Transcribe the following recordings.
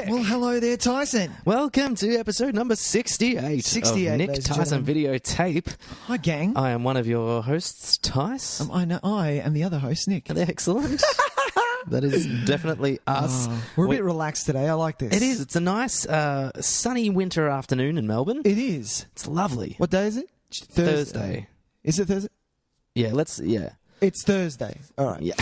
Nick. Well, hello there, Tyson. Welcome to episode number 68, 68 of Nick, ladies and Tys and gentlemen. Videotape. Hi, gang. I am one of your hosts, Tys. I am the other host, Nick. Excellent. That is definitely us. We're a bit relaxed today. I like this. It is. It's a nice sunny winter afternoon in Melbourne. It is. It's lovely. What day is it? Thursday. Is it Thursday? Yeah, It's Thursday. All right. Yeah.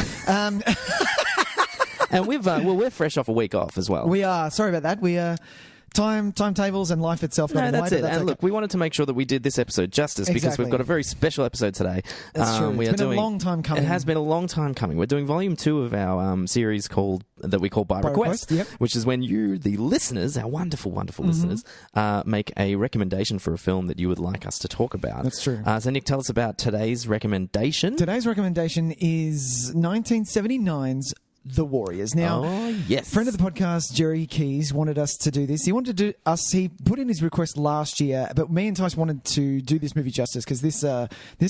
And we're fresh off a week off as well. We are. Sorry about that. We are. Timetables and life itself. No, got that's away, it. but And okay. look, we wanted to make sure that we did this episode justice because Exactly. we've got a very special episode today. That's true. It's been a long time coming. It has been a long time coming. We're doing volume 2 of our series that we call By Request, Yep. which is when you, the listeners, our wonderful, wonderful listeners, make a recommendation for a film that you would like us to talk about. That's true. So Nick, tell us about today's recommendation. Today's recommendation is 1979's The Warriors. Now, yes. friend of the podcast, Jerry Keys, wanted us to do this. He put in his request last year, but me and Tice wanted to do this movie justice because this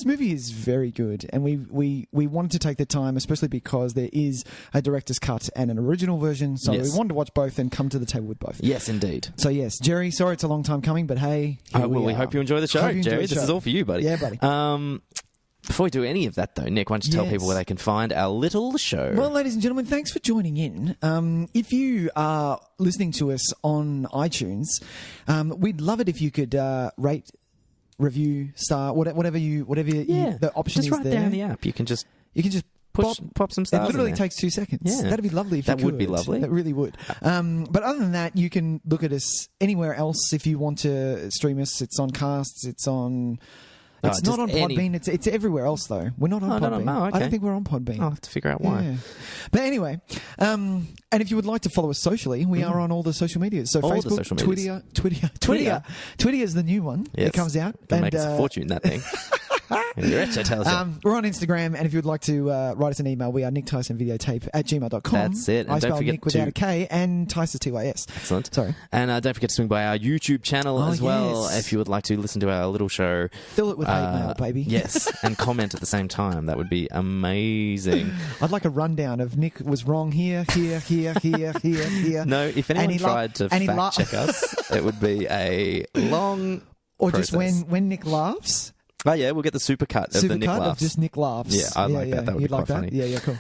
movie is very good, and we wanted to take the time, especially because there is a director's cut and an original version, so Yes. we wanted to watch both and come to the table with both. Yes, indeed. So yes, Jerry, sorry it's a long time coming, but hey, here We hope you enjoy the show, Hope you enjoy Jerry. the This show. is all for you, buddy. Yeah, buddy. Before we do any of that, though, Nick, why don't you tell Yes. people where they can find our little show? Well, ladies and gentlemen, thanks for joining in. If you are listening to us on iTunes, we'd love it if you could rate, review, star, whatever the option just is right there. there in the app. You can just Pop some stars. It literally in there. takes 2 seconds. Yeah. That'd be lovely if you That would be could. lovely. That really would. But other than that, you can look at us anywhere else if you want to stream us. It's on Casts. It's on... It's not on Podbean. It's everywhere else, though. We're not on Podbean. No, okay. I don't think we're on Podbean. I'll have to figure out why. Yeah. But anyway, and if you would like to follow us socially, we are on all the social medias. So All the Facebook, social medias. Twitter is the new one. Yes. It comes out. Can make us a fortune, that thing. You're rich, I tell you. We're on Instagram, and if you would like to write us an email, we are nicktysonvideotape@gmail.com. That's it. And I don't spell forget Nick without to- a K, and Tys is T-Y-S. Excellent. Sorry. And don't forget to swing by our YouTube channel as well yes. if you would like to listen to our little show. Fill it with hate mail, baby. Yes, and comment at the same time. That would be amazing. I'd like a rundown of Nick was wrong here. No, if And anyone he tried to and he fact check us, it would be a long Or process. just when Nick laughs. Oh, yeah, we'll get the supercut of the Nick Supercut laughs. of just Nick laughs. Yeah, I'd like that. That would You'd be like quite that? funny. Yeah, cool.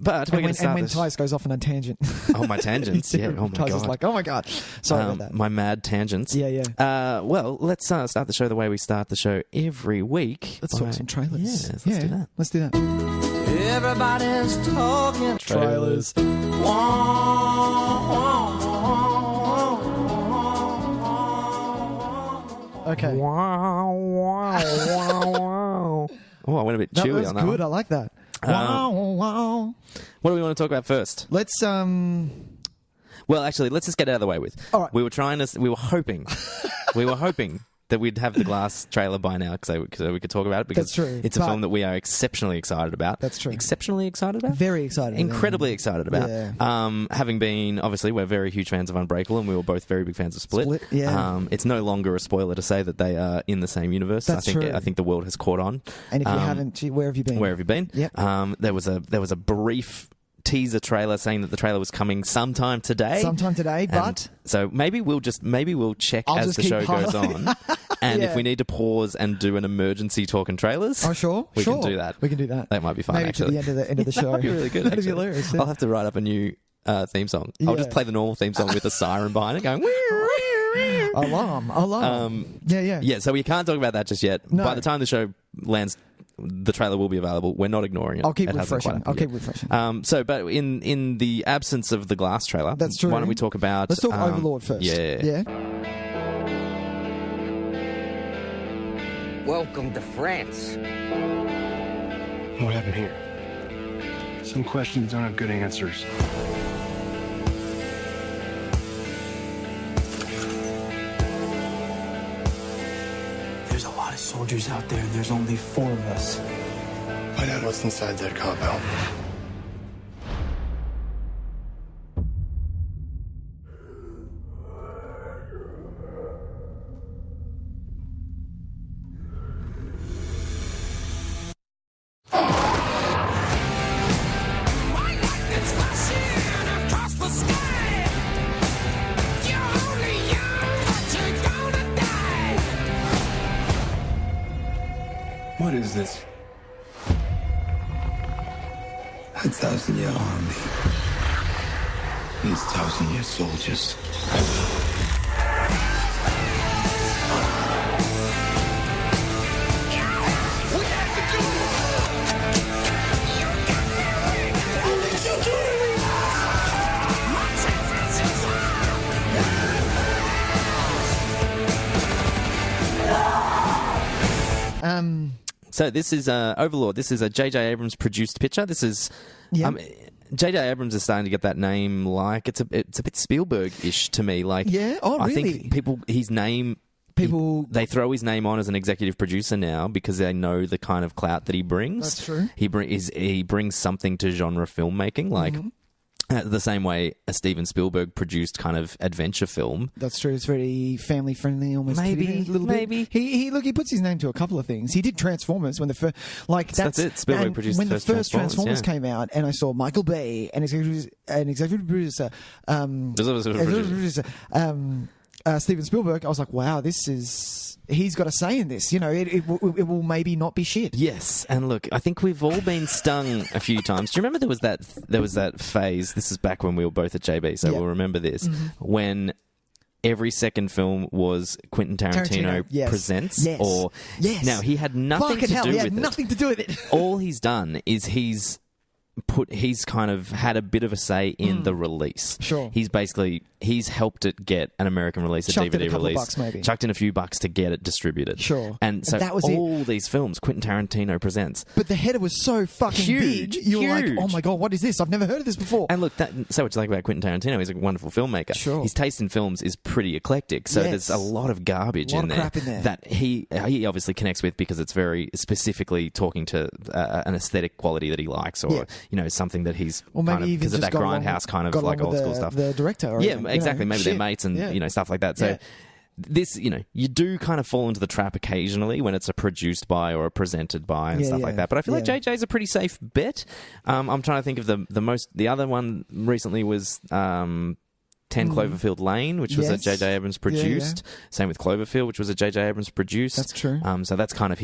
But we're going to start And when this. Tys goes off on a tangent. Oh, my tangents. Yeah. Oh, my Tys God. is like, oh my God. Sorry about that. My mad tangents. Yeah. Well, let's start the show the way we start the show every week. Let's talk some trailers. Yes, let's do that. Let's do that. Everybody's talking trailers. Okay. Wow. Oh, I went a bit chewy That's on that good. I one. like that. Wow. What do we want to talk about first? Let's Well, actually, let's just get it out of the way with. All right. We were hoping that we'd have the Glass trailer by now so we could talk about it because That's true, it's a but- film that we are exceptionally excited about. That's true. Exceptionally excited about? very excited. Incredibly excited about. Yeah. Having been, obviously, we're very huge fans of Unbreakable and we were both very big fans of Split. Yeah. It's no longer a spoiler to say that they are in the same universe. That's true. I think the world has caught on. And if you haven't, where have you been? Where have you been? Yep. There was a brief teaser trailer saying that the trailer was coming sometime today. But So maybe we'll check I'll as just the keep show goes on. And if Yeah. we need to pause and do an emergency Talkin Trailers, sure. we can do that. We can do that. That might be fun, Maybe actually. to the end of the show. That'd be really good. That'd be actually. hilarious. Yeah. I'll have to write up a new theme song. I'll just Yeah. play the normal theme song with a siren behind it going... Alarm. Yeah. Yeah, so we can't talk about that just yet. No. By the time the show lands, the trailer will be available. We're not ignoring it. I'll keep It hasn't quite refreshing. happened yet. But in the absence of the Glass trailer, That's true. why don't we talk about... Let's talk Overlord first. Yeah. Welcome to France. What happened here? Some questions don't have good answers. There's a lot of soldiers out there, and there's only 4 of us. Find out what's inside that compound. What is this? A 1,000-year army. These 1,000-year soldiers. So this is Overlord. This is a J.J. Abrams produced picture. This is J.J. Abrams is starting to get that name. Like it's a bit Spielberg-ish to me. Like Yeah? Oh, I really? think they throw his name on as an executive producer now because they know the kind of clout that he brings. That's true. He brings something to genre filmmaking, like. The same way a Steven Spielberg produced kind of adventure film. That's true. It's very family friendly, almost. Maybe, kiddie, a little maybe. bit. He puts his name to a couple of things. He did Transformers when the first, that's it. Spielberg produced when the first Transformers came out, and I saw Michael Bay and executive producer, Steven Spielberg. I was like, wow, he's got a say in this. You know, it will maybe not be shit. Yes, and look, I think we've all been stung a few times. Do you remember there was that phase? This is back when we were both at JB, so we'll remember this when every second film was Quentin Tarantino yes. presents. Yes. Or yes. Now he had nothing to do with it. He had nothing to do with it. All he's done is he's kind of had a bit of a say in the release. Sure. He's helped it get an American release, Chucked DVD in a couple release. bucks, maybe. Chucked in a few bucks to get it distributed. Sure. And so that was all these films, Quentin Tarantino presents. But the header was so fucking Huge, big. You were like, huge. oh my God, what is this? I've never heard of this before. And look, so what you like about Quentin Tarantino, he's a wonderful filmmaker. Sure. His taste in films is pretty eclectic, so Yes. there's a lot of garbage A lot in of there, crap in there. that he obviously connects with because it's very specifically talking to an aesthetic quality that he likes, or something that he's Or maybe kind of even because of just that got along grindhouse kind of got like along old with school stuff. The director. Or Yeah, anything, exactly. Maybe they're shit. mates and Yeah. stuff like that. So. Yeah. This, you do kind of fall into the trap occasionally when it's a produced by or a presented by and stuff like that. But I feel like JJ's a pretty safe bet. I'm trying to think of the other one recently was 10 Cloverfield Lane, which was a J.J. Abrams produced. Same with Cloverfield, which was a J.J. Abrams produced. That's true. So that's kind of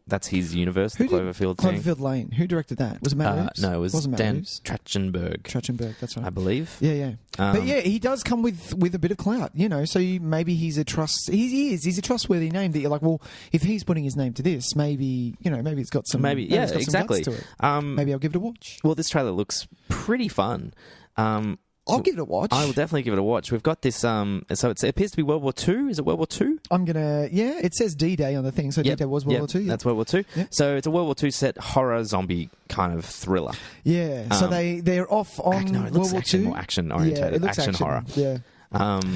that's his universe, the Cloverfield thing. Cloverfield Lane. Who directed that? Was it Matt Reeves? No, it was Wasn't Matt Dan Reeves? Trachtenberg, that's right. I believe. Yeah. But yeah, he does come with a bit of clout, so maybe he's a trustworthy name that you're like, well, if he's putting his name to this, maybe it's got some it's got exactly. some guts to it. Maybe I'll give it a watch. Well, this trailer looks pretty fun. I'll give it a watch. I will definitely give it a watch. We've got this, so it appears to be World War II. Is it World War II? It says D-Day on the thing, so D-Day was World War II. That's World War II. Yep. So it's a World War II set horror zombie kind of thriller. Yeah, so they're off on it looks World War action, II. more action orientated, it looks action horror. Yeah.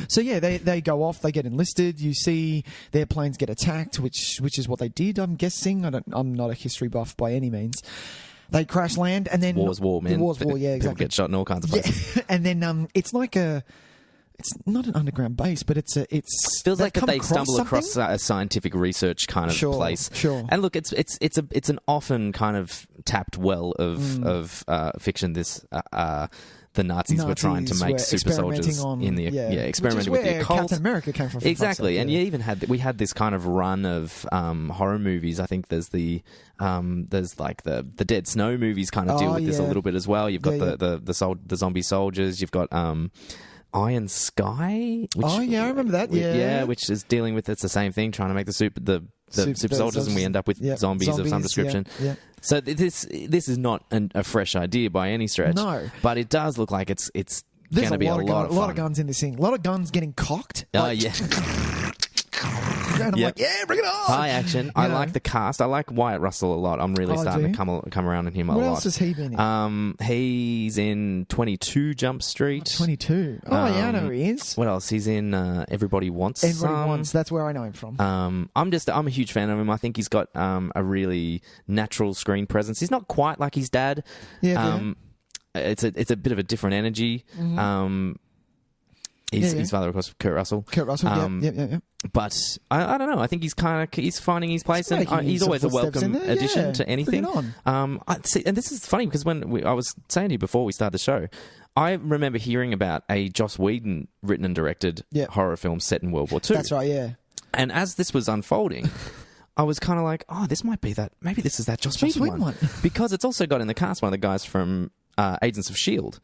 So they go off, they get enlisted. You see their planes get attacked, which is what they did. I'm guessing. I'm not a history buff by any means. They crash land, and then War's war, man. War's war, yeah, exactly. People get shot in all kinds of places. Yeah. And then it's like it's not an underground base, but it's feels like that they stumble something? across a scientific research kind of place. Sure. And look, it's an often kind of tapped well of fiction. This. The Nazis were trying to make super soldiers experimenting with the occult. Captain America came from. Exactly, and you even had this kind of run of horror movies. I think there's like the Dead Snow movies kind of deal with this a little bit as well. You've got the zombie soldiers. You've got Iron Sky. Which, I remember that. Yeah, which is dealing with it's the same thing, trying to make the super soldiers, and we end up with zombies of some description. Yeah. So this is not a fresh idea by any stretch. No, but it does look like it's going to be a lot of fun. A lot of guns in this thing. A lot of guns getting cocked. Yeah. And I'm like, yeah, bring it on. High action. I like the cast. I like Wyatt Russell a lot. I'm really starting to come around on him a lot. What else has he been in? He's in 22 Jump Street. 22. Oh, yeah, I know who he is. What else? He's in Everybody Wants. Everybody Wants. That's where I know him from. I'm a huge fan of him. I think he's got a really natural screen presence. He's not quite like his dad. Yeah. It's a bit of a different energy. Mm-hmm. His father, of course, Kurt Russell. Yeah. But I don't know. I think he's finding his place, and he's always a welcome addition to anything. And this is funny because when I was saying to you before we started the show, I remember hearing about a Joss Whedon written and directed horror film set in World War II. That's right. Yeah. And as this was unfolding, I was kind of like, oh, this might be that. Maybe this is that Joss Whedon one. Because it's also got in the cast one of the guys from Agents of S.H.I.E.L.D.,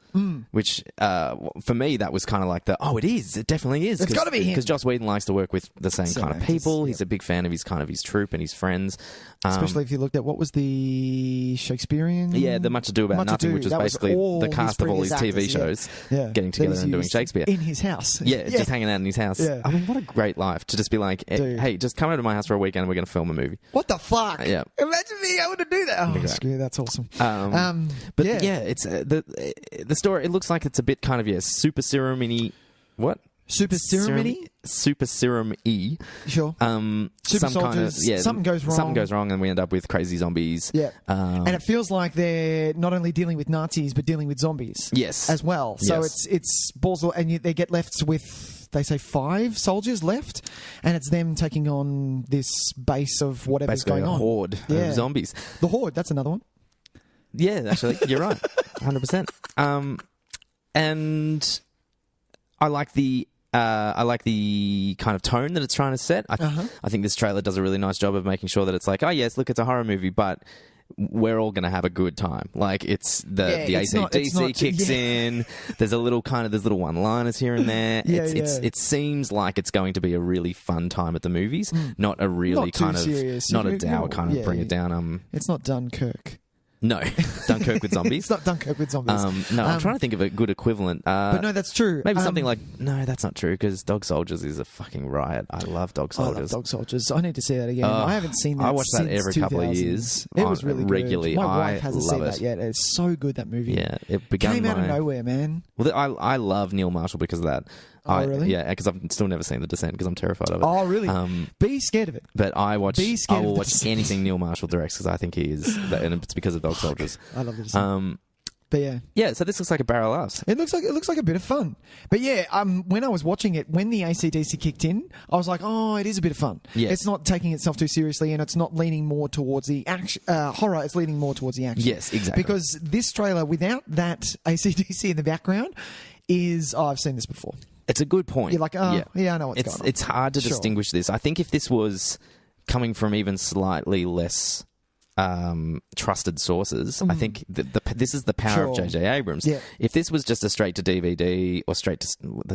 which for me, that was kind of like it is. It definitely is. It's got to be him. Because Joss Whedon likes to work with the same kind of people. He's a big fan of his troupe and his friends. Especially if you looked at what was the Shakespearean... Yeah, the Much Ado About Nothing, which was basically the cast of all his TV shows getting together and doing Shakespeare. In his house. Yeah, just hanging out in his house. Yeah. I mean, what a great life to just be like, hey, just come over to my house for a weekend and we're going to film a movie. What the fuck? Yeah. Imagine being able to do that. Oh, screw, that's awesome. But it's the story, it looks like it's a bit kind of, super serum-y. What? Super serum-y? Super serum-y. Sure. Super soldiers, something goes wrong. Something goes wrong and we end up with crazy zombies. Yeah. And it feels like they're not only dealing with Nazis, but dealing with zombies. Yes. As well. So it's balls, and they get left with, they say 5 soldiers left, and it's them taking on this base of whatever's basically going on. A horde of zombies. The Horde, that's another one. Yeah, actually, you're right. 100%. And I like the kind of tone that it's trying to set. I think this trailer does a really nice job of making sure that it's like, oh yes, look, it's a horror movie, but we're all going to have a good time. Like it's the AC/DC kicks in. There's little one-liners here and there. It seems like it's going to be a really fun time at the movies, not a really serious. Not a dour kind of bring it down. It's not Dunkirk. No, Dunkirk with zombies. It's not Dunkirk with zombies. I'm trying to think of a good equivalent. But no, that's true. Maybe something like... No, that's not true, because Dog Soldiers is a fucking riot. I love Dog Soldiers. I love Dog Soldiers. I need to see that again. I haven't seen that. I watch that every 2000. couple of years. It was really good. Regularly. My wife hasn't seen that yet. It's so good, that movie. Yeah, it came out of nowhere, man. Well, I love Neil Marshall because of that. Oh, really? Yeah, because I've still never seen The Descent because I'm terrified of it. Oh, really? Be scared of it. But I will watch anything Neil Marshall directs because I think he is, and it's because of Dog Soldiers. I love The Descent. But yeah. Yeah, so this looks like a barrel ass. It looks like a bit of fun. But yeah, when I was watching it, when the AC/DC kicked in, I was like, oh, it is a bit of fun. Yes. It's not taking itself too seriously, and it's not leaning more towards the action, horror. It's leaning more towards the action. Yes, exactly. Because this trailer, without that AC/DC in the background, is, I've seen this before. It's a good point. You're like, I know what's going on. It's hard to distinguish this. I think if this was coming from even slightly less trusted sources, I think this is the power of J.J. Abrams. Yeah. If this was just a straight to DVD or straight to,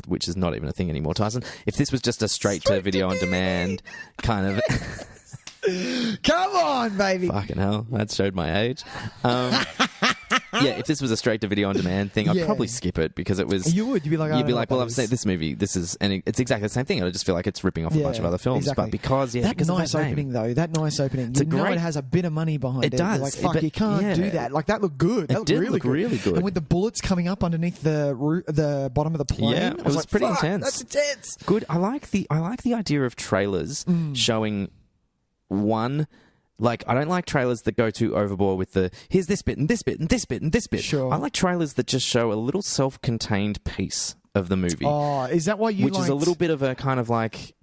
which is not even a thing anymore, Tyson. If this was just a straight to video on demand kind of. Come on, baby. Fucking hell, that showed my age. Yeah, if this was a straight to video on demand thing, I'd probably skip it because it was. You'd be like, well, I've seen this movie. This is, and it's exactly the same thing. I just feel like it's ripping off a bunch of other films. Exactly. But because that nice opening, though, that nice opening, it has a bit of money behind it. It does. You're like, fuck, you can't do that. Like that looked good. That looked really good. And with the bullets coming up underneath the bottom of the plane, it was pretty intense. That's intense. Good. I like the idea of trailers showing one. Like, I don't like trailers that go too overboard with here's this bit and this bit and this bit and this bit. Sure. I like trailers that just show a little self-contained piece of the movie. Oh, is that why you Which is a little bit of a kind of like,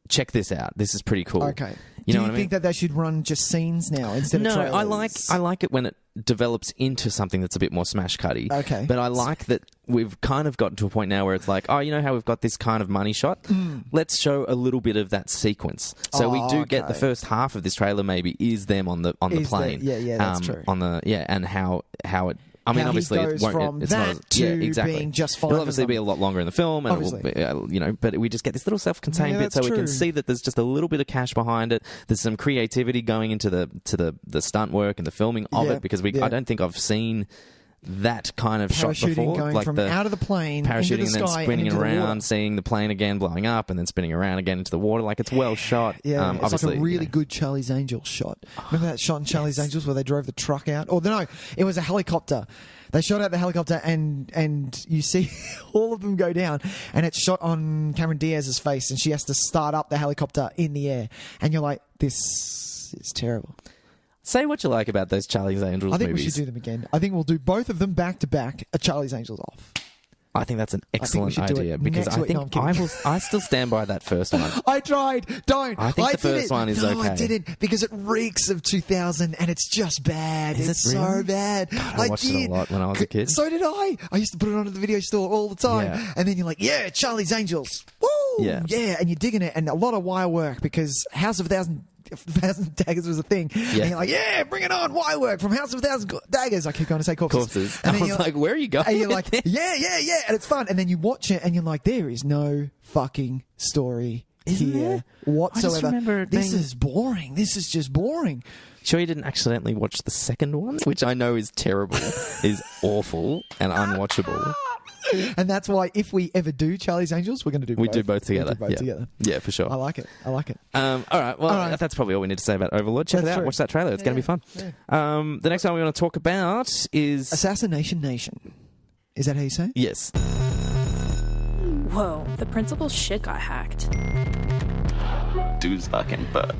check this out. This is pretty cool. Okay. You know what I mean? Do you think that they should run just scenes now instead of trailers? No, I like it when it develops into something that's a bit more smash cutty. Okay. But I like that we've kind of gotten to a point now where it's like, oh, you know how we've got this kind of money shot? Let's show a little bit of that sequence. So we do get the first half of this trailer maybe is them on the plane. That's true. And how it. I mean, how obviously, he goes from it's not being just fine. It'll obviously be a lot longer in the film, and it will, but we just get this little self-contained bit, so we can see that there's just a little bit of cash behind it. There's some creativity going into the stunt work and the filming of it, because I don't think I've seen that kind of shot before, going like from out of the plane, parachuting into the and then sky spinning and into around, seeing the plane again blowing up, and then spinning around again into the water. Like, it's well shot. Yeah, it's obviously, like a really good Charlie's Angels shot. Remember that shot in Charlie's Angels where they drove the truck out? Or no, it was a helicopter. They shot out the helicopter, and you see all of them go down, and it's shot on Cameron Diaz's face, and she has to start up the helicopter in the air, and you're like, this is terrible. Say what you like about those Charlie's Angels movies. I think we should do them again. I think we'll do both of them back to back. A Charlie's Angels off. I think that's an excellent idea, because I think I still stand by that first one. I tried. Don't. I think the first one is okay. No, I didn't, because it reeks of 2000 and it's just bad. It's so bad. God, I watched it a lot when I was a kid. So did I. I used to put it on at the video store all the time. Yeah. And then you're like, yeah, Charlie's Angels. Woo! Yeah. And you're digging it, and a lot of wire work, because House of a Thousand 1,000 Daggers was a thing. And you're like, yeah, bring it on, wire work from House of 1,000 Daggers. I keep going to say corpses. And I was like, where are you going? And you're like, yeah. And it's fun. And then you watch it and you're like, there is no fucking story here whatsoever. I just remember this is boring. This is just boring. Sure you didn't accidentally watch the second one, which I know is terrible, is awful and unwatchable. And that's why if we ever do Charlie's Angels, we're going to do both. We do both together. Together. Yeah, for sure. I like it. All right. Well, that's probably all we need to say about Overlord. Check it out. Watch that trailer. It's going to be fun. Yeah. The next one we're going to talk about is... Assassination Nation. Is that how you say it? Yes. Whoa, the principal's shit got hacked. Dude's fucking butt.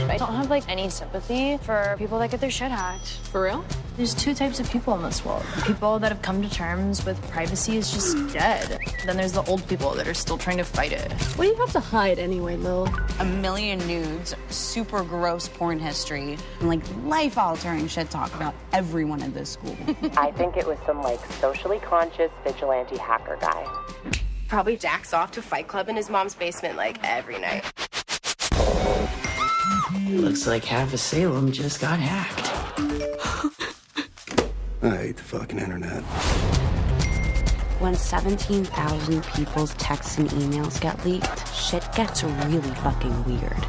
I don't have any sympathy for people that get their shit hacked. For real? There's two types of people in this world. People that have come to terms with privacy is just dead. Then there's the old people that are still trying to fight it. What do you have to hide anyway, Lil? 1 million nudes, super gross porn history, and life-altering shit talk about everyone in this school. I think it was some socially conscious vigilante hacker guy. Probably jacks off to Fight Club in his mom's basement every night. Looks like half of Salem just got hacked. I hate the fucking internet. When 17,000 people's texts and emails get leaked, shit gets really fucking weird.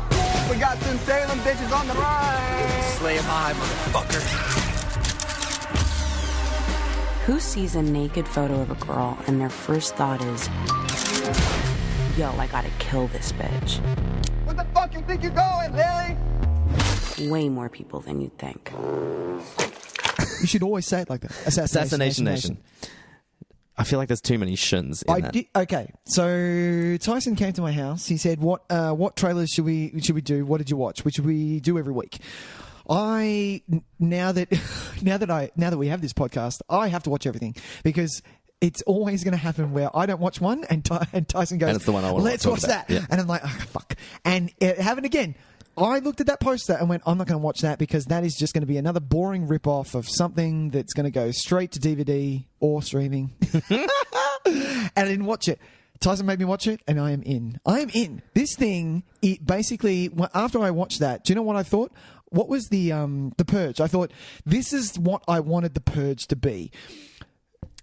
We got some Salem bitches on the line. Slay 'em high, motherfucker. Who sees a naked photo of a girl and their first thought is, yo, I gotta kill this bitch? What the fuck you think you're going, Lily? Way more people than you'd think. You should always say it like that. Assassination Nation. I feel like there's too many shins in that. Okay, so Tyson came to my house. He said, "What trailers should we do? What did you watch? Which we do every week." Now that we have this podcast, I have to watch everything because it's always going to happen where I don't watch one and Tyson goes, and it's the one I want let's watch that. Yeah. And I'm like, oh, fuck. And it happened again. I looked at that poster and went, I'm not going to watch that because that is just going to be another boring rip-off of something that's going to go straight to DVD or streaming. And I didn't watch it. Tyson made me watch it, and I am in. This thing, it basically, after I watched that, do you know what I thought? What was the Purge? I thought, this is what I wanted the Purge to be.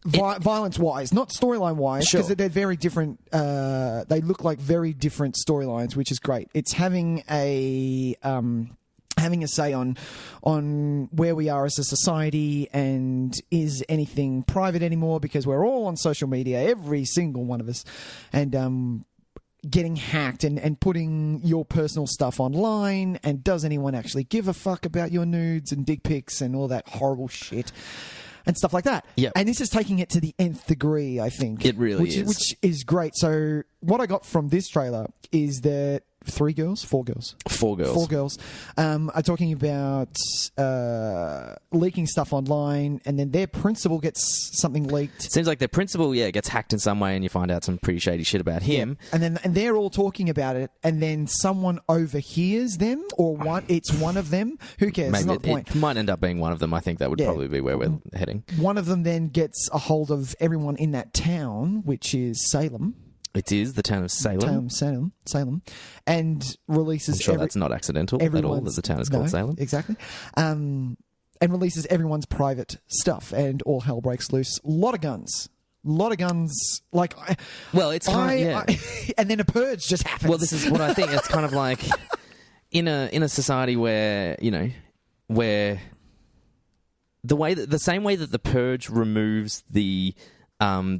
Violence-wise, not storyline-wise, because they're very different. They look like very different storylines, which is great. It's having a say on where we are as a society, and is anything private anymore, because we're all on social media, every single one of us, and getting hacked and putting your personal stuff online, and does anyone actually give a fuck about your nudes and dick pics and all that horrible shit and stuff like that. Yep. And this is taking it to the nth degree, I think. It really is. Which is great. So what I got from this trailer is that four girls are talking about leaking stuff online, and then their principal gets something leaked. Seems like their principal, gets hacked in some way, and you find out some pretty shady shit about him. Yeah. And they're all talking about it, and then someone overhears them, or it's one of them. Who cares? Maybe it's not the point. It might end up being one of them. I think that would probably be where we're heading. One of them then gets a hold of everyone in that town, which is Salem. It is the town of Salem. Salem, and releases. I'm sure that's not accidental at all. That the town is called Salem. Exactly, and releases everyone's private stuff, and all hell breaks loose. A lot of guns. It's kind of, and then a purge just happens. Well, this is what I think. It's kind of like in a society where where the same way that the purge removes the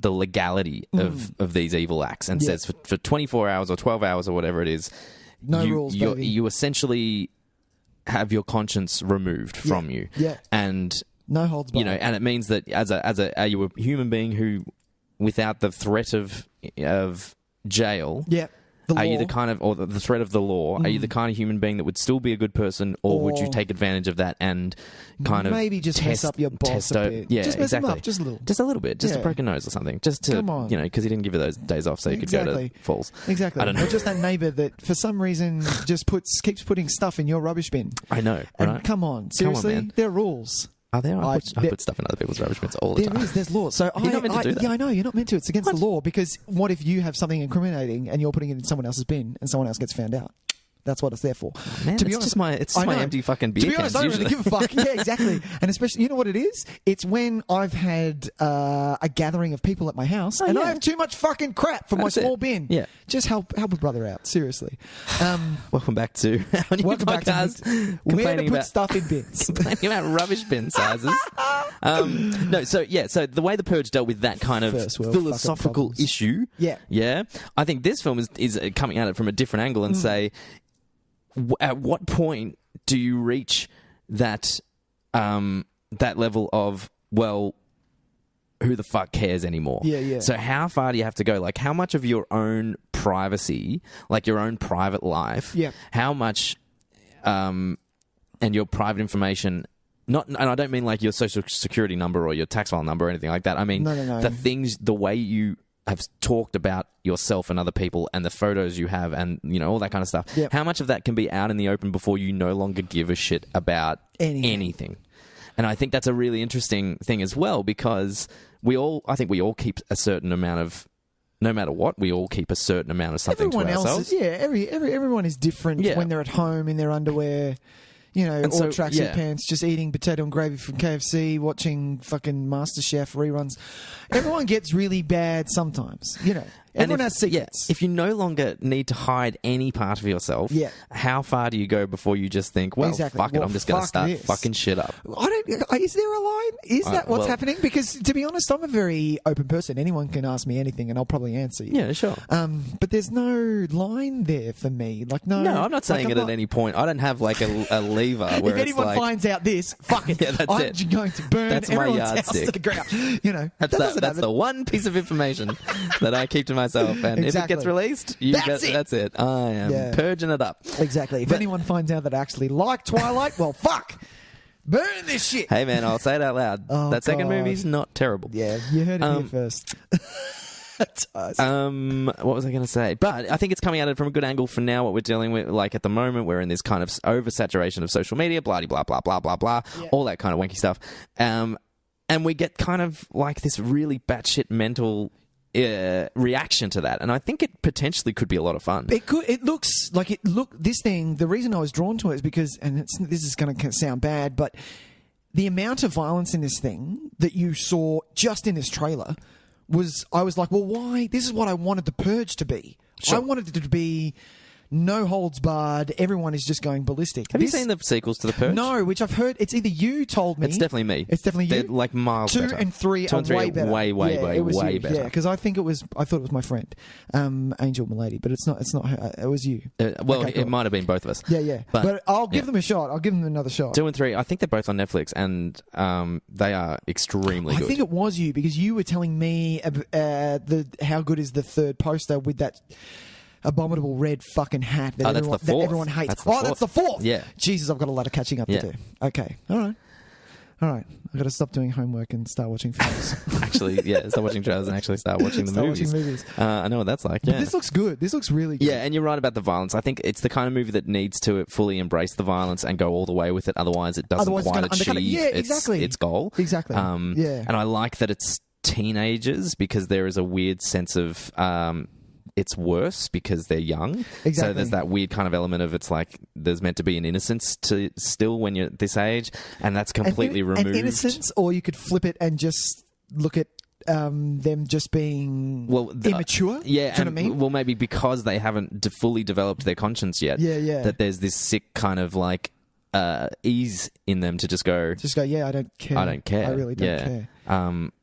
legality of these evil acts and says for 24 hours or 12 hours or whatever it is, rules, baby. You essentially have your conscience removed from you. Yeah. And no holds barred. And it means that are you a human being who, without the threat of jail, are you the kind of, or the threat of the law, are you the kind of human being that would still be a good person, or would you take advantage of that and kind of maybe just mess up your boss a bit? Yeah, just mess exactly. him up, just a little bit, just a broken nose or something, just to, come on, because he didn't give you those days off so you could go to Falls. Exactly. I don't know. Or just that neighbour that for some reason just keeps putting stuff in your rubbish bin. I know. And right? come on, seriously, man. there are rules. Are there? I put stuff in other people's rubbish bins all the time. There's laws. So you're not meant to do that. Yeah, I know. You're not meant to. It's against the law, because what if you have something incriminating and you're putting it in someone else's bin and someone else gets found out? That's what it's there for. Man, to be it's honest, just my empty fucking beer To be honest, cans, I don't really usually. give a fuck. Yeah, exactly. And especially, you know what it is? It's when I've had a gathering of people at my house and I have too much fucking crap for my small bin. Yeah. Just help a brother out. Seriously. Welcome back to our new Welcome back to podcast. where to put about stuff in bins. complaining about rubbish bin sizes. So the way The Purge dealt with that kind of First world philosophical fucking problems. issue, yeah, I think this film is coming at it from a different angle and say, at what point do you reach that that level of, well, who the fuck cares anymore? Yeah. So how far do you have to go? Like, how much of your own privacy, like your own private life, how much and your private information, and I don't mean like your social security number or your tax file number or anything like that. I mean the things, the way you have talked about yourself and other people and the photos you have and, you know, all that kind of stuff. Yep. How much of that can be out in the open before you no longer give a shit about anything? And I think that's a really interesting thing as well, because I think we all keep a certain amount of, no matter what, we all keep a certain amount of something Everyone to ourselves. else is, everyone is different when they're at home in their underwear. You know, And or so, tracksuit pants, just eating potato and gravy from KFC, watching fucking MasterChef reruns. Everyone gets really bad sometimes, you know. Everyone has secrets. If you no longer need to hide any part of yourself, how far do you go before you just think, well, fuck it, I'm just going to start fucking shit up? Is there a line? Is that what's happening? Because, to be honest, I'm a very open person. Anyone can ask me anything and I'll probably answer you. Yeah, sure. But there's no line there for me. Like, no, I'm not saying it at any point. I don't have like a lever where if anyone finds out this, fuck it. I'm going to burn everyone's house to the ground. You know, that's the one piece of information that I keep to myself, and if it gets released, that's it. I am purging it up. Exactly. If anyone finds out that I actually like Twilight, well, fuck. Burn this shit. Hey, man, I'll say it out loud. That second movie's not terrible. Yeah, you heard it here first. What was I going to say? But I think it's coming at it from a good angle for now. What we're dealing with, like at the moment, we're in this kind of oversaturation of social media, blah blah blah blah blah blah, all that kind of wanky stuff. And we get kind of like this really batshit mental reaction to that, and I think it potentially could be a lot of fun. It could. It looks like it. This thing. The reason I was drawn to it is because, and this is going to sound bad, but the amount of violence in this thing that you saw just in this trailer I was like, well, why? This is what I wanted The Purge to be. Sure. I wanted it to be no holds barred. Everyone is just going ballistic. Have you seen the sequels to The Purge? No, which I've heard. It's either you told me. It's definitely me. It's definitely you. They're like miles 2 better. and 3 are way better. Way better. Yeah, because I thought it was my friend, Angel Milady, but it's not her. It was you. It might have been both of us. Yeah. But I'll give them a shot. I'll give them another shot. 2 and 3, I think they're both on Netflix, and they are extremely good. I think it was you, because you were telling me how good is the third poster with that abominable red fucking hat that everyone hates. That's the fourth. Yeah. Jesus, I've got a lot of catching up to do. Okay. All right. I've got to stop doing homework and start watching films. Actually, start watching trailers and actually start watching the movies. I know what that's like. But this looks good. This looks really good. Yeah, and you're right about the violence. I think it's the kind of movie that needs to fully embrace the violence and go all the way with it. Otherwise, it doesn't quite achieve its goal. Exactly. And I like that it's teenagers, because there is a weird sense of it's worse because they're young. Exactly. So there's that weird kind of element of, it's like there's meant to be an innocence to still when you're this age, and that's completely removed. An innocence, or you could flip it and just look at them just being immature. Yeah, do you know what I mean? Well, maybe because they haven't fully developed their conscience yet. Yeah. That there's this sick kind of like ease in them to just go. Yeah, I don't care. I really don't care.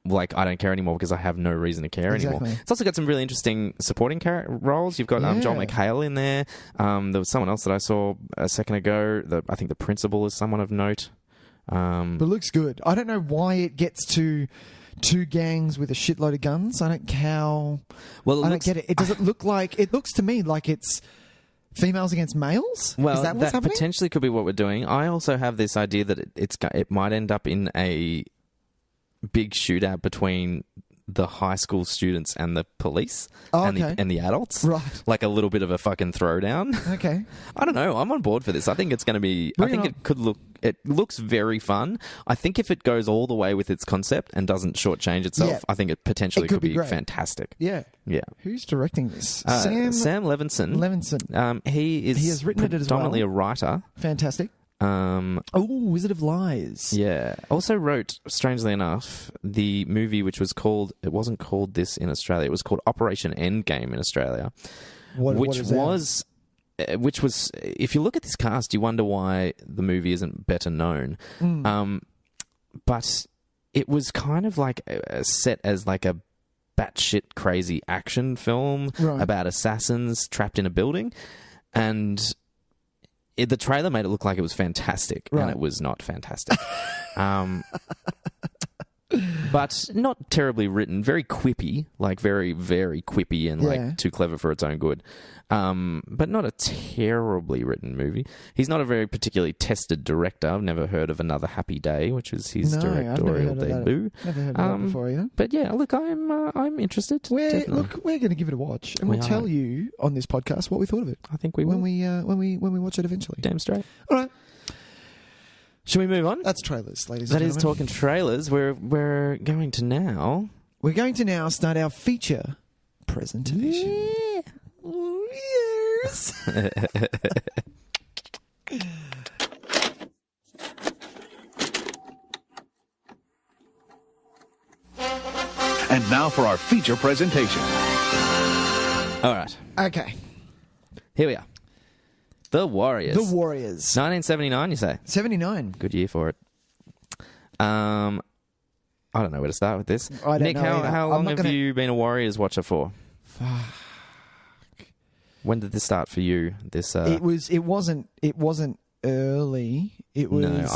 Like, I don't care anymore because I have no reason to care anymore. It's also got some really interesting supporting roles. You've got Joel McHale in there. There was someone else that I saw a second ago. I think the principal is someone of note. But it looks good. I don't know why it gets to 2 gangs with a shitload of guns. I don't get it. It doesn't look like... It looks to me like it's females against males? Well, is that what's happening? Potentially could be what we're doing. I also have this idea that it might end up in a big shootout between the high school students and the police okay. and the adults. Right. Like a little bit of a fucking throwdown. Okay. I don't know. I'm on board for this. I think it's going to be... It looks very fun. I think if it goes all the way with its concept and doesn't shortchange itself, I think it potentially could be fantastic. Yeah. Yeah. Who's directing this? Sam Levinson. He has written it as well. Predominantly a writer. Fantastic. Wizard of Lies. Yeah. Also wrote, strangely enough, the movie which was called... It wasn't called this in Australia. It was called Operation Endgame in Australia. Which was, if you look at this cast, you wonder why the movie isn't better known. But it was kind of like set as like a batshit crazy action film about assassins trapped in a building. And the trailer made it look like it was fantastic, and it was not fantastic. But not terribly written, very quippy, like very, very quippy and like too clever for its own good. But not a terribly written movie. He's not a very particularly tested director. I've never heard of Another Happy Day, which was his directorial debut. Never heard of that before either. But yeah, look, I'm interested. We're going to give it a watch, and we'll tell you on this podcast what we thought of it. I think we will when we watch it eventually. Damn straight. All right. Shall we move on? That's trailers, ladies and gentlemen. That is Talkin Trailers. We're going to now... We're going to now start our feature presentation. Yeah. Yes. And now for our feature presentation. All right. Okay. Here we are. The Warriors. 1979, you say? 79. Good year for it. I don't know where to start with this. Nick, how long have you been a Warriors watcher for? Fuck. When did this start for you? This It wasn't early. It was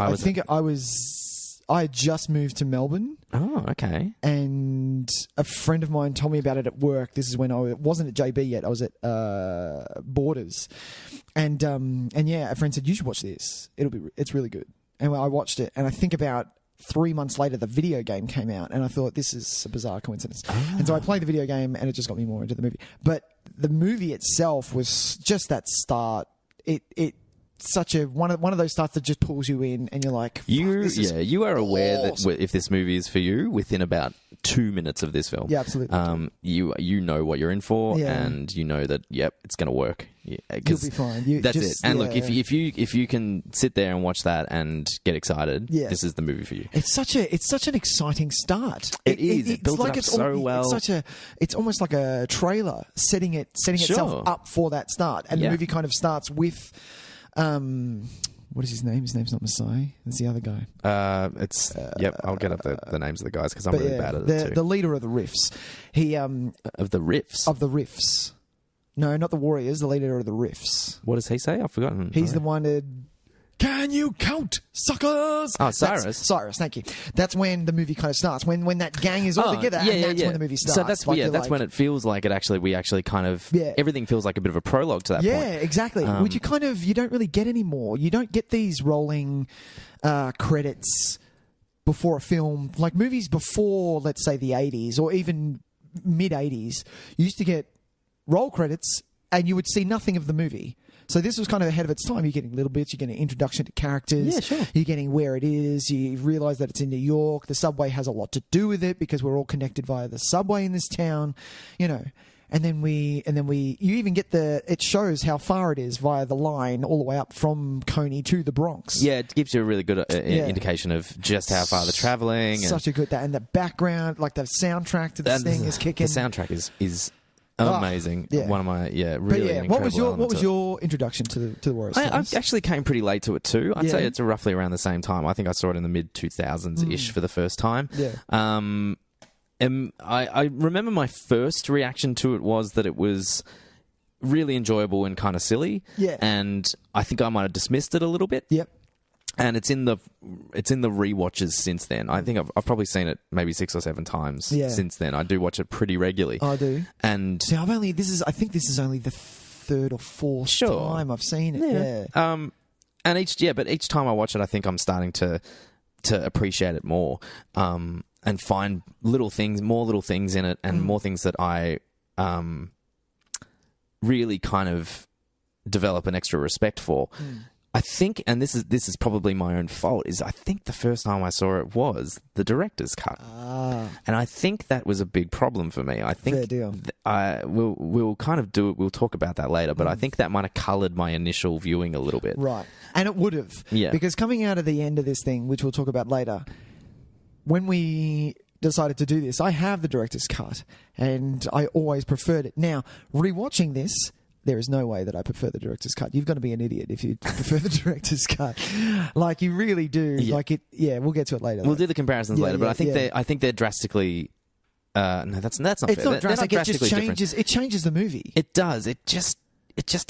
I had just moved to Melbourne. Oh, okay. And a friend of mine told me about it at work. This is when I wasn't at JB yet. I was at Borders. And yeah, a friend said, "You should watch this. It's really good." And I watched it, and I think about 3 months later, the video game came out, and I thought, this is a bizarre coincidence. And so I played the video game, and it just got me more into the movie. But the movie itself was just that start. It such a one of those starts that just pulls you in, and you're like, you are aware awesome. that if this movie is for you within about 2 minutes of this film. Yeah, absolutely. You know what you're in for, and you know that it's going to work. Yeah, you'll be fine. That's it. And look, if you can sit there and watch that and get excited, this is the movie for you. It's such an exciting start. It is. It builds it up so well. It's almost like a trailer setting itself up for that start, and the movie kind of starts with. What is his name? His name's not Masai. It's the other guy. I'll get up the names of the guys because I'm really bad at it too. The leader of the Riffs. He of the Riffs. Of the Riffs. No, not the Warriors. The leader of the Riffs. What does he say? I've forgotten. He's the one that. Can you count, suckers? Oh, Cyrus. Cyrus, thank you. That's when the movie kind of starts. When that gang is all together, that's when the movie starts. So that's when it feels like we kind of everything feels like a bit of a prologue to that point. Yeah, exactly. Which you don't really get anymore. You don't get these rolling credits before a film. Like movies before, let's say, the 80s or even mid-80s, you used to get roll credits and you would see nothing of the movie. So this was kind of ahead of its time. You're getting little bits. You're getting an introduction to characters. Yeah, sure. You're getting where it is. You realise that it's in New York. The subway has a lot to do with it because we're all connected via the subway in this town. You know, and then you even get it shows how far it is via the line all the way up from Coney to the Bronx. Yeah, it gives you a really good indication of just how far they're travelling. Such a good and the background, like the soundtrack to this thing is kicking. The soundtrack is. Amazing. One of my really. But what was your introduction to the Warriors? I actually came pretty late to it too. I'd say it's roughly around the same time. I think I saw it in the mid 2000s ish for the first time. Yeah. I remember my first reaction to it was that it was really enjoyable and kind of silly. Yeah. And I think I might have dismissed it a little bit. Yep. And it's in the rewatches since then. I think I've probably seen it maybe 6 or 7 times since then. I do watch it pretty regularly. I do. And see, I think this is only the 3rd or 4th time I've seen it. Yeah. And each time I watch it, I think I'm starting to appreciate it more. find more little things in it, and more things that I really kind of develop an extra respect for. I think, and this is probably my own fault, is I think the first time I saw it was the director's cut, and I think that was a big problem for me. I think Fair deal. We'll kind of do it. We'll talk about that later, but I think that might have coloured my initial viewing a little bit. Right, and it would have, because coming out of the end of this thing, which we'll talk about later, when we decided to do this, I have the director's cut, and I always preferred it. Now, rewatching this, there is no way that I prefer the director's cut. You've got to be an idiot if you prefer the director's cut. Like, you really do. Yeah. Like, it. Yeah, we'll get to it later. We'll do the comparisons later, but I think they're drastically. No, that's not fair. It's not drastic. They're not it just changes. different. It changes the movie. It does. It just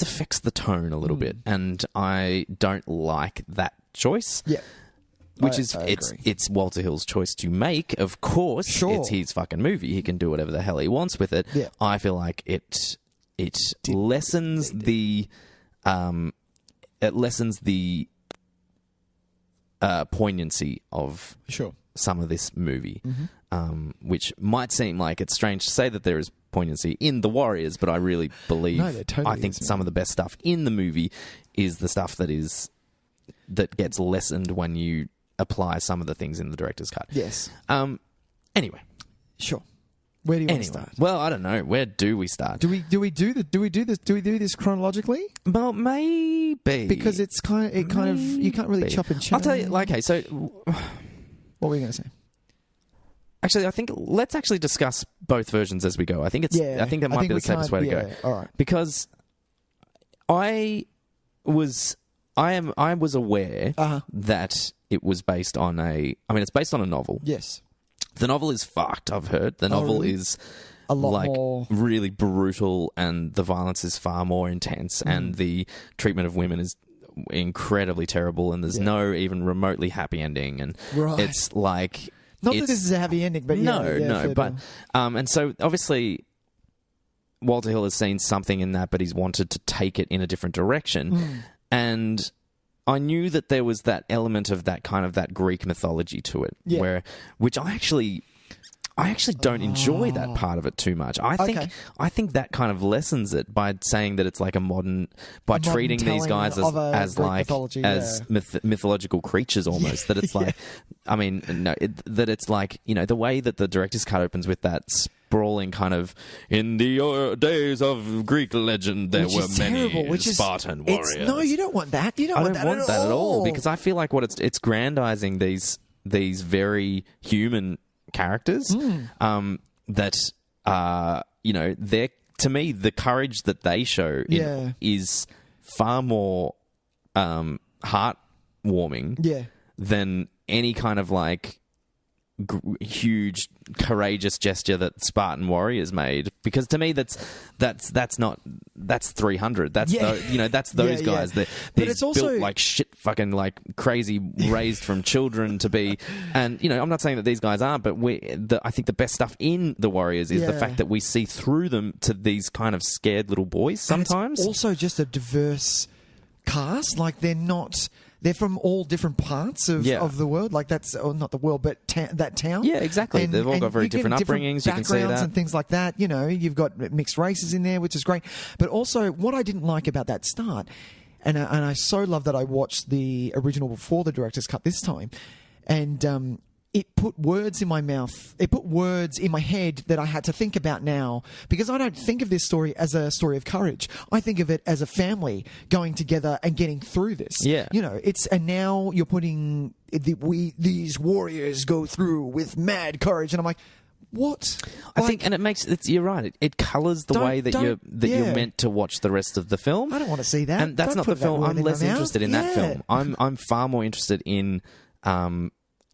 affects the tone a little bit, and I don't like that choice. Yeah. Which I it's Walter Hill's choice to make, of course. Sure. It's his fucking movie. He can do whatever the hell he wants with it. Yeah. I feel like it lessens the poignancy of some of this movie, which might seem like it's strange to say that there is poignancy in The Warriors, but I really believe I think some of the best stuff in the movie is the stuff that gets lessened when you apply some of the things in the director's cut. Yes. Anyway. Sure. Where do you want to start? Well, I don't know. Where do we start? Do we do this chronologically? Well, maybe, because it's kind of you can't really chop and change. I'll tell you. Like, okay, so what were you going to say? Actually, I think let's actually discuss both versions as we go. I think that might be the safest way to go. All right. Because I was aware that it was based on it's based on a novel. Yes. The novel is fucked, I've heard. The novel is a lot more really brutal, and the violence is far more intense, and the treatment of women is incredibly terrible, and there's no even remotely happy ending, and it's like not that this is a happy ending, but and so obviously Walter Hill has seen something in that, but he's wanted to take it in a different direction, and I knew that there was that element of that kind of that Greek mythology to it, which I actually don't enjoy that part of it too much. I think that kind of lessens it by saying that it's like by treating these guys as mythological creatures almost. That it's like, that it's like, the way that the director's cut opens with that sprawling kind of, in the days of Greek legend there were many Spartan warriors. No, you don't want that. You don't want that at all, because I feel like it's grandizing these very human characters that they're, to me, the courage that they show is far more heartwarming than any kind of like huge courageous gesture that Spartan warriors made, because to me that's 300. That's that's those guys that it's also built like shit, fucking like crazy, raised from children to be. And I'm not saying that these guys aren't, but I think the best stuff in the Warriors is the fact that we see through them to these kind of scared little boys sometimes. And it's also just a diverse cast. Like, they're from all different parts of the world. Like, that's not the world, but that town. Yeah, exactly. They've all got very different upbringings. You can see that, and things like that. You've got mixed races in there, which is great. But also, what I didn't like about that start, and I so love that I watched the original before the director's cut this time, and it put words in my mouth. It put words in my head that I had to think about now, because I don't think of this story as a story of courage. I think of it as a family going together and getting through this. Yeah. And now you're putting these warriors go through with mad courage, and I'm like, what? I think, and it makes you're right. It colours the way that you're meant to watch the rest of the film. I don't want to see that. And that's not the film. I'm less interested in that film. I'm far more interested in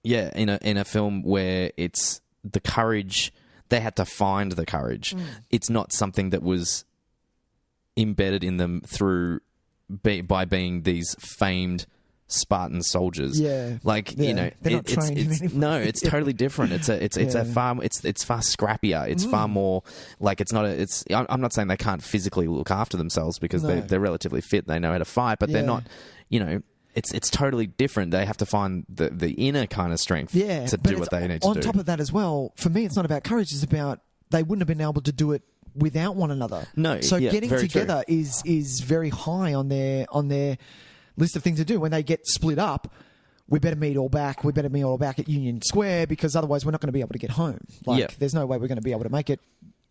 in a film where it's the courage, they had to find the courage. It's not something that was embedded in them by being these famed Spartan soldiers. Yeah, like they're not trained no, it's totally different. It's far scrappier. It's far more like I'm not saying they can't physically look after themselves, because they're relatively fit. They know how to fight, but they're not. it's totally different. They have to find the inner kind of strength Yeah, to do what they need to do. On top of that as well, for me, it's not about courage. It's about they wouldn't have been able to do it without one another. No, so yeah, getting very together is very high on their list of things to do. When they get split up, we better meet all back. We better meet all back at Union Square because otherwise we're not going to be able to get home. Like, there's no way we're going to be able to make it.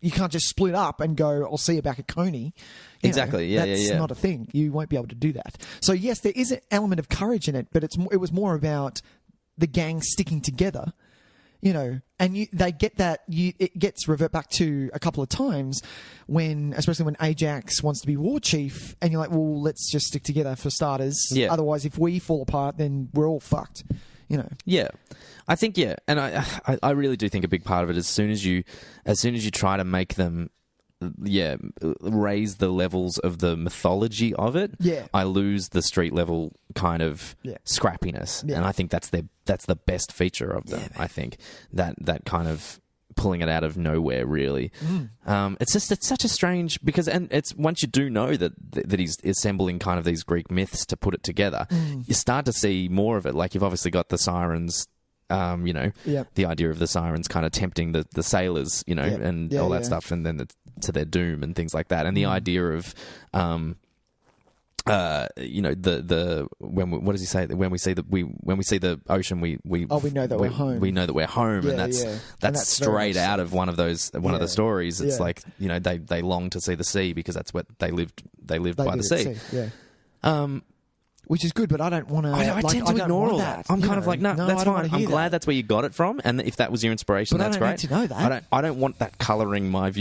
You can't just split up and go, I'll see you back at Coney. Exactly. That's not a thing. You won't be able to do that. So yes, there is an element of courage in it, but it was more about the gang sticking together. And they get that. It gets revert back to a couple of times especially when Ajax wants to be war chief, and you're like, well, let's just stick together for starters. Yeah. Otherwise, if we fall apart, then we're all fucked. Yeah, I think and I really do think a big part of it as soon as you try to make them. Raise the levels of the mythology of it. Yeah, I lose the street level kind of scrappiness, and I think that's the best feature of them. I think that kind of pulling it out of nowhere, really. It's such a strange it's once you do know that he's assembling kind of these Greek myths to put it together, you start to see more of it. Like you've obviously got the sirens. The idea of the sirens kind of tempting the sailors, and all that stuff, and then to their doom and things like that. And the idea of, what does he say? When we see the ocean, we know that we're home. We know that we're home, and that's straight out of one of the stories. It's like they long to see the sea because that's what they lived by the sea. Which is good, but I don't want to. I tend to ignore all that. I'm kind of like, no, that's fine. I'm glad that's where you got it from, and if that was your inspiration, that's great. I don't need to know that. I don't want that colouring my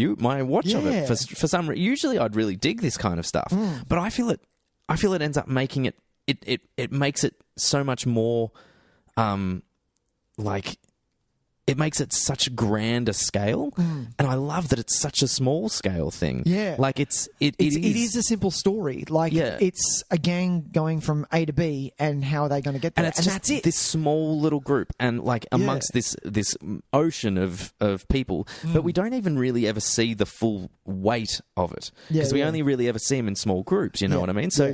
watch of it. For some reason, usually I'd really dig this kind of stuff, but I feel it ends up making it. It makes it so much more, it makes it such a grander scale, and I love that it's such a small scale thing. Yeah, like it is a simple story. Like it's a gang going from A to B, and how are they going to get there? And that's it. This small little group, and like amongst this ocean of people, but we don't even really ever see the full weight of it because we only really ever see them in small groups. You know what I mean? So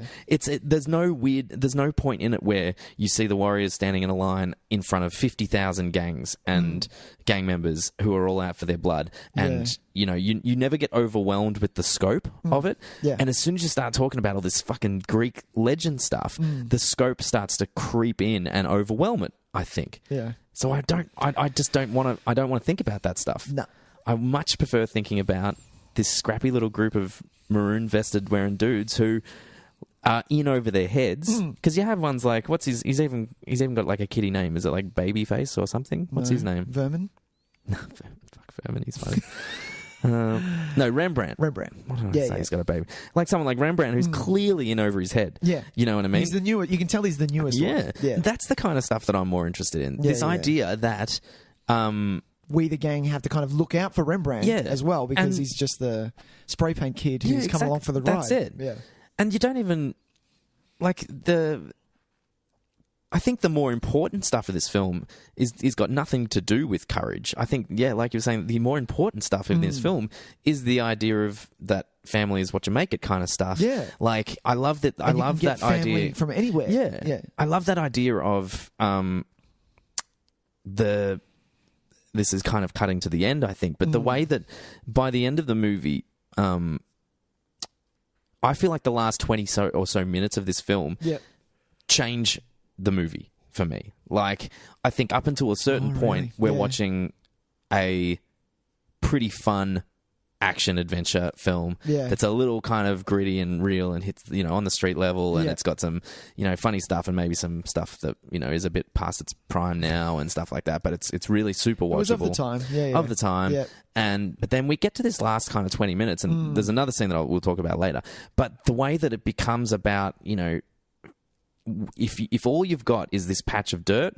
there's no point in it where you see the Warriors standing in a line in front of 50,000 gangs and gang members who are all out for their blood, and you never get overwhelmed with the scope of it. And as soon as you start talking about all this fucking Greek legend stuff, the scope starts to creep in and overwhelm it, I think. So I just don't want to think about that stuff. No, I much prefer thinking about this scrappy little group of maroon vested wearing dudes who are in over their heads, because you have ones like he's even got like a kiddie name. Is it like Babyface or something? What's his name? Vermin. No, fuck Vermin. He's funny. No, Rembrandt. What did I say? He's got a baby. Like someone like Rembrandt who's clearly in over his head. Yeah, you know what I mean. He's the new. You can tell he's the newest. Yeah, that's the kind of stuff that I'm more interested in. This idea that. We, the gang, have to kind of look out for Rembrandt as well, because he's just the spray paint kid who's come along for the ride. That's it. Yeah. And you don't even like I think the more important stuff of this film is got nothing to do with courage. I think, like you were saying, the more important stuff of this film is the idea of that family is what you make it kind of stuff. Yeah. Like I love that. I love that idea from anywhere. Yeah. I love that idea of this is kind of cutting to the end, I think, but the way that by the end of the movie, I feel like the last 20 or so minutes of this film change the movie for me. Like, I think up until a certain point, we're watching a pretty fun action adventure film that's a little kind of gritty and real and hits on the street level, and it's got some funny stuff and maybe some stuff that is a bit past its prime now and stuff like that, but it's really super watchable. It was of the time. Of the time. But then we get to this last kind of 20 minutes, and there's another scene that we'll talk about later, but the way that it becomes about if all you've got is this patch of dirt,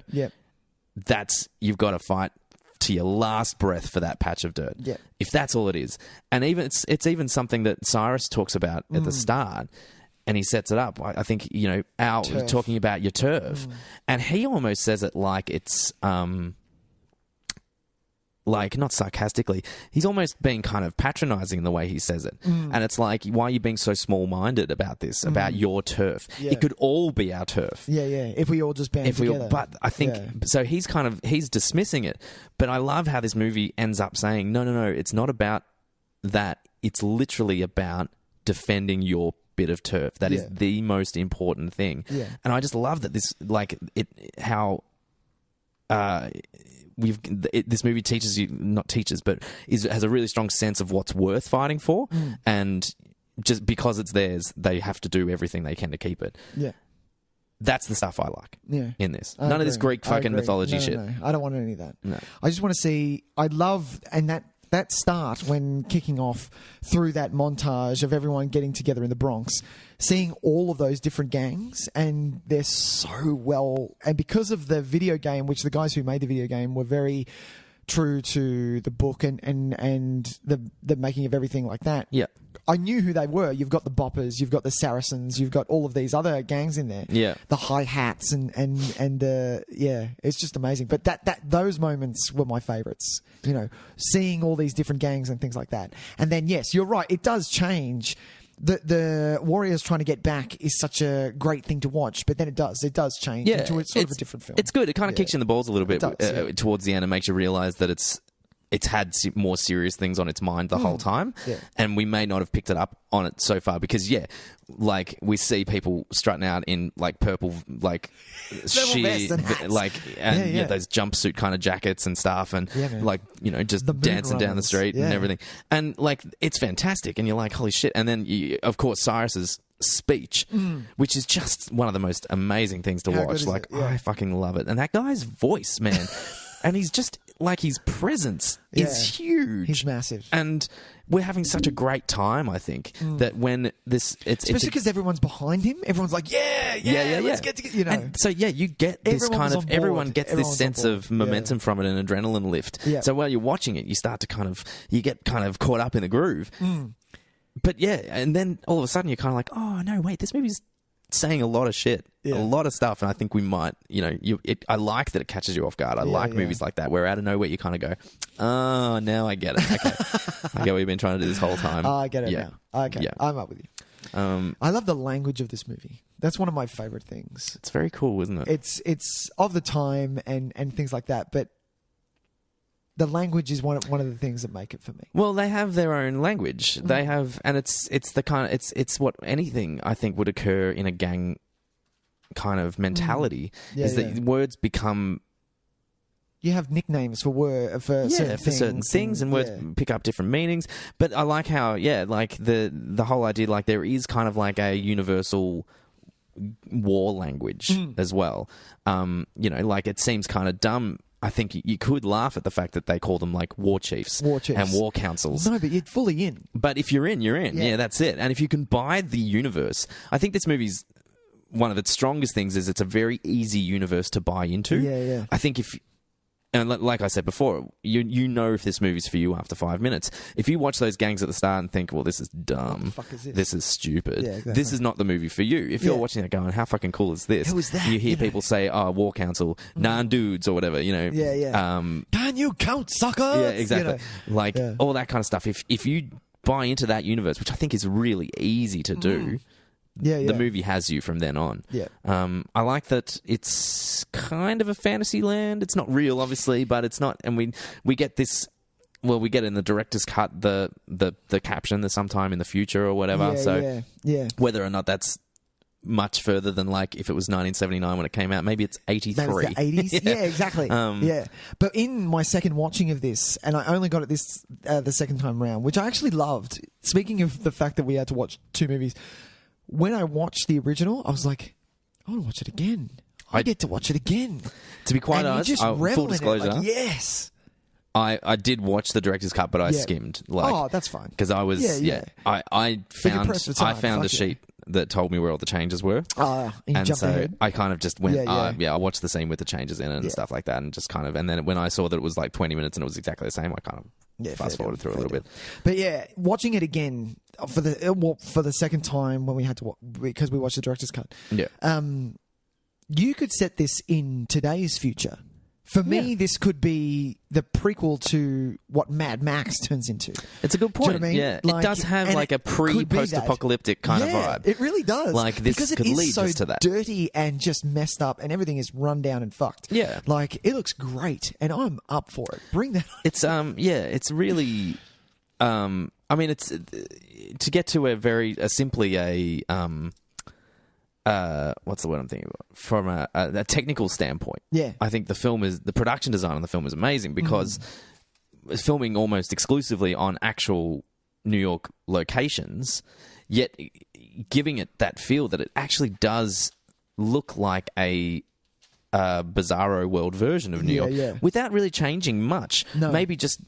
you've got to fight to your last breath for that patch of dirt. Yeah. If that's all it is. And even it's even something that Cyrus talks about at the start, and he sets it up. I think, Al talking about your turf. And he almost says it like it's like, not sarcastically, he's almost being kind of patronizing in the way he says it. And it's like, why are you being so small-minded about this, about your turf? Yeah. It could all be our turf. Yeah. If we all just band together. But I think, so he's dismissing it. But I love how this movie ends up saying, no, it's not about that. It's literally about defending your bit of turf. That is the most important thing. Yeah. And I just love that this, like, this movie teaches you, not teaches, but has a really strong sense of what's worth fighting for, and just because it's theirs, they have to do everything they can to keep it. Yeah, that's the stuff I like. In this, none of this Greek fucking mythology shit. No, I don't want any of that. No, I just want to see. I love that start when kicking off through that montage of everyone getting together in the Bronx, seeing all of those different gangs, and they're so well, and because of the video game, which the guys who made the video game were very true to the book and the making of everything like that. Yeah. I knew who they were. You've got the Boppers, you've got the Saracens, you've got all of these other gangs in there. Yeah. The hi-hats and it's just amazing. But those moments were my favorites, you know, seeing all these different gangs and things like that. And then, yes, you're right, it does change. The Warriors trying to get back is such a great thing to watch, but then it does change into sort of a different film. It's good. It kind of kicks you in the balls a little bit towards the end and makes you realise that it's had more serious things on its mind the whole time, and we may not have picked it up on it so far because, like we see people strutting out in like purple, like sheer, like those jumpsuit kind of jackets and stuff, and like, you know, just dancing down the street and everything, and like it's fantastic, and you're like, holy shit! And then of course Cyrus's speech, which is just one of the most amazing things to watch. Like I fucking love it, and that guy's voice, man, and he's just. Like, his presence is huge. He's massive. And we're having such a great time, I think, that when this... Especially because everyone's behind him. Everyone's like, let's get together, you know. And so, you get this kind of... Everyone gets this sense of momentum from it, an adrenaline lift. Yeah. So while you're watching it, you start to kind of... You get kind of caught up in the groove. But and then all of a sudden you're kind of like, oh, no, wait, this movie's saying a lot of shit, a lot of stuff, and I think we might, you know, I like that it catches you off guard. I like movies like that where out of nowhere you kind of go, oh, now I get it. Okay, I get what you've been trying to do this whole time. I get it now. Okay, I'm up with you. I love the language of this movie. That's one of my favorite things. It's very cool, isn't it? It's of the time and things like that, but the language is one of the things that make it for me. Well, they have their own language. They have, and it's the kind of it's what anything I think would occur in a gang kind of mentality is that words become. You have nicknames for certain things, and words pick up different meanings. But I like how like the whole idea, like there is kind of like a universal war language as well. You know, like it seems kind of dumb. I think you could laugh at the fact that they call them like war chiefs and war councils. No, but you're fully in. But if you're in, you're in. Yeah, that's it. And if you can buy the universe, I think this movie's one of its strongest things is it's a very easy universe to buy into. Yeah. I think and like I said before, you know if this movie's for you after 5 minutes. If you watch those gangs at the start and think, well, this is dumb. What the fuck is this? This is stupid. Yeah, exactly. This is not the movie for you. If you're watching it going, how fucking cool is this? Who is that? You hear people say, oh, war council, dudes or whatever, you know. Yeah. Can you count suckers? Yeah, exactly. You know? All that kind of stuff. If you buy into that universe, which I think is really easy to do, the movie has you from then on. Yeah. I like that it's kind of a fantasy land. It's not real, obviously, but it's not. And we get this. Well, we get in the director's cut the caption that sometime in the future or whatever. Yeah. Whether or not that's much further than like if it was 1979 when it came out, maybe it's 83. Maybe it's the 80s. Yeah, exactly. But in my second watching of this, and I only got it the second time round, which I actually loved. Speaking of the fact that we had to watch two movies. When I watched the original, I was like, I want to watch it again. I get to watch it again. To be quite honest, full disclosure, yes. I did watch the director's cut, but I skimmed. Like, that's fine. Because I was, I found a sheet that told me where all the changes were. And so ahead. I kind of just went, I watched the scene with the changes in it and stuff like that, and just kind of, and then when I saw that it was like 20 minutes and it was exactly the same, I kind of fast forwarded through a little bit. But watching it again for the second time when we had to because we watched the director's cut. Yeah. You could set this in today's future For me, this could be the prequel to what Mad Max turns into. It's a good point. Do you know what I mean? Yeah, Like, it does have and like a it could be that. pre-post-apocalyptic kind of vibe. It really does. Like this because could it is lead so us to that. dirty and just messed up, and everything is run down and fucked. Yeah, like it looks great, and I'm up for it. Bring that. It's it's really. I mean, it's to get to simply what's the word I'm thinking about? From a technical standpoint. Yeah. I think the production design on the film is amazing because it's filming almost exclusively on actual New York locations, yet giving it that feel that it actually does look like a bizarro world version of New York without really changing much. No. Maybe just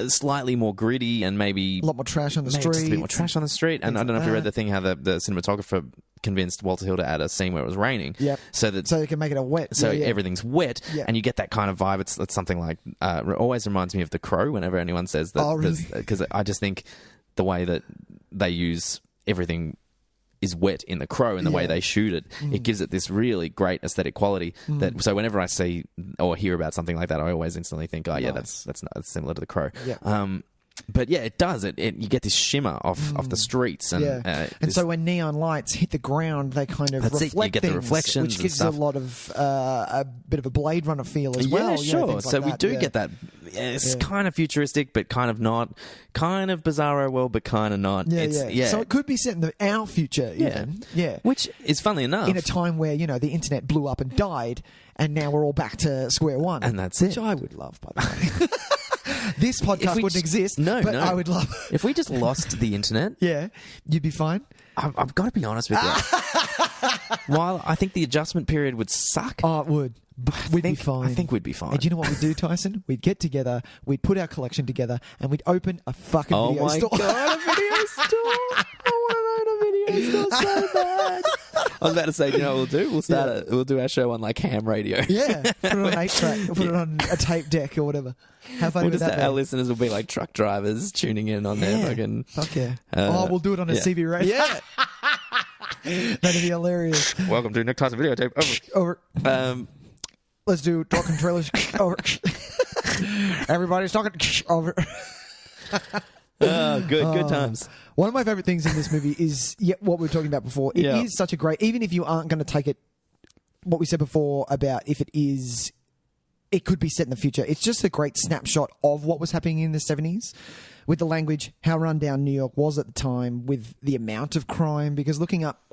slightly more gritty and maybe a lot more trash on the Just a street. bit more trash on the street. And I don't know if you read the thing how the cinematographer convinced Walter Hill to add a scene where it was raining. Yep. So they can make it a wet. So everything's wet, Yeah. and you get that kind of vibe. It's something like it always reminds me of The Crow whenever anyone says that. Oh, really? Because I just think the way that they use everything is wet in The Crow and the way they shoot it, it gives it this really great aesthetic quality. So whenever I see or hear about something like that, I always instantly think, oh yeah, that's similar to The Crow. Yeah. But yeah, it does. You get this shimmer off the streets, and and so when neon lights hit the ground, they kind of reflect You get things, the reflections, which gives and a stuff. lot of a bit of a Blade Runner feel as well. Yeah, sure. things So like we that. do get that. It's kind of futuristic, but kind of not. Kind of bizarro world, but kind of not. Yeah. So it could be set in our future, even. Yeah. Which is funnily enough in a time where the internet blew up and died, and now we're all back to square one, and that's which I would love, by the way. This podcast wouldn't exist. But I would love it. If we just lost the internet. Yeah, you'd be fine. I've got to be honest with you. While I think the adjustment period would suck. Oh, it would. We'd be fine. I think we'd be fine. And do you know what we'd do, Tyson? We'd get together, we'd put our collection together, and we'd open a fucking video store. Oh my God, a video store! I want to own a video store so bad. I was about to say, you know what we'll do? We'll do our show on like ham radio. Yeah, put it on an 8-track, put it on a tape deck or whatever. How funny would that be? Our listeners will be like truck drivers tuning in on their fucking... Fuck yeah. We'll do it on a CB radio. Yeah. That'd be hilarious. Welcome to Tys and Videotape. Over. Let's do Talkin Trailers. Over. Everybody's talking. Over. Good times. One of my favorite things in this movie is what we were talking about before. It is such a great, even if you aren't going to take it, what we said before about if it could be set in the future. It's just a great snapshot of what was happening in the 70s with the language, how rundown New York was at the time, with the amount of crime. Because I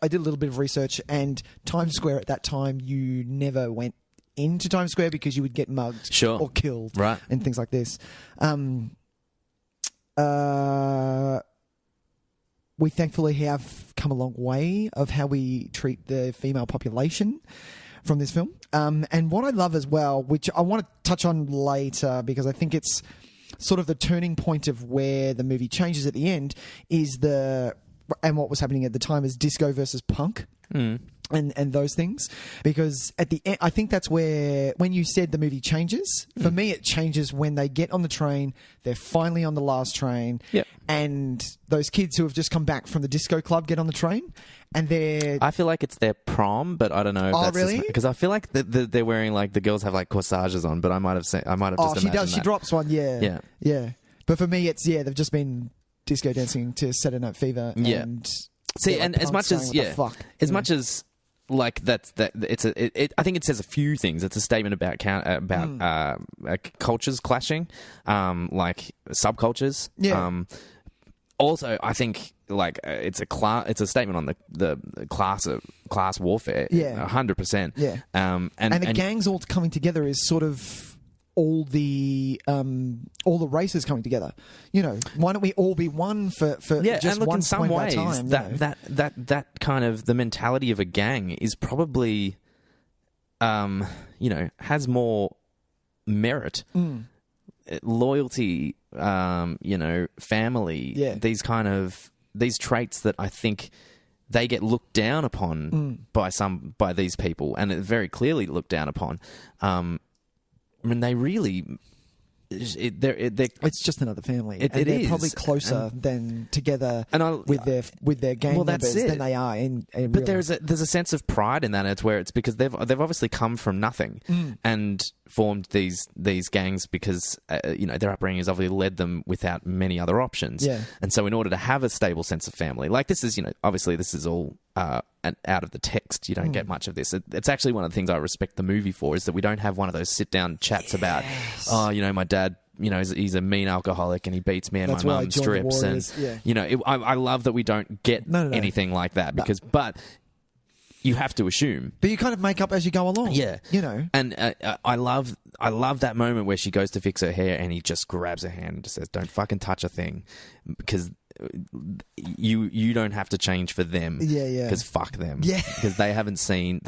did a little bit of research, and Times Square at that time, you never went into Times Square because you would get mugged or killed and things like this. We thankfully have come a long way of how we treat the female population from this film. And what I love as well, which I want to touch on later because I think it's sort of the turning point of where the movie changes at the end, is and what was happening at the time is disco versus punk. And those things, because at the end, I think that's where, when you said the movie changes, for me it changes when they get on the train, they're finally on the last train, and those kids who have just come back from the disco club get on the train, and I feel like it's their prom, but I don't know if that's really? Because I feel like they're wearing, like, the girls have like corsages on, but I might have just she does, that. she drops one, yeah. But for me it's, they've just been disco dancing to Saturday Night Fever, and see, and as much as much as like I think it says a few things. It's a statement about cultures clashing, like subcultures. Also, I think it's a statement on the class warfare. 100%. And the gangs all coming together is sort of all the races coming together. Why don't we all be one for just and look, one in some point ways, at a time? That kind of the mentality of a gang is probably, has more merit, loyalty, family. These traits that I think they get looked down upon by these people, and very clearly looked down upon. I mean, they really... it's just another family. They're probably closer than together with their gang members than they are in but there's a sense of pride in that. It's because they've obviously come from nothing, and formed these gangs because their upbringing has obviously led them without many other options. Yeah. And so in order to have a stable sense of family, like this is obviously this is all out of the text. You don't get much of this. It's actually one of the things I respect the movie for, is that we don't have one of those sit down chats about my dad. He's a mean alcoholic and he beats me and my mum strips. And I love that we don't get anything like that but you have to assume. But you kind of make up as you go along. Yeah. And I love that moment where she goes to fix her hair and he just grabs her hand and just says, "Don't fucking touch a thing," because you don't have to change for them. Yeah. Because fuck them. Yeah. Because they haven't seen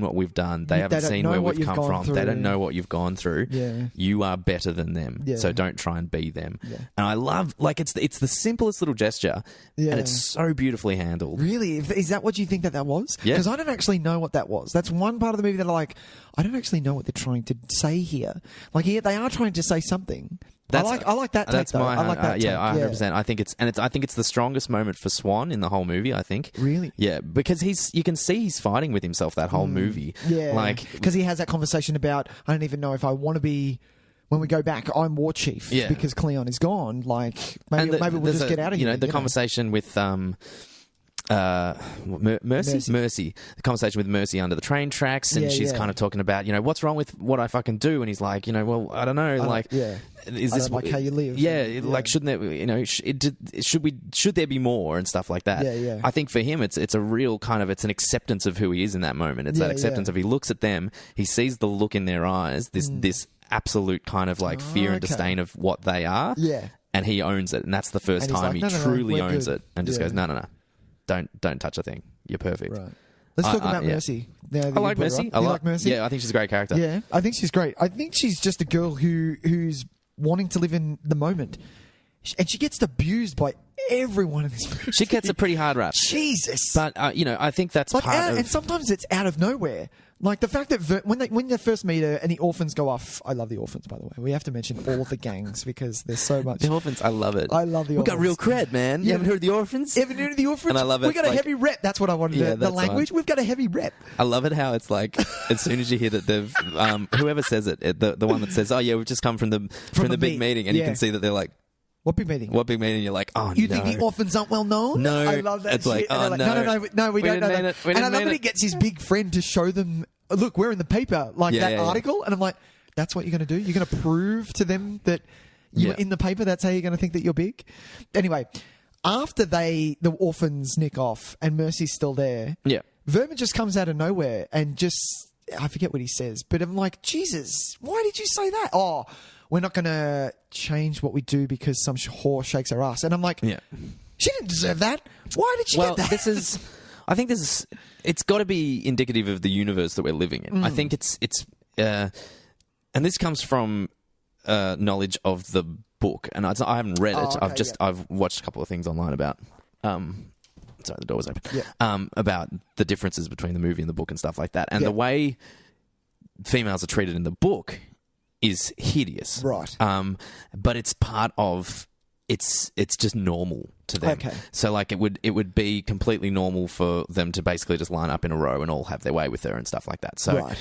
what we've done. They haven't seen where we've come from. They don't know what you've gone through. Yeah. You are better than them. Yeah. So don't try and be them. Yeah. And I love, it's the simplest little gesture. Yeah. And it's so beautifully handled. Really? Is that what you think that was? Yeah. Because I don't actually know what that was. That's one part of the movie that I don't actually know what they're trying to say here. They are trying to say something. I like that take, that's though. I like that take. Yeah, 100%. I think it's the strongest moment for Swan in the whole movie, I think. Really? Yeah, because you can see he's fighting with himself that whole movie. Yeah. Because he has that conversation about, I don't even know if I want to be, when we go back, I'm war chief because Cleon is gone. Maybe we'll just get out of here. The conversation with Mercy. The conversation with Mercy under the train tracks, and she's kind of talking about, what's wrong with what I fucking do, and he's like, well, I don't know, is this how you live? Shouldn't there, should there be more and stuff like that? Yeah. I think for him, it's a real kind of, it's an acceptance of who he is in that moment. It's that acceptance of, he looks at them, he sees the look in their eyes, this absolute kind of fear and disdain of what they are, and he owns it, and that's the first time he truly owns it, and just goes, no. Don't touch a thing. You're perfect. Right. Let's talk about Mercy. I like Mercy. You like Mercy? Yeah, I think she's a great character. Yeah, I think she's great. I think she's just a girl who's wanting to live in the moment. And she gets abused by everyone in this movie. She gets a pretty hard rap. Jesus. But, I think that's part of... And sometimes it's out of nowhere. The fact that when they first meet her and the orphans go off... I love the orphans, by the way. We have to mention all of the gangs because there's so much... The orphans, I love it. I love the orphans. We've got real cred, man. You haven't heard of the orphans? You haven't heard of the orphans? And I love it. We've got a heavy rep. That's what I wanted to... The language, we've got a heavy rep. I love it how it's as soon as you hear that they've... whoever says it, the one that says, we've just come from the big meeting, and you can see that they're like... What big meeting? What big meeting? You're like, oh, You think the orphans aren't well known? No. I love that it's shit. No, we don't know that. And I love that he gets his big friend to show them, look, we're in the paper, article. And I'm like, that's what you're going to do? You're going to prove to them that you're in the paper? That's how you're going to think that you're big? Anyway, after the orphans nick off and Mercy's still there, Vermin just comes out of nowhere and just, I forget what he says, but I'm like, Jesus, why did you say that? Oh, we're not going to change what we do because some whore shakes her ass. And I'm like, she didn't deserve that. Why did she get that? I think it's got to be indicative of the universe that we're living in. I think it's and this comes from knowledge of the book, and I haven't read it. Okay, I've watched a couple of things online about. Sorry, the door was open. Yeah. About the differences between the movie and the book and stuff like that, and the way females are treated in the book is hideous, right? But it's part of it's just normal to them. Okay. So it would be completely normal for them to basically just line up in a row and all have their way with her and stuff like that. So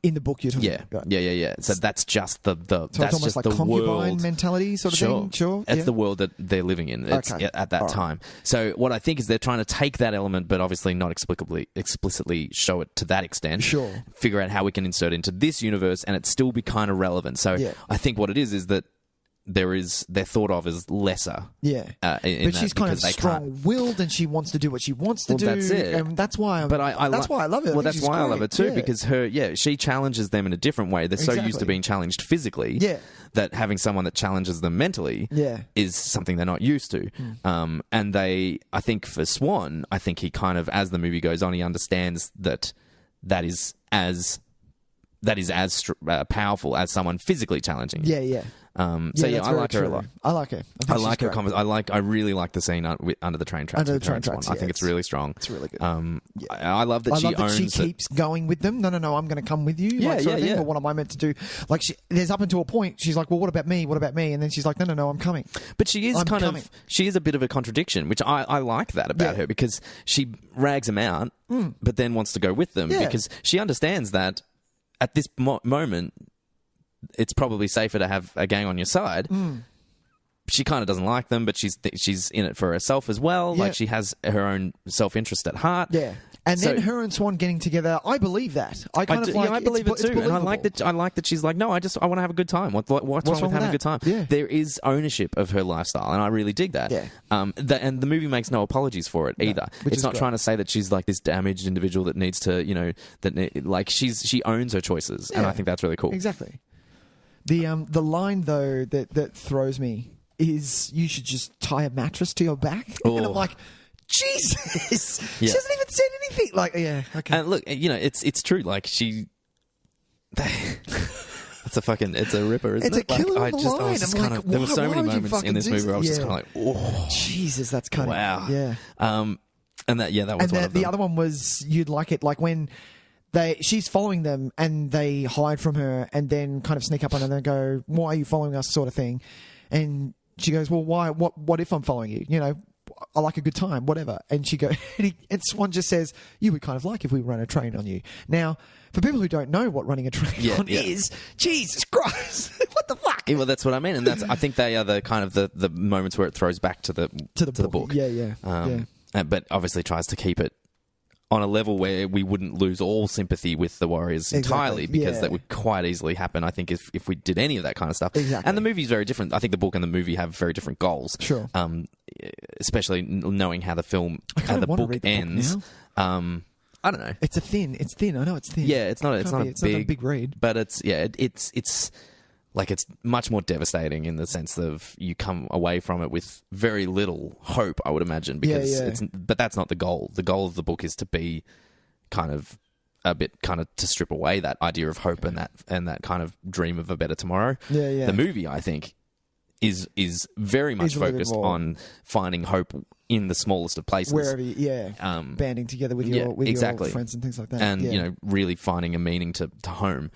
in the book you're talking about. Yeah. So that's just the so that's it's almost just like the concubine world mentality sort of thing. Sure. It's the world that they're living in. It's at that time. So what I think is they're trying to take that element, but obviously not explicitly show it to that extent. Sure. Figure out how we can insert it into this universe and it still be kind of relevant. So I think what it is that they're thought of as lesser. Yeah. But she's kind of strong-willed and she wants to do what she wants to do. That's it. And that's why why I love it. Well, that's why I love it too, because she challenges them in a different way. They're so used to being challenged physically that having someone that challenges them mentally is something they're not used to. And I think for Swan, I think he kind of, as the movie goes on, he understands that is as powerful as someone physically challenging. Yeah. I like her a lot. I like her. I like her. I really like the scene under the train tracks. Under the train tracks. I think it's really strong. It's really good. I love that she owns she keeps going with them. No, I'm going to come with you. Well, what am I meant to do? There's up until a point, she's like, well, what about me? What about me? And then she's like, no, I'm coming. But she is she is a bit of a contradiction, which I like that about her, because she rags them out, but then wants to go with them because she understands that at this moment, it's probably safer to have a gang on your side. She kind of doesn't like them, but she's in it for herself as well. Yeah. Like, she has her own self-interest at heart. Yeah. And then her and Swan getting together, I believe that. I believe it too. And I like that she's like, no, I want to have a good time. What's wrong with having a good time? Yeah. There is ownership of her lifestyle, and I really dig that. Yeah. And the movie makes no apologies for it either. It's not trying to say that she's like this damaged individual that needs to, she owns her choices, and I think that's really cool. Exactly. The line though that throws me is, you should just tie a mattress to your back. Oh. And I'm like, Jesus! She hasn't even said anything. Like, yeah, okay. And look, it's true. Like, it's a ripper, isn't it? It's a killer on the line. There were so many moments in this movie where I was just kind of like, oh, Jesus, that's kind of wow. Yeah. And that was one of them. The other one was, you'd like it, like when she's following them and they hide from her and then kind of sneak up on her and go, "Why are you following us?" sort of thing. And she goes, "Well, why? What if I'm following you? You know, I like a good time, whatever." And she goes, and Swan just says, "You would kind of like if we run a train on you." Now, for people who don't know what running a train is, Jesus Christ, what the fuck? Yeah, well, that's what I mean, and I think they are the kind of the moments where it throws back to the book. Yeah. But obviously tries to keep it on a level where we wouldn't lose all sympathy with the Warriors entirely, because that would quite easily happen, I think, if we did any of that kind of stuff. Exactly. And the movie's very different. I think the book and the movie have very different goals. Sure. Especially knowing how the book ends. I don't know. It's thin. I know it's thin. Yeah, it's not a big read. But it's like, it's much more devastating in the sense of you come away from it with very little hope, I would imagine, because but that's not the goal. The goal of the book is to be kind of to strip away that idea of hope and that kind of dream of a better tomorrow. Yeah. The movie, I think, is very much focused on finding hope in the smallest of places. Wherever, banding together with your friends and things like that. And, really finding a meaning to home.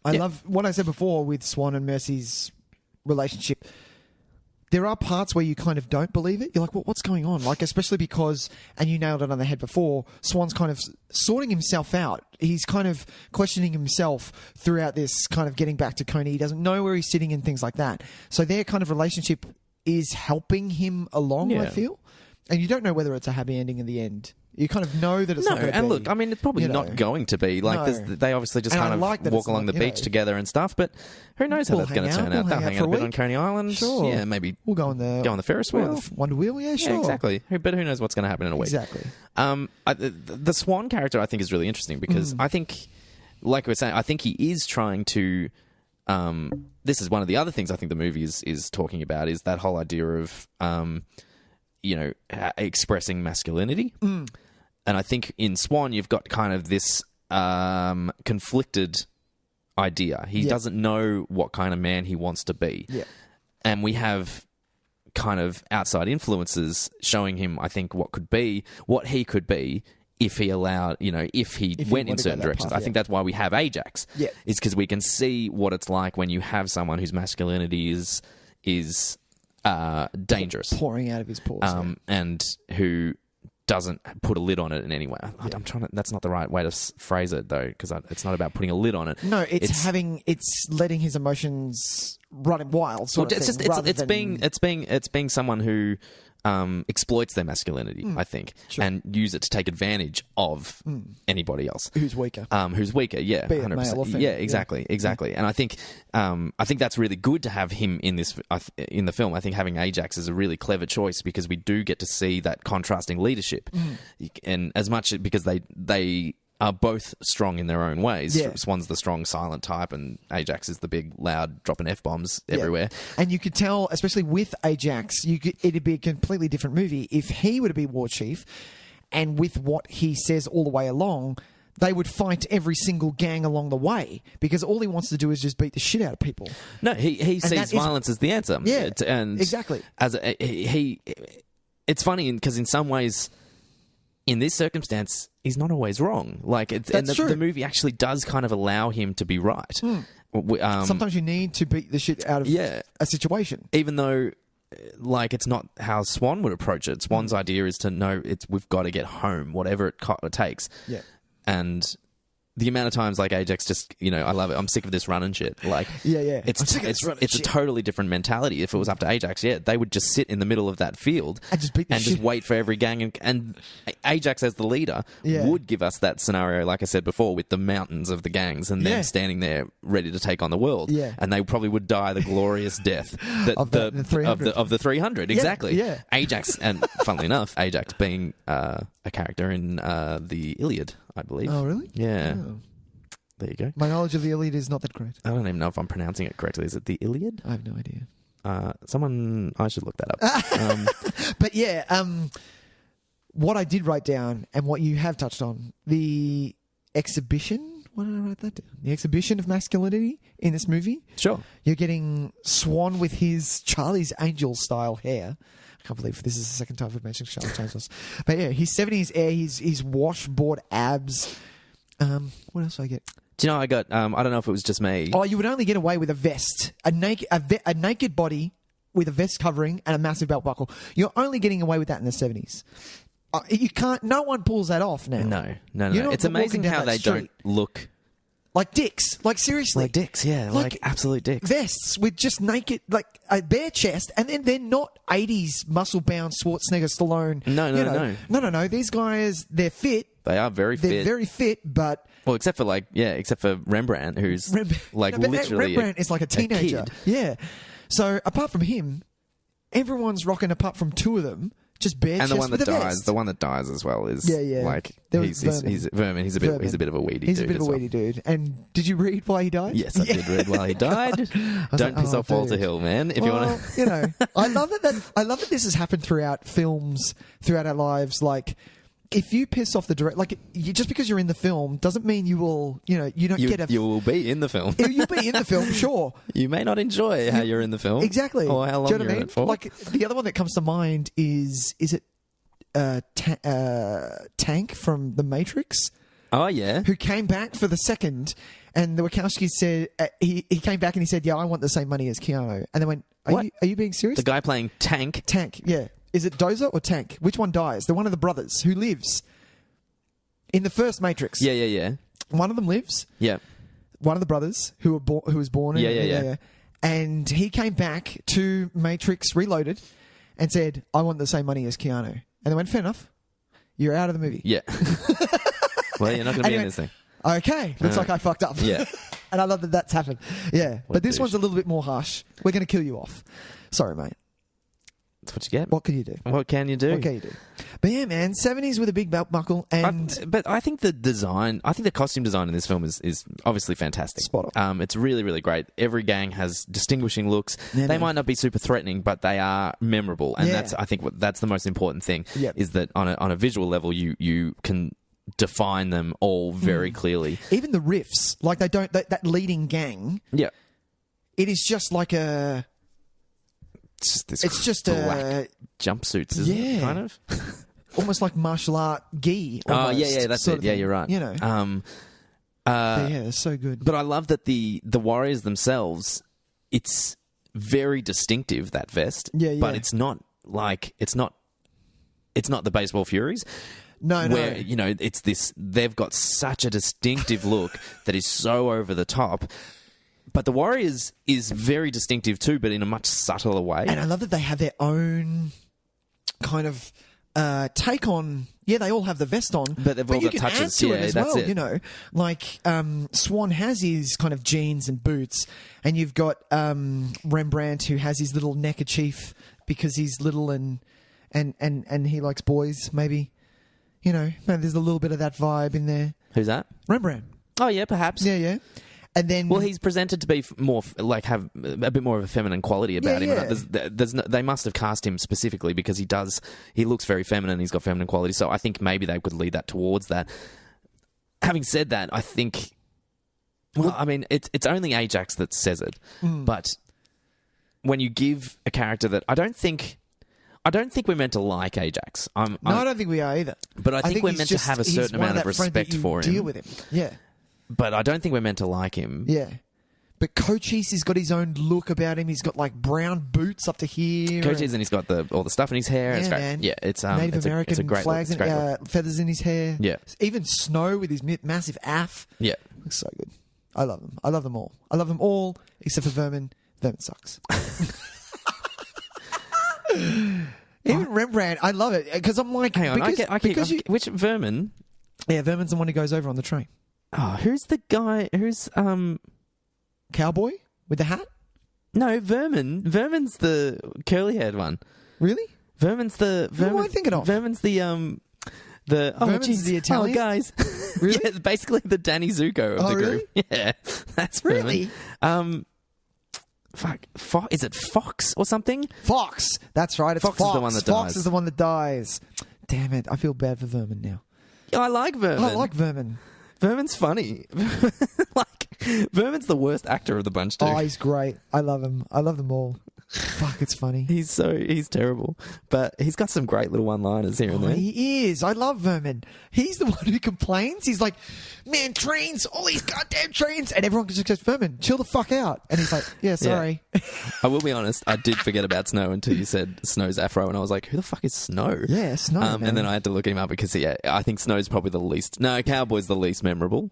I love what I said before with Swan and Mercy's relationship. There are parts where you kind of don't believe it. You're like, well, what's going on? Like, especially because, and you nailed it on the head before, Swan's kind of sorting himself out. He's kind of questioning himself throughout this, kind of getting back to Coney. He doesn't know where he's sitting and things like that. So their kind of relationship is helping him along, I feel. And you don't know whether it's a happy ending in the end. You kind of know that it's not going to be. And look, I mean, it's probably not going to be. Like, they obviously just kind of walk along the beach together and stuff, but who knows how that's going to turn out. They'll hang out a bit on Coney Island. Sure. Yeah, maybe we'll go on the Ferris wheel. Wonder Wheel, yeah, sure. Yeah, exactly. But who knows what's going to happen in a week. Exactly. The Swan character, I think, is really interesting because I think, like we were saying, I think he is trying to... this is one of the other things I think the movie is talking about, is that whole idea of... expressing masculinity. And I think in Swan, you've got kind of this conflicted idea. He doesn't know what kind of man he wants to be. Yeah. And we have kind of outside influences showing him, I think, what he could be if he allowed, if he went in certain directions. I think that's why we have Ajax. Yeah. Is because we can see what it's like when you have someone whose masculinity is dangerous, pouring out of his pores, and who doesn't put a lid on it in any way. I'm trying to. That's not the right way to phrase it, though, because it's not about putting a lid on it. No, it's letting his emotions run wild. It's being someone who exploits their masculinity, I think, and use it to take advantage of anybody else who's weaker. Yeah, 100%. Yeah, exactly. And I think that's really good to have him in the film. I think having Ajax is a really clever choice because we do get to see that contrasting leadership, and as much because they are both strong in their own ways. Yeah. Swan's the strong, silent type, and Ajax is the big, loud, dropping F-bombs everywhere. And you could tell, especially with Ajax, it'd be a completely different movie if he were to be war chief, and with what he says all the way along, they would fight every single gang along the way because all he wants to do is just beat the shit out of people. No, he sees violence as the answer. Yeah, and exactly. It's funny because in some ways, in this circumstance, he's not always wrong. Like, the movie actually does kind of allow him to be right. Sometimes you need to beat the shit out of a situation, even though, like, it's not how Swan would approach it. Swan's idea is to know we've got to get home, whatever it takes. Yeah, and the amount of times like Ajax just, I love it. I'm sick of this running shit. Like, yeah. It's a totally different mentality. If it was up to Ajax, they would just sit in the middle of that field and just beat the shit. Just wait for every gang. And Ajax as the leader would give us that scenario, like I said before, with the mountains of the gangs and them standing there ready to take on the world. Yeah. And they probably would die the glorious death of the 300. Of the 300. Exactly. Yeah. Ajax, and funnily enough, Ajax being a character in the Iliad, I believe. Oh, really? Yeah. Oh. There you go. My knowledge of the Iliad is not that great. I don't even know if I'm pronouncing it correctly. Is it the Iliad? I have no idea. I should look that up. But yeah, what I did write down and what you have touched on, the exhibition. Why did I write that down? The exhibition of masculinity in this movie. Sure. You're getting Swan with his Charlie's Angels style hair. I can't believe this is the second time we've mentioned Charlie's Angels. But yeah, his 70s hair, his washboard abs. What else did I get? Do you know I got? I don't know if it was just me. Oh, you would only get away with a vest, a naked body with a vest covering and a massive belt buckle. You're only getting away with that in the 70s. You can't. No one pulls that off now. No. It's amazing how they don't look like dicks. Like seriously, like dicks. Yeah, like absolute dicks. Vests with just naked, like a bare chest, and then they're not 80s muscle bound Schwarzenegger, Stallone. No. These guys, they're fit. They are very fit. They're very fit, but except for Rembrandt, who's literally Rembrandt is like a teenager. Yeah. So apart from him, everyone's rocking. Apart from two of them. Just bare chest with a vest. The one that dies as well is like he's Vermin. He's a bit of a weedy dude. He's a bit of a weedy dude. And did you read why he died? Yes, I did read why he died. Don't piss off Walter Hill, man. If you want to, I love that this has happened throughout films, throughout our lives. Like, if you piss off the director, just because you're in the film doesn't mean you will, you will be in the film. You'll be in the film, sure. You may not enjoy how you're in the film. Exactly. Or how long you're in it for. Like, the other one that comes to mind is it Tank from The Matrix? Oh, yeah. Who came back for the second, and the Wachowskis said, he came back and he said, yeah, I want the same money as Keanu. And they went, are you being serious? The guy playing Tank? Tank, yeah. Is it Dozer or Tank? Which one dies? The one of the brothers who lives in the first Matrix. Yeah. One of them lives. Yeah. One of the brothers who was born. Yeah. And he came back to Matrix Reloaded and said, I want the same money as Keanu. And they went, fair enough. You're out of the movie. Yeah. Well, you're not going to be in this thing. Okay. Looks like I fucked up. Yeah. And I love that that's happened. Yeah. But this one's a little bit more harsh. We're going to kill you off. Sorry, mate. That's what you get. What can you do? What can you do? But yeah, man, 70s with a big belt buckle. But I think the costume design in this film is obviously fantastic. Spot on. It's really, really great. Every gang has distinguishing looks. Yeah, they might not be super threatening, but they are memorable. And I think that's the most important thing, is that on a visual level, you can define them all very clearly. Even the riffs, like that leading gang. Yeah. It is just like a... It's just black jumpsuits, isn't it? Kind of, almost like martial art gi. Oh yeah, that's it. Yeah, you're right. They're so good. But I love that the warriors themselves. It's very distinctive, that vest. Yeah. But it's not the Baseball Furies. No. It's this. They've got such a distinctive look that is so over the top. But the Warriors is very distinctive too, but in a much subtler way. And I love that they have their own kind of take on... Yeah, they all have the vest on. But they've all got touches. To it as well, Like, Swan has his kind of jeans and boots, and you've got Rembrandt who has his little neckerchief because he's little and he likes boys, maybe. Maybe there's a little bit of that vibe in there. Who's that? Rembrandt. Oh, yeah, perhaps. Yeah. And then, he's presented to be more have a bit more of a feminine quality about him. Yeah. They must have cast him specifically because he looks very feminine. He's got feminine quality, so I think maybe they could lead that towards that. Having said that, I think, it's only Ajax that says it, but when you give a character that I don't think we're meant to like Ajax. I don't think we are either. But I think we're meant to have a certain amount of respect for him. Deal with him, yeah. But I don't think we're meant to like him. Yeah. But Cochise has got his own look about him. He's got like brown boots up to here. Cochise, and he's got all the stuff in his hair. It's great. Man. Yeah, it's Native American it's a great flags look. and feathers in his hair. Yeah. Even Snow with his massive aff. Yeah. Looks so good. I love them. I love them all. I love them all except for Vermin. Vermin sucks. Even Rembrandt, I love it because I'm like, hang on, which Vermin? Yeah, Vermin's the one who goes over on the train. Oh, who's the guy? Who's Cowboy with the hat? No, Vermin. Vermin's the curly-haired one. Really? Vermin's the. Who am I thinking of? Vermin's the Vermin's the Italian? Oh, guys. Really? Yeah, basically the Danny Zuko of the group. Yeah, that's Vermin. Really? Fuck. Is it Fox or something? Fox. That's right. It's Fox is the one that dies. Fox is the one that dies. Damn it! I feel bad for Vermin now. I like Vermin. I like Vermin. Vermin's funny. Vermin's the worst actor of the bunch, too. Oh, he's great. I love him. I love them all. Fuck, it's funny. He's terrible. But he's got some great little one-liners here and there. He is. I love Vermin. He's the one who complains. He's like, man, trains, all these goddamn trains. And everyone just goes, Vermin, chill the fuck out. And he's like, yeah, sorry. Yeah. I will be honest, I did forget about Snow until you said Snow's afro. And I was like, who the fuck is Snow? Yeah, Snow, man. And then I had to look him up because, I think Snow's probably the least... No, Cowboy's the least memorable.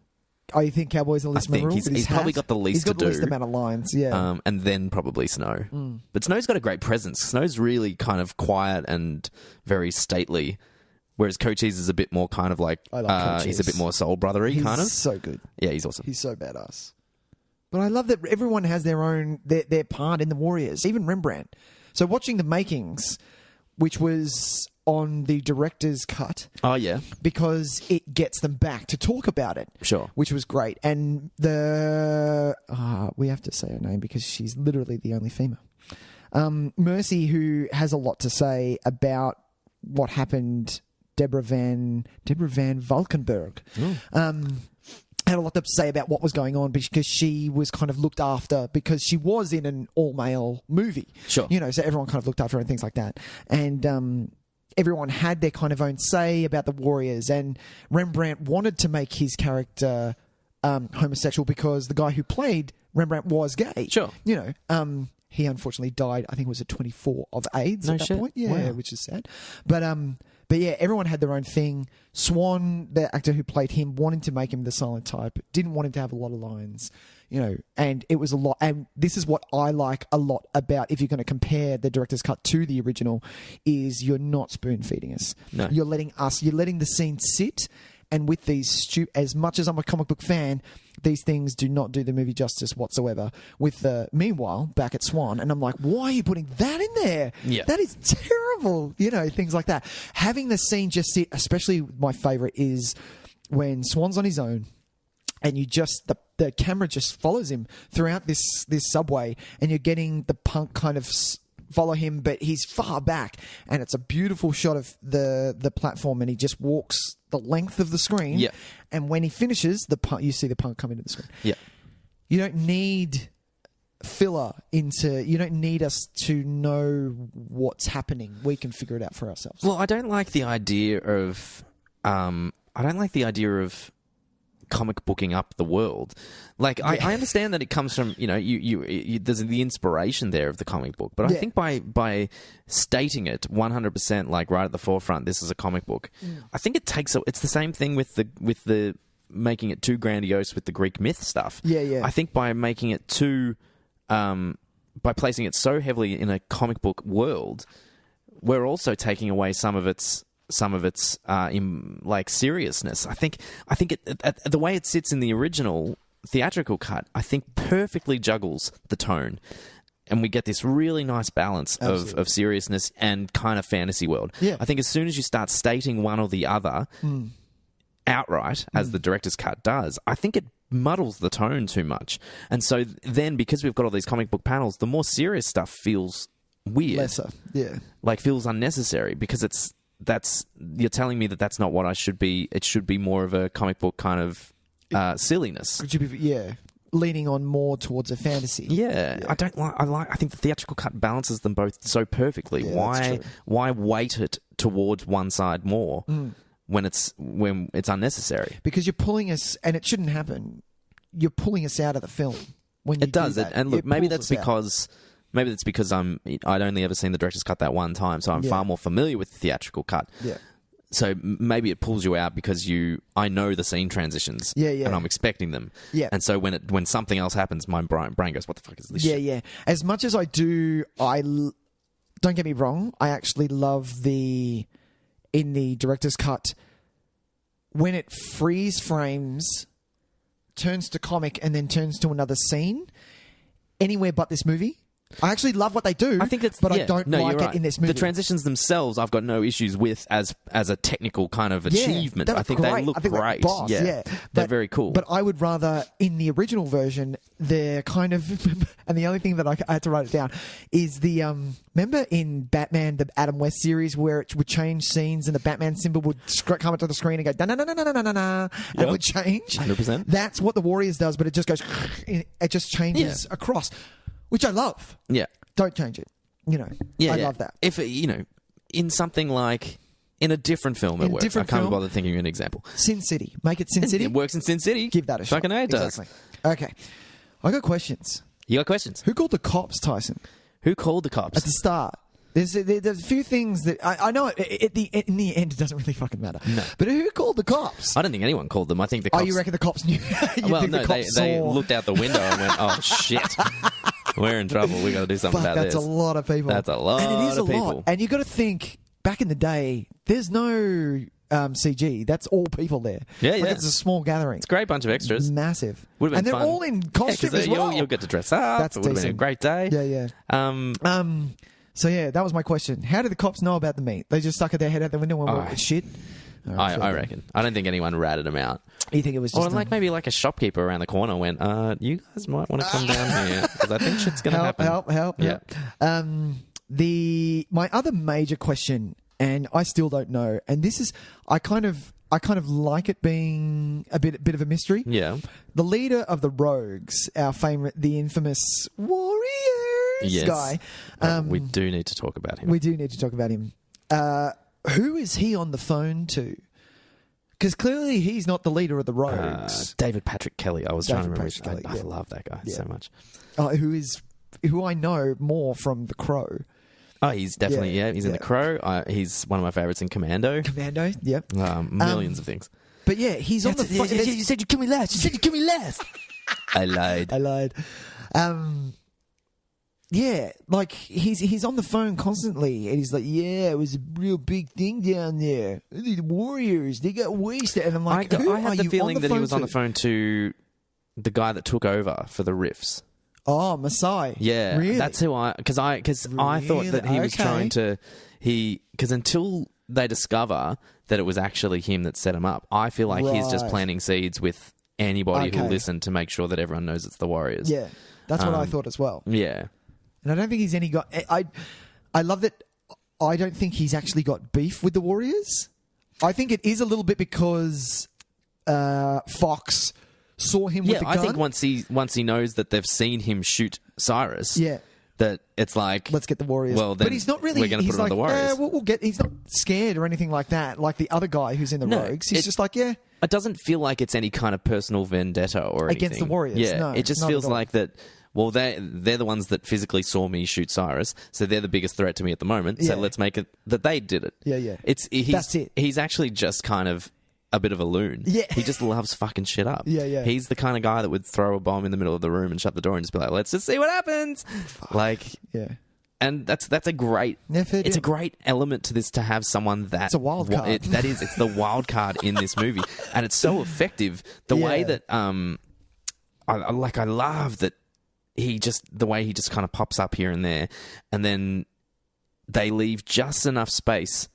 Oh, you think Cowboy's the least memorable? He's probably got the least to do. He's got the least amount of lines, yeah. And then probably Snow. But Snow's got a great presence. Snow's really kind of quiet and very stately, whereas Cochise is a bit more kind of like... I like Cochise. He's a bit more soul brothery, kind of. He's so good. Yeah, he's awesome. He's so badass. But I love that everyone has their own... their part in the Warriors, even Rembrandt. So watching the makings, which was... on the director's cut. Oh, yeah. Because it gets them back to talk about it. Sure. Which was great. And we have to say her name because she's literally the only female. Mercy, who has a lot to say about what happened, Deborah Van Valkenburg. Had a lot to say about what was going on because she was kind of looked after because she was in an all-male movie. Sure. So everyone kind of looked after her and things like that. And everyone had their kind of own say about the Warriors, and Rembrandt wanted to make his character homosexual because the guy who played Rembrandt was gay. Sure. He unfortunately died, I think it was at 24 of AIDS at that point. Yeah, wow. Which is sad. But yeah, everyone had their own thing. Swan, the actor who played him, wanted to make him the silent type, didn't want him to have a lot of lines. And it was a lot. And this is what I like a lot about, if you're going to compare the director's cut to the original, is you're not spoon feeding us. No. You're letting the scene sit. And with these, as much as I'm a comic book fan, these things do not do the movie justice whatsoever. With meanwhile, back at Swan, and I'm like, why are you putting that in there? Yeah. That is terrible. Things like that. Having the scene just sit, especially my favourite is when Swan's on his own, and you just the camera just follows him throughout this subway, and you're getting the punk kind of follow him, but he's far back, and it's a beautiful shot of the platform, and he just walks the length of the screen. Yeah. And when he finishes, you see the punk come into the screen. Yeah. You don't need filler you don't need us to know what's happening. We can figure it out for ourselves. Well, I don't like the idea of comic booking up the world. Like, I understand that it comes from, there's the inspiration there of the comic book, but I think by stating it 100%, like right at the forefront, this is a comic book, I think it's the same thing with the making it too grandiose with the Greek myth stuff. Yeah. I think by making it too, by placing it so heavily in a comic book world, we're also taking away some of its seriousness. I think the way it sits in the original theatrical cut, I think perfectly juggles the tone, and we get this really nice balance of seriousness and kind of fantasy world. Yeah. I think as soon as you start stating one or the other outright, as the director's cut does, I think it muddles the tone too much. And so then, because we've got all these comic book panels, the more serious stuff feels weird. Lesser, yeah. Like, feels unnecessary because you're telling me that's not what I should be. It should be more of a comic book kind of silliness. It should be, leaning on more towards a fantasy. Yeah. I think the theatrical cut balances them both so perfectly. Yeah, why weight it towards one side more when it's unnecessary? Because you're pulling us, and it shouldn't happen. You're pulling us out of the film when you It does. do that. And look, It maybe pulls that's us out. because. Maybe that's because I'd only ever seen the director's cut that one time, so I'm far more familiar with the theatrical cut. Yeah. So maybe it pulls you out because I know the scene transitions. Yeah, yeah. And I'm expecting them. Yeah. And so when something else happens, my brain goes, "What the fuck is this?" shit? Yeah. As much as I do, don't get me wrong. I actually love in the director's cut when it freeze frames, turns to comic, and then turns to another scene. Anywhere but this movie. I actually love what they do, I think that's, but yeah. I don't No, like you're it right. in this movie. The transitions themselves, I've got no issues with as a technical kind of achievement. they I think they look great. Boss, yeah. They're very cool. But I would rather, in the original version, they're kind of... And the only thing that I had to write it down is the... remember in Batman, the Adam West series, where it would change scenes and the Batman symbol would come into the screen and go, and it would change? 100%. That's what the Warriors does, but it just goes... It just changes across, which I love. Yeah. Don't change it. I love that. If, in something like... In a different film, it works. I can't be bothered thinking of an example. Sin City. Make it Sin City. It works in Sin City. Give that a shot. Fucking A, it does. Exactly. Okay. I got questions. You got questions? Who called the cops, Tyson? Who called the cops? At the start. There's a few things that... I know in the end it doesn't really fucking matter. No. But who called the cops? I don't think anyone called them. I think the cops... Oh, you reckon the cops knew? Well, no, they looked out the window and went, "Oh, shit. We're in trouble. We got to do something about that's this." a lot of people. That's a lot and it is of a people. lot. And you got to think, back in the day, there's no CG. That's all people there. Yeah, Like, yeah. it's a small gathering. It's a great bunch of extras. Massive. Would have been and they're fun. all in costume 'cause as well. You'll get to dress up. That's it would have been a decent. great day. Yeah. So yeah, that was my question. How did the cops know about the meat? They just stuck their head out the window and went, "Well, shit." I reckon. I don't think anyone ratted them out. You think it was just... Or maybe like a shopkeeper around the corner went, "You guys might want to come down here because I think shit's going to happen." Help. Yeah. My other major question, and I still don't know, and this is... I kind of like it being a bit of a mystery. Yeah. The leader of the Rogues, the infamous Warriors guy. We do need to talk about him. We do need to talk about him. Who is he on the phone to? Because clearly he's not the leader of the Rogues. David Patrick Kelly. I was trying to remember. Kelly, I love that guy so much. Who I know more from The Crow. Oh, he's definitely, he's in The Crow. He's one of my favourites in Commando. Yep. Millions of things. But yeah, he's on the phone. You said you'd kill me last. You said you'd kill me last. I lied. Yeah, like he's on the phone constantly, and he's like, "Yeah, it was a real big thing down there. The Warriors, they got wasted." And I'm like, I had the feeling that he was on the phone to the guy that took over for the riffs. Oh, Masai. Yeah, really? That's who I thought that he was trying to because until they discover that it was actually him that set him up, I feel like he's just planting seeds with anybody who'll listen to make sure that everyone knows it's the Warriors. Yeah, that's what I thought as well. Yeah. And I don't think he's any got. I love that. I don't think he's actually got beef with the Warriors. I think it is a little bit because Fox saw him with the gun. I think once he knows that they've seen him shoot Cyrus, that it's like, let's get the Warriors. Well, then but he's not really. We're going to put him on the Warriors. We'll get. He's not scared or anything like that. Like the other guy who's in the Rogues, he's just like, yeah. It doesn't feel like it's any kind of personal vendetta or anything against the Warriors. Yeah, no, it just feels like that. Well, they're the ones that physically saw me shoot Cyrus, so they're the biggest threat to me at the moment. So let's make it that they did it. Yeah. That's it. He's actually just kind of a bit of a loon. Yeah. He just loves fucking shit up. Yeah. He's the kind of guy that would throw a bomb in the middle of the room and shut the door and just be like, "Let's just see what happens." Yeah. And that's a great it's a great element to this to have someone that it's a wild card. It's the wild card in this movie, and it's so effective. The way that I love that the way he just kind of pops up here and there, and then they leave just enough space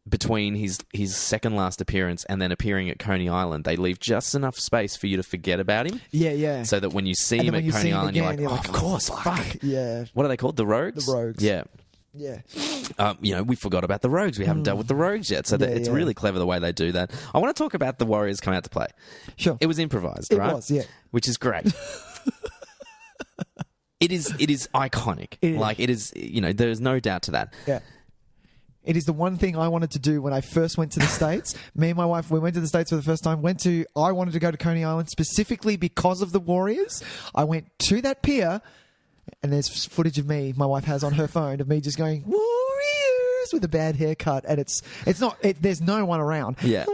between his second last appearance and then appearing at Coney Island. They leave just enough space for you to forget about him. Yeah. So that when you see him at Coney Island, you're like, of course, fuck. Yeah. What are they called? The Rogues? The Rogues. Yeah. Yeah. We forgot about the Rogues. We haven't dealt with the Rogues yet. So it's really clever the way they do that. I want to talk about the Warriors come out to play. Sure. It was improvised, right? It was, yeah. Which is great. It is iconic. It is, there's no doubt to that. Yeah. It is the one thing I wanted to do when I first went to the States. Me and my wife, we went to the States for the first time. I wanted to go to Coney Island specifically because of the Warriors. I went to that pier, and there's footage of me, my wife has on her phone, of me just going, Warriors, with a bad haircut. And there's no one around. Yeah.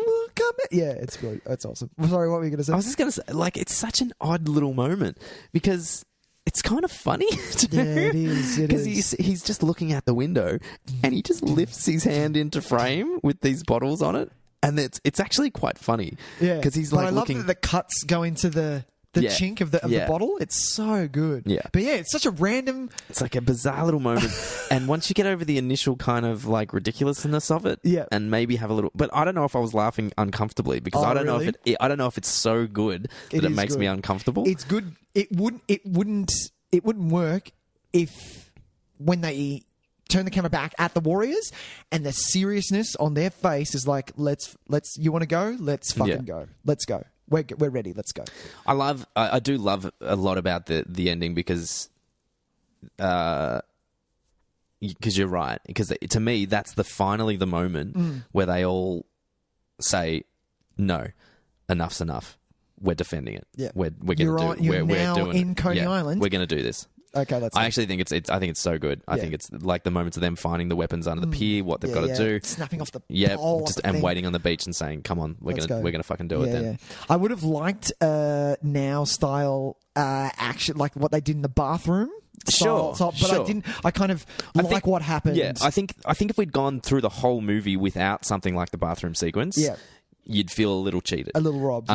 Yeah, it's good. It's awesome. Sorry, what were you going to say? I was just going to say, like, it's such an odd little moment because it's kind of funny too. Yeah, it is. Because he's just looking out the window and he just lifts his hand into frame with these bottles on it, and it's actually quite funny. Yeah, because he's but like I love that the cuts go into the chink of the bottle. It's so good. Yeah. But yeah, it's such a random... It's like a bizarre little moment. And once you get over the initial kind of like ridiculousness of it, and maybe have a little... But I don't know if I was laughing uncomfortably because I don't know if it's so good that it makes me uncomfortable. It's good. It wouldn't work if when they turn the camera back at the Warriors and the seriousness on their face is like, let's you want to go? Let's fucking go. Let's go. We're ready. Let's go. I do love a lot about the ending because you're right. Because to me, that's finally the moment where they all say, "No, enough's enough. We're defending it. Yeah, we're going to do it. You're we're now doing in it. Coney Island. We're going to do this." Okay, that's. I actually think I think it's so good. I think it's like the moments of them finding the weapons under the pier, what they've got to do, snapping off the pole, and waiting on the beach and saying, "Come on, we're gonna fucking do it." Then I would have liked now style action, like what they did in the bathroom. Sure. I didn't. I kind of like what happened. Yeah, I think if we'd gone through the whole movie without something like the bathroom sequence, you'd feel a little cheated, a little robbed.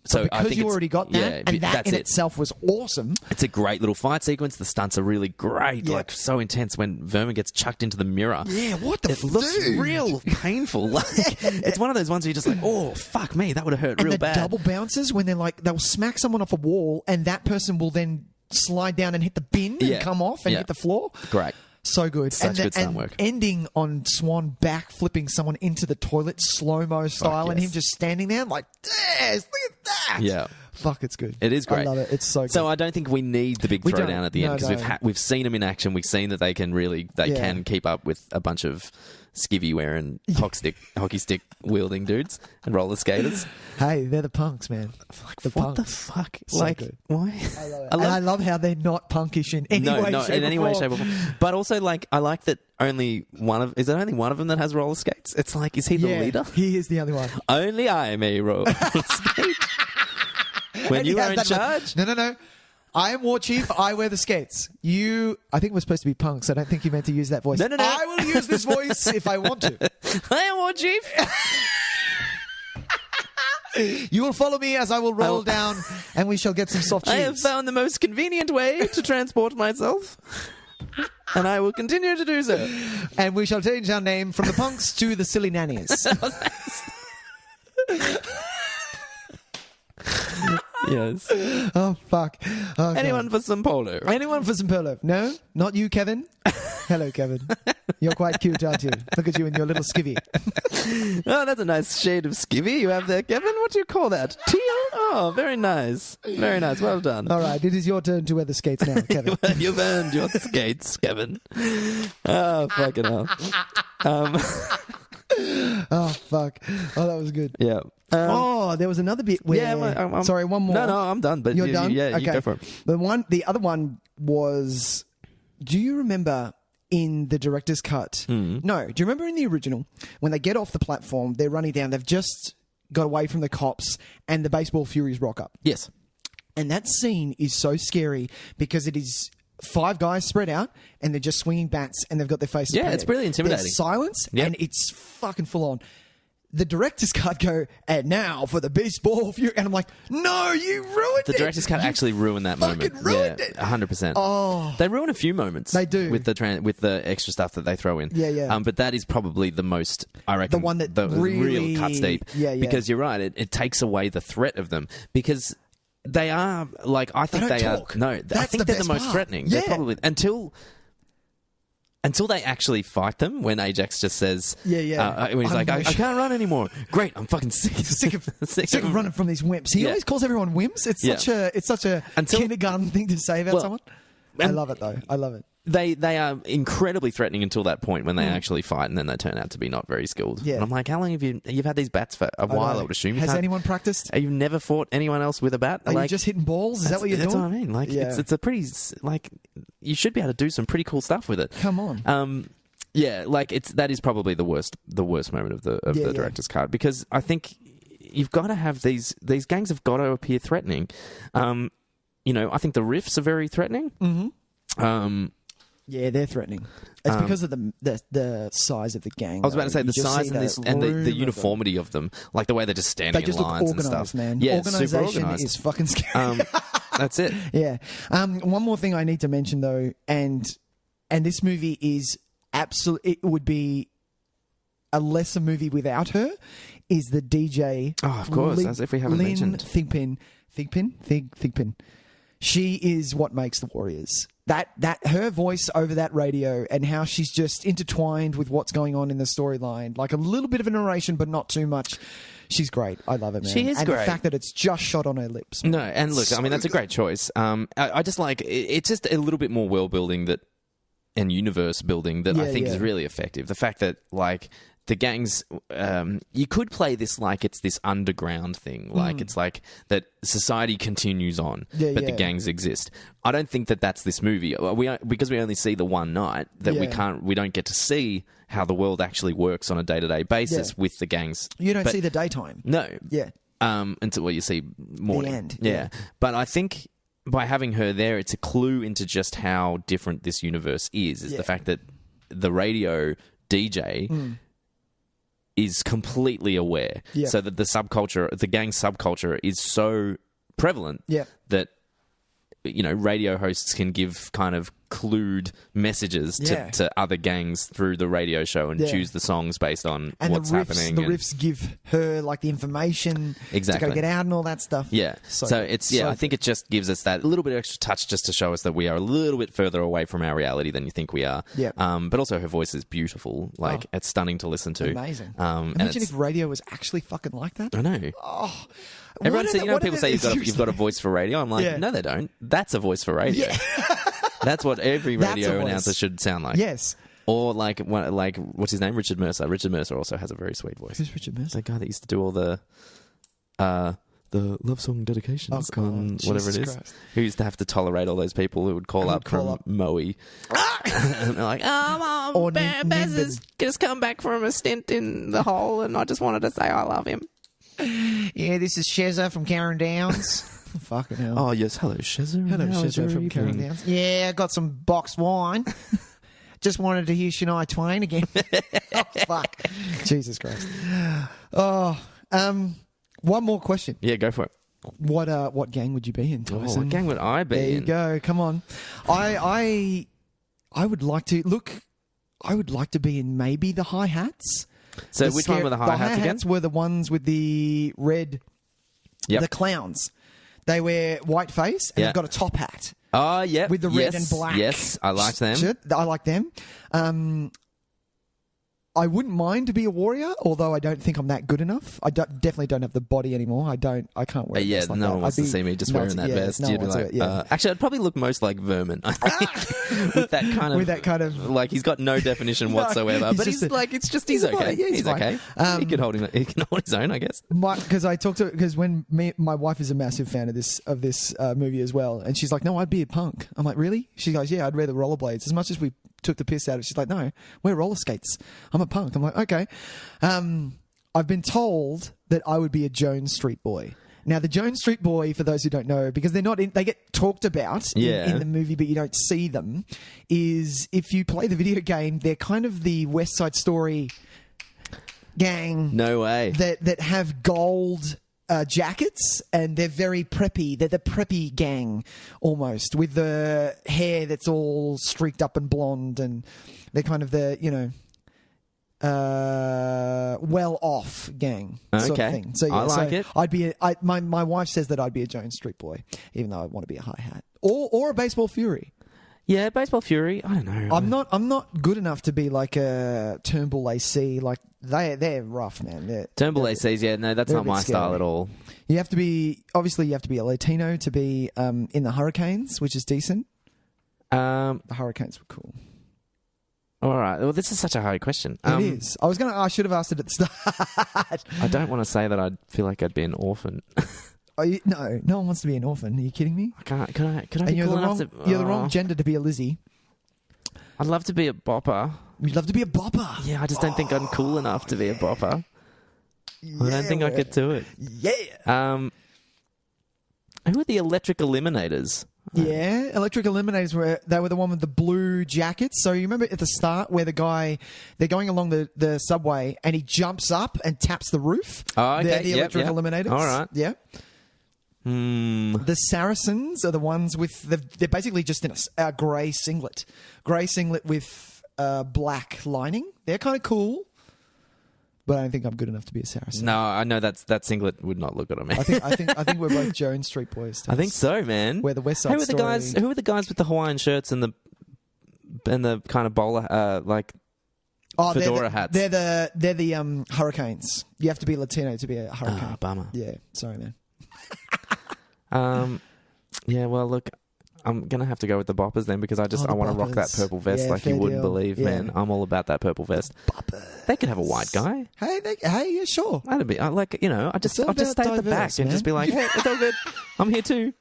So because I think you already got that, and that in itself was awesome. It's a great little fight sequence. The stunts are really great, like so intense when Vermin gets chucked into the mirror. Yeah, what the fuck? It looks real painful. Like, it's one of those ones where you're just like, oh, fuck me, that would have hurt real bad. And the double bounces when they'll smack someone off a wall, and that person will then slide down and hit the bin and come off and hit the floor. Great. So good. Such good stunt work. Ending on Swan back flipping someone into the toilet slow-mo style and him just standing there like, yes, look at that. Yeah. Fuck, it's good. It is great. I love it. It's so good. So I don't think we need the big throwdown at the end because we've seen them in action. We've seen that they can keep up with a bunch of skivvy wearing hockey stick wielding dudes and roller skaters. Hey, they're the punks, man. Like, what the fuck? So like, good. why? I love it. I love how they're not punkish in any way, shape, or form. But also, like, I like that only one of them that has roller skates. It's like, is he the leader? He is the only one. Only I may roller skate. When you are in charge? No. I am War Chief. I wear the skates. I think we're supposed to be punks. I don't think you meant to use that voice. No. I will use this voice if I want to. I am War Chief. You will follow me as I will roll down, and we shall get some soft cheese. I have found the most convenient way to transport myself, and I will continue to do so. And we shall change our name from the punks to the silly nannies. Yes. Oh, fuck. Oh, anyone for some polo? Anyone for some polo? No? Not you, Kevin? Hello, Kevin. You're quite cute, aren't you? Look at you and your little skivvy. Oh, that's a nice shade of skivvy you have there, Kevin. What do you call that? Teal? Oh, very nice. Very nice. Well done. All right. It is your turn to wear the skates now, Kevin. You've earned your skates, Kevin. Oh, fucking hell. Oh, fuck. Oh, that was good. Yeah. There was another bit where... sorry, one more. No, I'm done. But you're done? Yeah, okay. You go for it. The other one was... Do you remember in the director's cut? No. Do you remember in the original, when they get off the platform, they're running down, they've just got away from the cops, and the baseball furies rock up? Yes. And that scene is so scary because it is... 5 guys spread out and they're just swinging bats and they've got their faces painted. It's really intimidating. There's silence and it's fucking full on. The director's cut go, and now for the baseball fury. And I'm like, no, you ruined it. The director's cut actually ruined that moment. Ruined it. 100%. Oh. They ruin a few moments. They do. With the extra stuff that they throw in. Yeah. But that is probably the most, I reckon. The one that the really real cuts deep. Yeah. Because you're right. It takes away the threat of them. Because... They are like I think they are. No, I think they're the most threatening. Yeah. They're probably until they actually fight them. When Ajax just says, when he's like, I can't run anymore. Great, I'm fucking sick of running from these wimps. He always calls everyone wimps. It's such a kindergarten thing to say about someone. I love it though. I love it. They are incredibly threatening until that point when they actually fight, and then they turn out to be not very skilled. Yeah. And I'm like, how long have you've had these bats for a while? I would assume. Has anyone practiced? You've never fought anyone else with a bat? Are you just hitting balls? Is that what you're doing? That's what I mean. Like, it's a pretty you should be able to do some pretty cool stuff with it. Come on. Yeah, like that is probably the worst moment of the director's cut, because I think you've got to have these gangs have got to appear threatening. I think the riffs are very threatening. Mm-hmm. Yeah, they're threatening. It's because of the size of the gang. I was about to say the size and the uniformity of them, like the way they're just standing in lines and stuff. Man. Yeah, organization super organized. is fucking scary. That's it. Yeah. One more thing I need to mention though, and this movie is it would be a lesser movie without her. Is the DJ? Oh, of course. As if we haven't mentioned Thigpen. She is what makes the Warriors. That her voice over that radio and how she's just intertwined with what's going on in the storyline, like a little bit of a narration, but not too much. She's great. I love it, man. She is and great. The fact that it's just shot on her lips. No, and look, I mean, that's a great choice. I just like it's just a little bit more world building and universe building that I think is really effective. The fact that like the gangs, you could play this like it's this underground thing, like it's like that society continues on, but the gangs exist. I don't think that that's this movie. Because we only see the one night that we don't get to see how the world actually works on a day-to-day basis with the gangs. You don't see the daytime. No. Yeah. Until you see morning. The end. Yeah. But I think by having her there, it's a clue into just how different this universe is the fact that the radio DJ is completely aware. Yeah. So that the gang subculture is so prevalent that, radio hosts can give kind of clued messages to other gangs through the radio show and choose the songs based on what's happening. The riffs give her like the information to go get out and all that stuff. Yeah. So it's I think it just gives us that little bit of extra touch just to show us that we are a little bit further away from our reality than you think we are. Yeah. But also her voice is beautiful. Like it's stunning to listen to. Amazing. Imagine if radio was actually fucking like that. I know. Oh. Everyone says, people say you've got a voice for radio. I'm like, no, they don't. That's a voice for radio. Yeah. That's what every radio announcer should sound like. Yes. Or like what's his name? Richard Mercer. Richard Mercer also has a very sweet voice. Who's Richard Mercer? The guy that used to do all the love song dedications on whatever it is. Christ. Who used to have to tolerate all those people who would call up from Moe. And they're like, or Baz has just come back from a stint in the hole and I just wanted to say I love him. Yeah, this is Shezza from Karen Downs. Fucking hell. Oh, yes. Hello, Shezza. Hello, Shezza from Karen Downs. Yeah, I got some boxed wine. Just wanted to hear Shania Twain again. Oh, fuck. Jesus Christ. Oh, one more question. Yeah, go for it. What gang would you be in, Tyson? What gang would I be in? There you go. Come on. I would like to... Look, I would like to be in maybe the hi-hats. So which one were the hi-hats again? The hi-hats were the ones with the red... Yep. The clowns. They wear white face and they've got a top hat. Oh, yeah. With the red and black. Yes, I like them. I like them. I wouldn't mind to be a warrior, although I don't think I'm that good enough. I definitely don't have the body anymore. I can't wear it. No one wants to see me just wearing that vest. You'd be like, actually, I'd probably look most like Vermin. I think. with that kind of like he's got no definition whatsoever. But he's okay. He's okay. He can hold his own, I guess. Because when my wife is a massive fan of this movie as well, and she's like, "No, I'd be a punk." I'm like, "Really?" She goes, "Yeah, I'd wear the rollerblades." As much as we took the piss out of it, she's like, "No, wear roller skates. I'm a punk." I'm like, "Okay." I've been told that I would be a Jones Street boy. Now, the Jones Street boy, for those who don't know, because they're not they get talked about in the movie, but you don't see them, is if you play the video game, they're kind of the West Side Story gang. No way. That have gold jackets, and they're very preppy. They're the preppy gang, almost, with the hair that's all streaked up and blonde, and they're kind of the, well-off gang sort of thing. So, I like it. I'd be my wife says that I'd be a Jones Street boy, even though I want to be a hi-hat. Or a Baseball Fury. Yeah, Baseball Fury. I don't know. I'm not good enough to be like a Turnbull AC. Like they're rough, man. Turnbull ACs. Yeah, no, that's not my style at all. You have to be a Latino to be in the Hurricanes, which is decent. The hurricanes were cool. All right. Well, this is such a hard question. It is. I should have asked it at the start. I don't want to say that I feel like I'd be an orphan. No one wants to be an orphan. Are you kidding me? I can't. Could I And be you're cool the enough wrong. to? You're the wrong gender to be a Lizzie. I'd love to be a bopper. You'd love to be a bopper. Yeah, I just don't think I'm cool enough to be a bopper. I don't think I could do it. Yeah. Who are the Electric Eliminators? Yeah, Electric Eliminators were the one with the blue jackets. So you remember at the start where they're going along the subway and he jumps up and taps the roof. Oh, okay. They're the Electric Eliminators. All right. Yeah. The Saracens are the ones with they're basically just in a grey singlet with black lining. They're kind of cool. But I don't think I'm good enough to be a Saracen. No, I know that singlet would not look good on me. I think we're both Jones Street Boys. I think so, man. We're the West Side Story. Who are the guys with the Hawaiian shirts and the kind of bowler fedora hats? They're the Hurricanes. You have to be Latino to be a Hurricane. Ah, bummer. Yeah, sorry, man. Yeah. Well, look. I'm going to have to go with the boppers then because I want to rock that purple vest like you wouldn't believe, man. I'm all about that purple vest. They could have a white guy. Hey, yeah, sure. That'd be, I'll just stay at the back and just be like, hey, it's all good. I'm here too.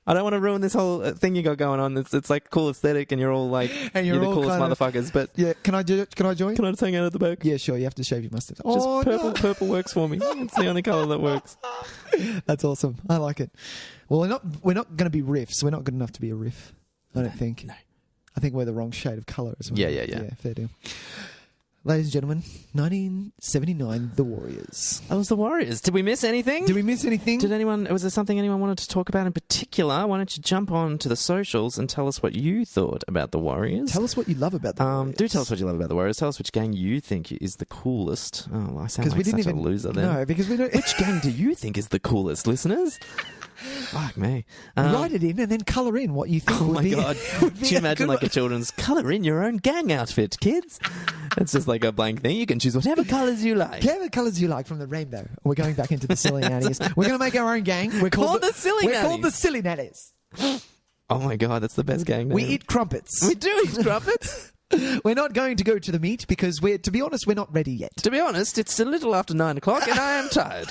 I don't want to ruin this whole thing you got going on. It's like cool aesthetic and you're all like, and you're the coolest motherfuckers. But yeah, can I do it? Can I join? Can I just hang out at the back? Yeah, sure. You have to shave your mustache. Just purple works for me. It's the only colour that works. That's awesome. I like it. Well, we're not going to be riffs. We're not good enough to be a riff. I don't think. No. I think we're the wrong shade of colour as well. Yeah. Fair deal. Ladies and gentlemen, 1979, The Warriors. That was The Warriors. Did we miss anything? Was there something anyone wanted to talk about in particular? Why don't you jump on to the socials and tell us what you thought about The Warriors? Tell us what you love about The Warriors. Do tell us what you love about The Warriors. Tell us which gang you think is the coolest. Oh, I sound like such a loser then. No, because we don't... Which gang do you think is the coolest, listeners? Fuck me. Write it in and then colour in what you think would be... Oh my God. Can you imagine like a children's colour in your own gang outfit, kids? It's just like a blank thing. You can choose whatever colours you like. Whatever colours you like from the rainbow. We're going back into the Silly Nannies. We're going to make our own gang. We're called the Silly Nannies. We're called the Silly Nannies. Oh my God, that's the best gang name. We eat crumpets. We do eat crumpets. We're not going to go to the meat because to be honest, we're not ready yet. To be honest, it's a little after 9 o'clock and I am tired.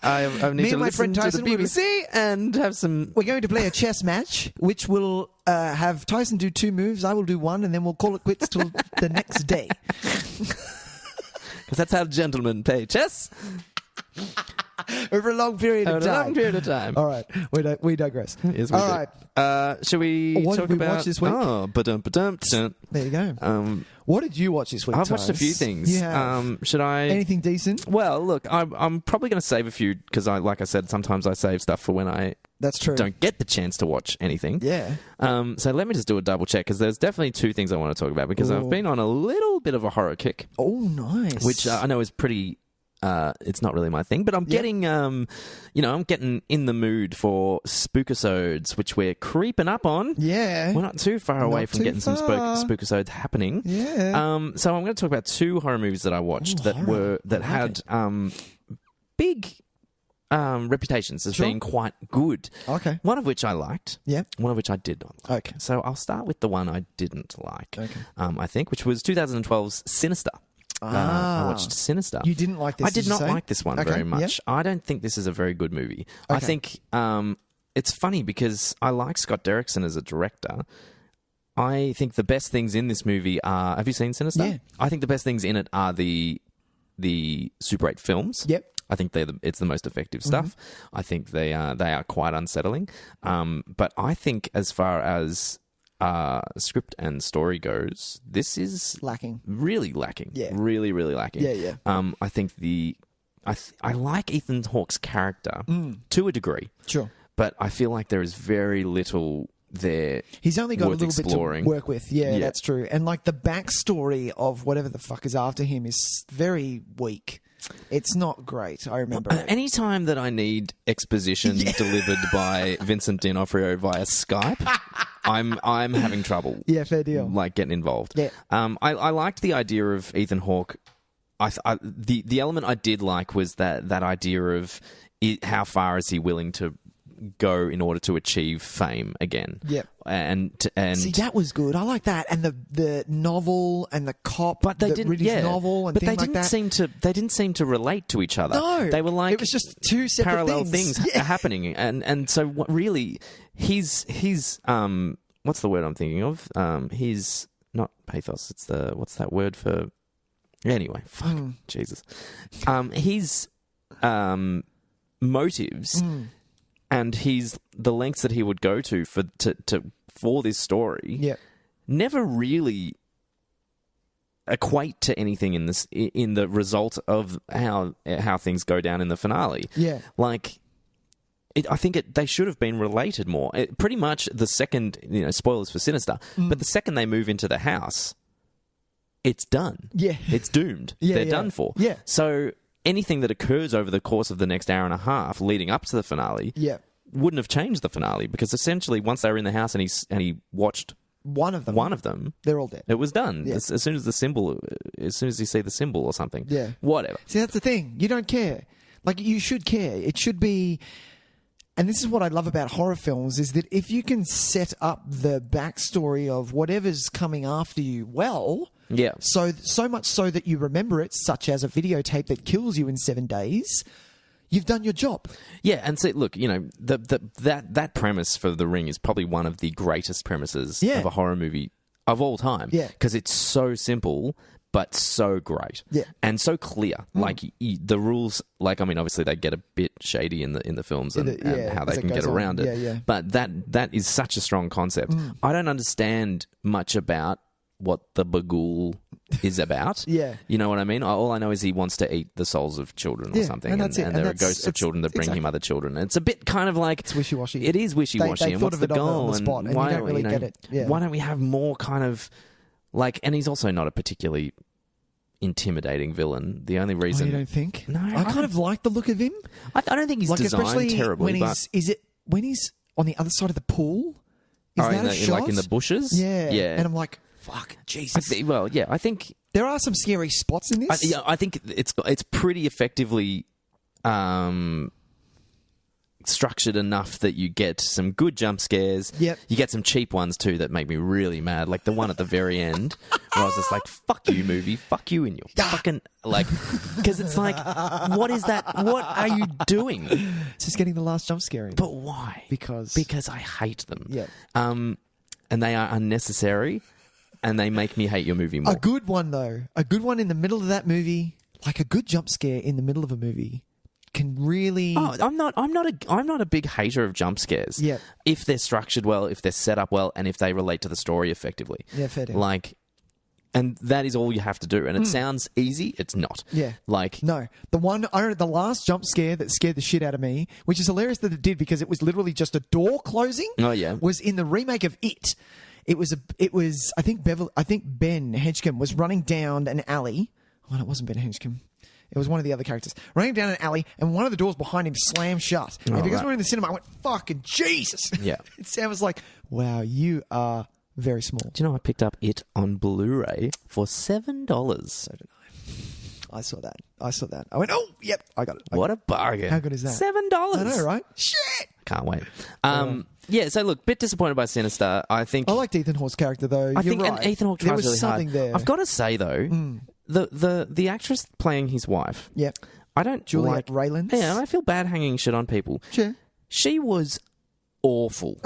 I need to listen to the BBC and have some... We're going to play a chess match, which will have Tyson do 2 moves, I will do 1, and then we'll call it quits till the next day. Because that's how gentlemen play chess. Over a long period of time. All right, we digress. Yes, we do. Right. Shall we what talk did we about... watch this week? Oh, there you go. What did you watch this week, I've watched a few things. Should I... Anything decent? Well, look, I'm probably going to save a few because, like I said, sometimes I save stuff for when I That's true. don't get the chance to watch anything. Yeah. So let me just do a double check because there's definitely 2 things I want to talk about because I've been on a little bit of a horror kick. Oh, nice. Which I know is pretty... it's not really my thing, but I'm getting, I'm getting in the mood for spookisodes, which we're creeping up on. Yeah. We're not too far away from getting some spookisodes happening. Yeah. So I'm going to talk about 2 horror movies that I watched that had big reputations as being quite good. Okay. One of which I liked. Yeah. One of which I did not like. Okay. So I'll start with the one I didn't like. Okay. I think, which was 2012's Sinister. I watched Sinister. You didn't like this? I did not like this one very much. Yep. I don't think this is a very good movie. Okay. I think it's funny because I like Scott Derrickson as a director. I think the best things in this movie are... Have you seen Sinister? Yeah. I think the best things in it are the Super 8 films. Yep. I think it's the most effective stuff. I think they are quite unsettling. But I think as far as... script and story goes, this is lacking. Really lacking. Yeah. Really, really lacking. Yeah. I think I like Ethan Hawke's character to a degree. Sure. But I feel like there is very little there. He's only got a little exploring. bit to work with. Yeah, that's true. And like the backstory of whatever the fuck is after him is very weak. It's not great. I remember it. Any time that I need exposition delivered by Vincent D'Onofrio via Skype, I'm having trouble. Yeah, fair deal. Like getting involved. Yeah. I liked the idea of Ethan Hawke. The element I did like was that idea of how far is he willing to go in order to achieve fame again. Yep. And see, that was good. I like that. And the novel and the cop, but they didn't. Novel and but things they didn't like that. seem to. They didn't seem to relate to each other. No, they were like it was just two separate parallel things Yeah. happening. And so what really, he's what's the word I'm thinking of? He's not pathos. It's what's that word for? Anyway, fuck Jesus. His motives and the lengths that he would go to for this story never really equate to anything in the result of how things go down in the finale. Yeah, like I think they should have been related more. Pretty much the second, spoilers for Sinister, but the second they move into the house, it's done. Yeah, it's doomed. They're done for. Yeah, so anything that occurs over the course of the next hour and a half leading up to the finale, wouldn't have changed the finale, because essentially once they were in the house and he watched one of them, they're all dead. It was done. Yeah. As soon as you see the symbol or something. Yeah. Whatever. See, that's the thing. You don't care. Like, you should care. It should be... And this is what I love about horror films, is that if you can set up the backstory of whatever's coming after you well... Yeah. So much so that you remember it, such as a videotape that kills you in 7 days... You've done your job. Yeah, and see, look, that premise for The Ring is probably one of the greatest premises of a horror movie of all time. Yeah. Because it's so simple, but so great. Yeah. And so clear. Like, the rules, obviously they get a bit shady in the films and how they can get around it. Yeah. But that is such a strong concept. I don't understand much about what the Bagul is about. Yeah. You know what I mean? All I know is he wants to eat the souls of children or something. And that's it. And there are ghosts of children that bring him other children. It's a bit kind of like... It's wishy-washy. It is wishy-washy. They and thought what's of the it goal? on the spot, and why you don't really get it. Yeah. Why don't we have more kind of... and he's also not a particularly intimidating villain. The only reason... you don't think? No. I kind of like the look of him. I don't think he's designed terribly, when he's on the other side of the pool? Is that a shot? Like in the bushes? Yeah. And I'm like... Fuck, Jesus. I think there are some scary spots in this. I think it's pretty effectively structured enough that you get some good jump scares. Yep. You get some cheap ones too that make me really mad, like the one at the very end where I was just like, "Fuck you, movie! Fuck you in your fucking because it's like, what is that? What are you doing? It's just getting the last jump scare in. But why? Because I hate them. Yeah. And they are unnecessary. And they make me hate your movie more. A good one, though. A good one in the middle of that movie, like a good jump scare in the middle of a movie, can really... Oh, I'm not a big hater of jump scares. Yeah. If they're structured well, if they're set up well, and if they relate to the story effectively. Yeah, fair enough. And that is all you have to do. And it sounds easy. It's not. Yeah. No. The last jump scare that scared the shit out of me, which is hilarious that it did because it was literally just a door closing. Oh, yeah. Was in the remake of It. It was I think Ben Hedgecombe was running down an alley. Well, it wasn't Ben Hedgecombe. It was one of the other characters running down an alley, and one of the doors behind him slammed shut. And because we were in the cinema, I went, "Fucking Jesus!" Yeah. And Sam was like, "Wow, you are very small." Do you know I picked up It on Blu-ray for $7? So did I. I saw that. I went, "Oh, yep, I got it." What a bargain! How good is that? $7. I know, right? Shit. Can't wait. Yeah, so look, bit disappointed by Sinister. I liked Ethan Hawke's character though. I think right. and Ethan Hawke tries there was really something hard. there. I've got to say though, the actress playing his wife. Yeah. I don't Juliet Raylands. Yeah, and I feel bad hanging shit on people. Sure. She was awful.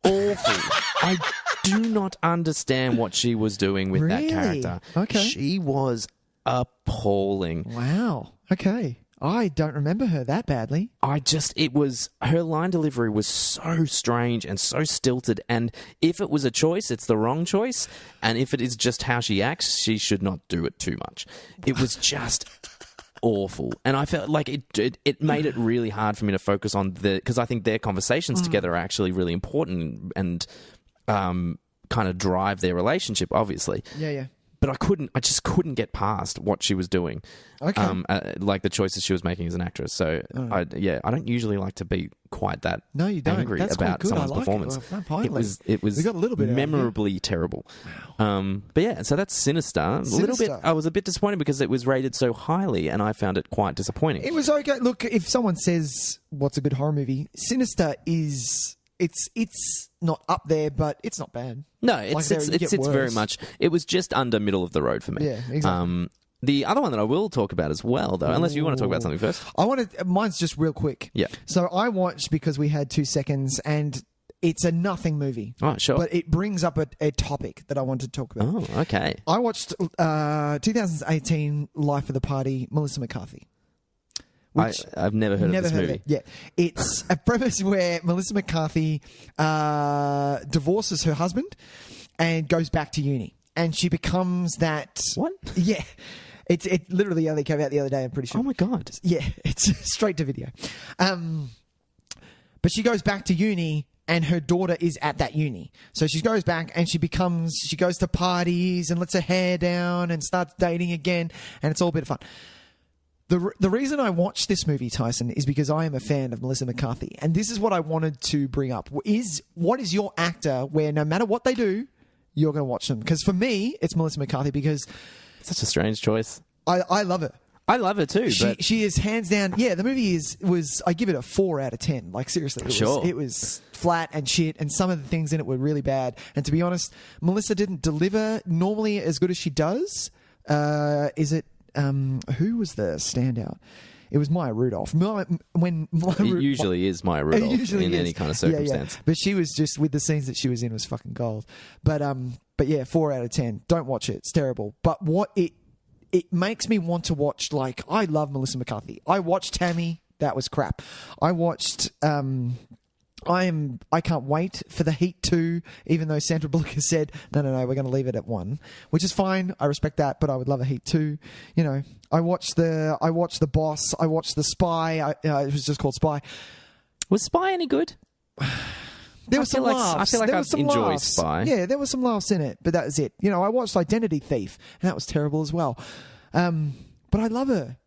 Awful. I do not understand what she was doing with that character. Okay. She was appalling. Wow. Okay. I don't remember her that badly. Her line delivery was so strange and so stilted, and if it was a choice, it's the wrong choice, and if it is just how she acts, she should not do it too much. It was just awful, and I felt like it made it really hard for me to focus on because I think their conversations together are actually really important and kind of drive their relationship, obviously. Yeah. but I just couldn't get past what she was doing. Okay. Like the choices she was making as an actress. So I don't usually like to be quite that No, you don't. angry That's quite about good. someone's I like performance. It was We got a little bit out of it. memorably terrible. But yeah, so that's Sinister. A little bit. I was a bit disappointed because it was rated so highly, and I found it quite disappointing. It was okay. Look, if someone says what's a good horror movie, Sinister is. It's not up there, but it's not bad. No, it's very much. It was just under middle of the road for me. Yeah, exactly. The other one that I will talk about as well, though, unless you want to talk about something first. Mine's just real quick. Yeah. So I watched because we had 2 seconds, and it's a nothing movie. Oh, sure. But it brings up a topic that I wanted to talk about. Oh, okay. I watched 2018 Life of the Party, Melissa McCarthy. I've never heard of this movie. It. Yeah. It's a premise where Melissa McCarthy divorces her husband and goes back to uni. And she becomes that... What? Yeah. It literally only came out the other day, I'm pretty sure. Oh, my God. Yeah. It's straight to video. But she goes back to uni and her daughter is at that uni. So she goes back and she goes to parties and lets her hair down and starts dating again. And it's all a bit of fun. The reason I watched this movie, Tyson, is because I am a fan of Melissa McCarthy. And this is what I wanted to bring up. What is your actor where no matter what they do, you're going to watch them? Because for me, it's Melissa McCarthy because... It's such a strange choice. I love her. I love her too. She is hands down... Yeah, the movie was... I give it a 4 out of 10. Like, seriously. It was flat and shit, and some of the things in it were really bad. And to be honest, Melissa didn't deliver normally as good as she does. Who was the standout? It was Maya Rudolph. It usually is Maya Rudolph in any kind of circumstance. Yeah. But she was just, with the scenes that she was in, was fucking gold. But yeah, 4 out of 10. Don't watch it. It's terrible. But what it makes me want to watch, like, I love Melissa McCarthy. I watched Tammy. That was crap. I watched... I can't wait for the Heat 2, even though Sandra Bullock has said, no, we're going to leave it at 1, which is fine. I respect that, but I would love a Heat 2. You know, I watched The Boss. I watched The Spy. It was just called Spy. Was Spy any good? There was some laughs. I feel like I enjoyed Spy. Yeah, there was some laughs in it, but that was it. You know, I watched Identity Thief, and that was terrible as well. But I love her.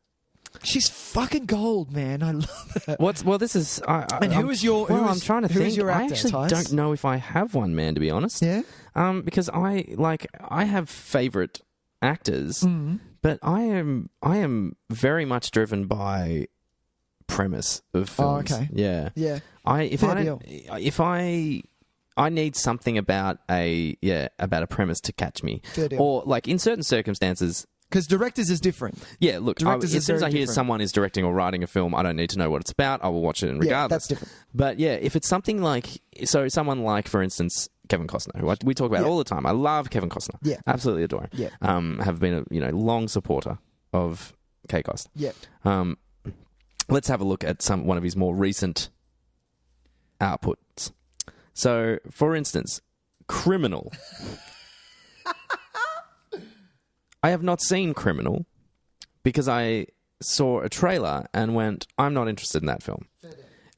She's fucking gold, man. I love her. This is... I'm trying to think. Your actor, I actually don't know if I have one, man, to be honest. Yeah? Because I have favourite actors, but I am very much driven by premise of films. Oh, okay. Yeah. Yeah. If I need something about a premise to catch me. Fair deal. Or, like, in certain circumstances... Because directors is different. Yeah, look, as soon as I hear different. someone is directing or writing a film, I don't need to know what it's about. I will watch it regardless. Yeah, that's different. But yeah, if it's something like... So someone like, for instance, Kevin Costner, who we talk about all the time. I love Kevin Costner. Yeah. Absolutely adore him. Yeah. Have been a long supporter of K-Cost. Yeah. Let's have a look at one of his more recent outputs. So, for instance, Criminal... I have not seen Criminal because I saw a trailer and went, I'm not interested in that film.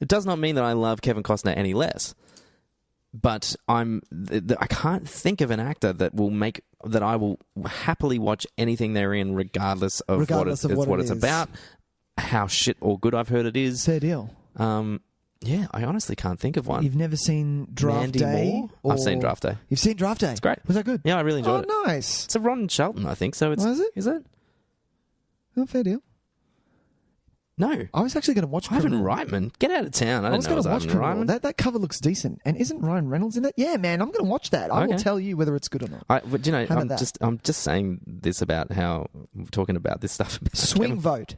It does not mean that I love Kevin Costner any less, but I can't think of an actor that I will happily watch anything they're in regardless of what it's about, how shit or good I've heard it is. Fair deal. Yeah, I honestly can't think of one. You've never seen Draft Mandy Day? Moore? I've seen Draft Day. You've seen Draft Day? It's great. Was that good? Yeah, I really enjoyed it. Oh, nice. It's a Ron Shelton, I think. So it's. Was it? Is it? Oh, fair deal. No. I was actually going to watch Criminal. Ivan Reitman. Get out of town. I was going to watch Criminal. Reitman. That cover looks decent. And isn't Ryan Reynolds in it? Yeah, man, I'm going to watch that. I will tell you whether it's good or not. But, I'm just saying this about how we're talking about this stuff. Swing Vote.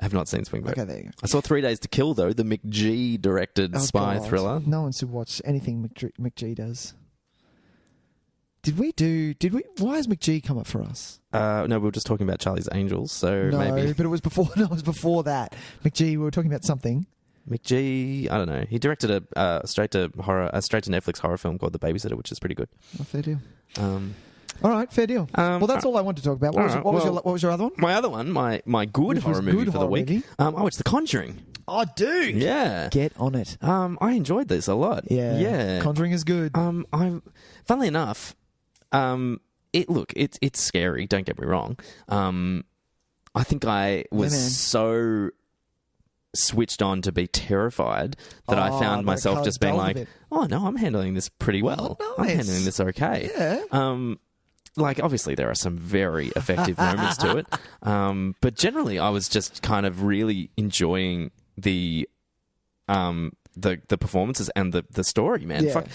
I have not seen Swing Vote. Okay, there you go. I saw 3 Days to Kill, though, the McG directed spy thriller. No one should watch anything McG does. Did we? Why has McG come up for us? No, we were just talking about Charlie's Angels, so maybe. No, but it was before. No, it was before that. McG, we were talking about something. McG, I don't know. He directed a straight to Netflix horror film called The Babysitter, which is pretty good. Oh, fair deal. All right, fair deal. Well, that's all I wanted to talk about. What was your other one? My other one, my good horror movie for the week. I watched The Conjuring. Oh, dude! Yeah, get on it. I enjoyed this a lot. Yeah. Conjuring is good. Funnily enough, it's scary. Don't get me wrong. I think I was so switched on to be terrified that I found myself just being like, oh no, I'm handling this pretty well. Oh, nice. I'm handling this okay. Yeah. Like, obviously there are some very effective moments to it. But generally I was just kind of really enjoying the performances and the story, man. Yeah. Fuck,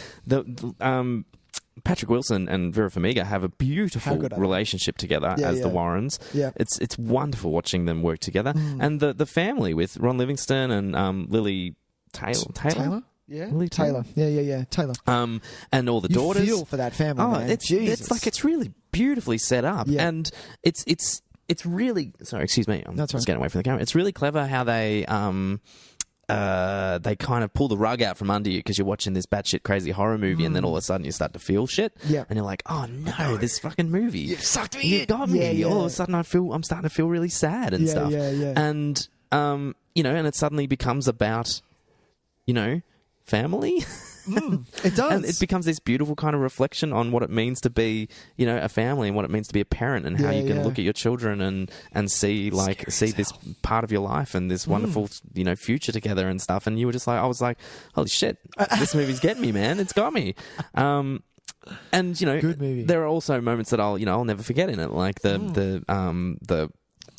Patrick Wilson and Vera Farmiga have a beautiful relationship together as the Warrens. Yeah. It's wonderful watching them work together. And the family with Ron Livingston and Lily Taylor? Yeah, Lily Taylor. Yeah. Taylor. And all the daughters. You feel for that family, man. It's like it's really beautifully set up. Yeah. And it's really... Sorry, excuse me. I'm That's just right. getting away from the camera. It's really clever how they kind of pull the rug out from under you because you're watching this batshit crazy horror movie and then all of a sudden you start to feel shit. Yeah. And you're like, oh no, this fucking movie. You've sucked me You in. got me. Yeah, yeah. All of a sudden I'm starting to feel really sad and stuff. Yeah. And, and it suddenly becomes about, family. It does. And it becomes this beautiful kind of reflection on what it means to be, a family and what it means to be a parent and how you can look at your children and see this part of your life and this wonderful, future together and stuff. And you were just like, I was like, holy shit, this movie's getting me, man. It's got me. And, Good movie. there are also moments that I'll never forget in it. Like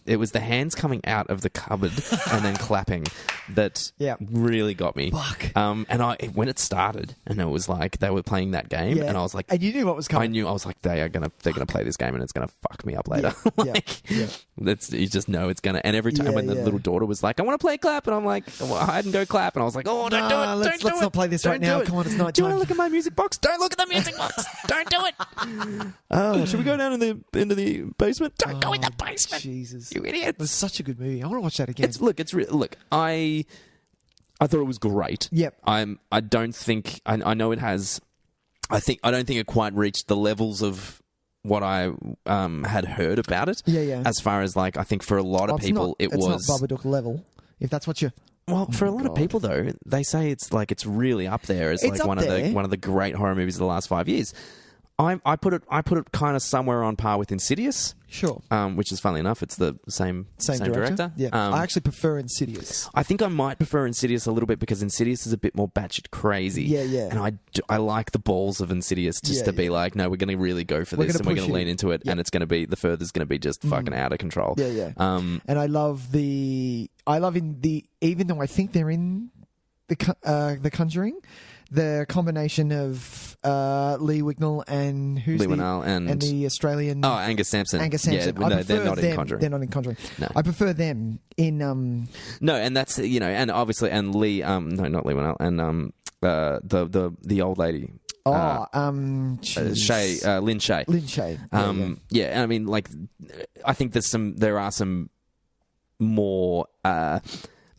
it was the hands coming out of the cupboard and then clapping that really got me. Fuck. And when it started and it was like they were playing that game and I was like, and you knew what was coming. I knew. I was like, they're gonna play this game and it's gonna fuck me up later. You just know it's gonna. And every time when the little daughter was like, I want to play clap, and I'm like, well, I hadn't go clap, and I was like, oh, don't do it. Let's not play this right now. Come on, it's not. Do you want to look at my music box? Don't look at the music box. Don't do it. Oh, should we go down into the basement? Don't go in the basement. Jesus, you idiots. It was such a good movie. I want to watch that again. I thought it was great. Yep. I don't think I know it has. I don't think it quite reached the levels of what I had heard about it. Yeah. As far as I think for a lot of people, it's not Babadook level. If that's what you. Well, for a lot of people though, they say it's really up there as It's one of the great horror movies of the last 5 years. I put it kind of somewhere on par with Insidious. Sure. Which is, funnily enough, it's the same director. Yeah. I actually prefer Insidious. I think I might prefer Insidious a little bit because Insidious is a bit more batshit crazy. Yeah. And I like the balls of Insidious just to be like, no, we're going to really go for this and we're going to lean into it and it's going to be, the further's going to be just fucking out of control. Yeah. And I love even though I think they're in the Conjuring, the combination of Lee Wignall and and the Australian Angus Sampson. Yeah, they're not in Conjuring. They're not in Conjuring. No. I prefer them in No, and that's and obviously and Lee not Lee Wignall and the old lady. Lynn Shay. Lynn Shay. Yeah, I mean, I think there are some more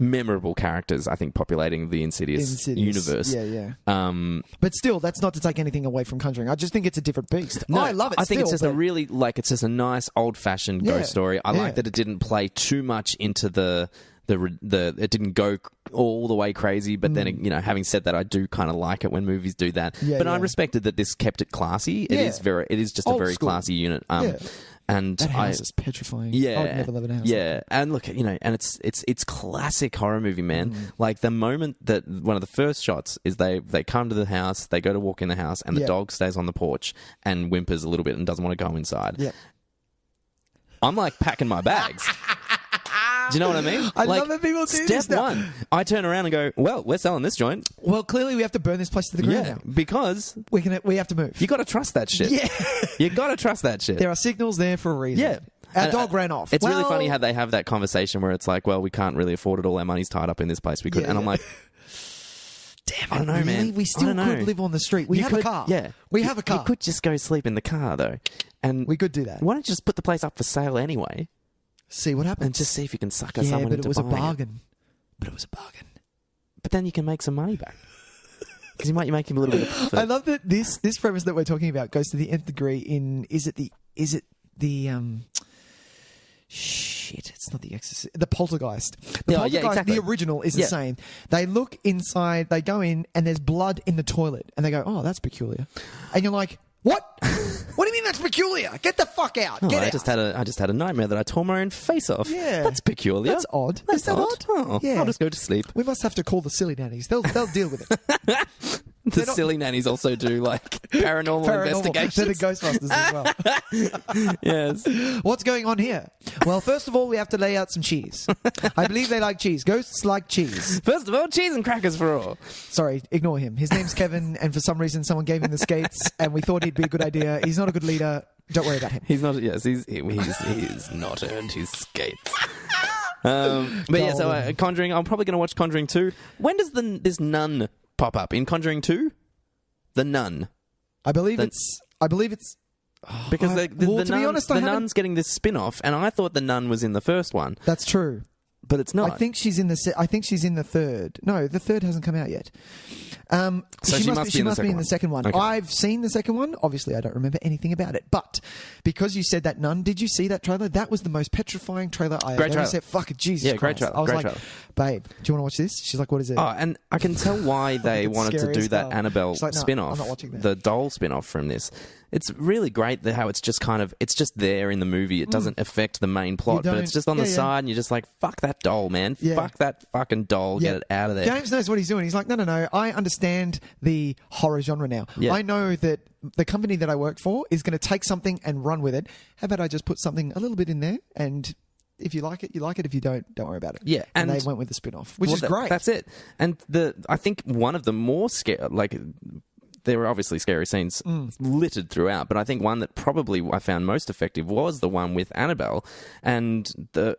memorable characters, I think, populating the Insidious universe. Yeah. But still, that's not to take anything away from Conjuring. I just think it's a different beast. No, I love it. I think it's just it's just a nice old-fashioned ghost story. I like that it didn't play too much into the it didn't go all the way crazy, but then having said that, I do kind of like it when movies do that. I respected that this kept it classy. It is just old a very school. classy unit. And that house is petrifying. Yeah, I would never live in a house. Yeah, like that. and look, and it's classic horror movie, man. Like the moment that one of the first shots is they come to the house, they go to walk in the house, and the dog stays on the porch and whimpers a little bit and doesn't want to go inside. Yeah, I'm like packing my bags. Do you know what I mean? I love that people do this. Step one, I turn around and go, well, we're selling this joint. Well, clearly we have to burn this place to the ground now. Because we have to move. You got to trust that shit. Yeah. You got to trust that shit. There are signals there for a reason. Yeah. Our dog ran off. It's really funny how they have that conversation where it's like, well, we can't really afford it. All our money's tied up in this place. We could. And I'm like, damn it, I don't know, really? man. We still could live on the street. We have a car. Yeah. We have a car. You could just go sleep in the car, though. And we could do that. Why don't you just put the place up for sale anyway? See what happens. And just see if you can sucker someone into buying it. But it was a bargain. But then you can make some money back. Because you might make him a little bit of profit. I love that this premise that we're talking about goes to the nth degree in shit, it's not The Exorcist. The Poltergeist. Exactly. The original is the same. They look inside, they go in, and there's blood in the toilet. And they go, oh, that's peculiar. And you're like, What? What do you mean that's peculiar? Get the fuck out. Get out. I just had a nightmare that I tore my own face off. Yeah. That's peculiar. That's odd. That's Is that odd? Oh, Yeah. I'll just go to sleep. We must have to call the silly nannies. They'll deal with it. The silly nannies also do like paranormal investigations. They're the Ghostbusters as well. Yes. What's going on here? Well, first of all, we have to lay out some cheese. I believe they like cheese. Ghosts like cheese. First of all, cheese and crackers for all. Sorry, ignore him. His name's Kevin, and for some reason, someone gave him the skates, and we thought he'd be a good idea. He's not a good leader. Don't worry about him. He's not. Yes, he's not earned his skates. But yeah, so Conjuring. I'm probably going to watch Conjuring 2. When does this nun pop up in Conjuring 2? The nun. I believe it's. Because the nun's getting this spin-off, and I thought the nun was in the first one. That's true. But it's not. I think she's in the third. No, the third hasn't come out yet. So she must be in the second one. Okay. I've seen the second one. Obviously, I don't remember anything about it. But because you said that nun, did you see that trailer? That was the most petrifying trailer I ever said. Fuck it, Jesus yeah, great Christ. trailer. I was great like, trailer. babe, do you want to watch this? She's like, what is it? Oh, and I can tell why they wanted to do that Annabelle like, no, spin-off, I'm not watching that. the doll spin-off from this. It's really great how it's just there in the movie. It doesn't affect the main plot, but it's just on the side, and you're just like, fuck that doll, man. Yeah. Fuck that fucking doll. Yeah. Get it out of there. James knows what he's doing. He's like, no. I understand the horror genre now. Yeah. I know that the company that I work for is going to take something and run with it. How about I just put something a little bit in there, and if you like it, you like it. If you don't worry about it. Yeah, and they went with the spin-off, which is great. That's it. And I think one of the more there were obviously scary scenes littered throughout, but I think one that probably I found most effective was the one with Annabelle and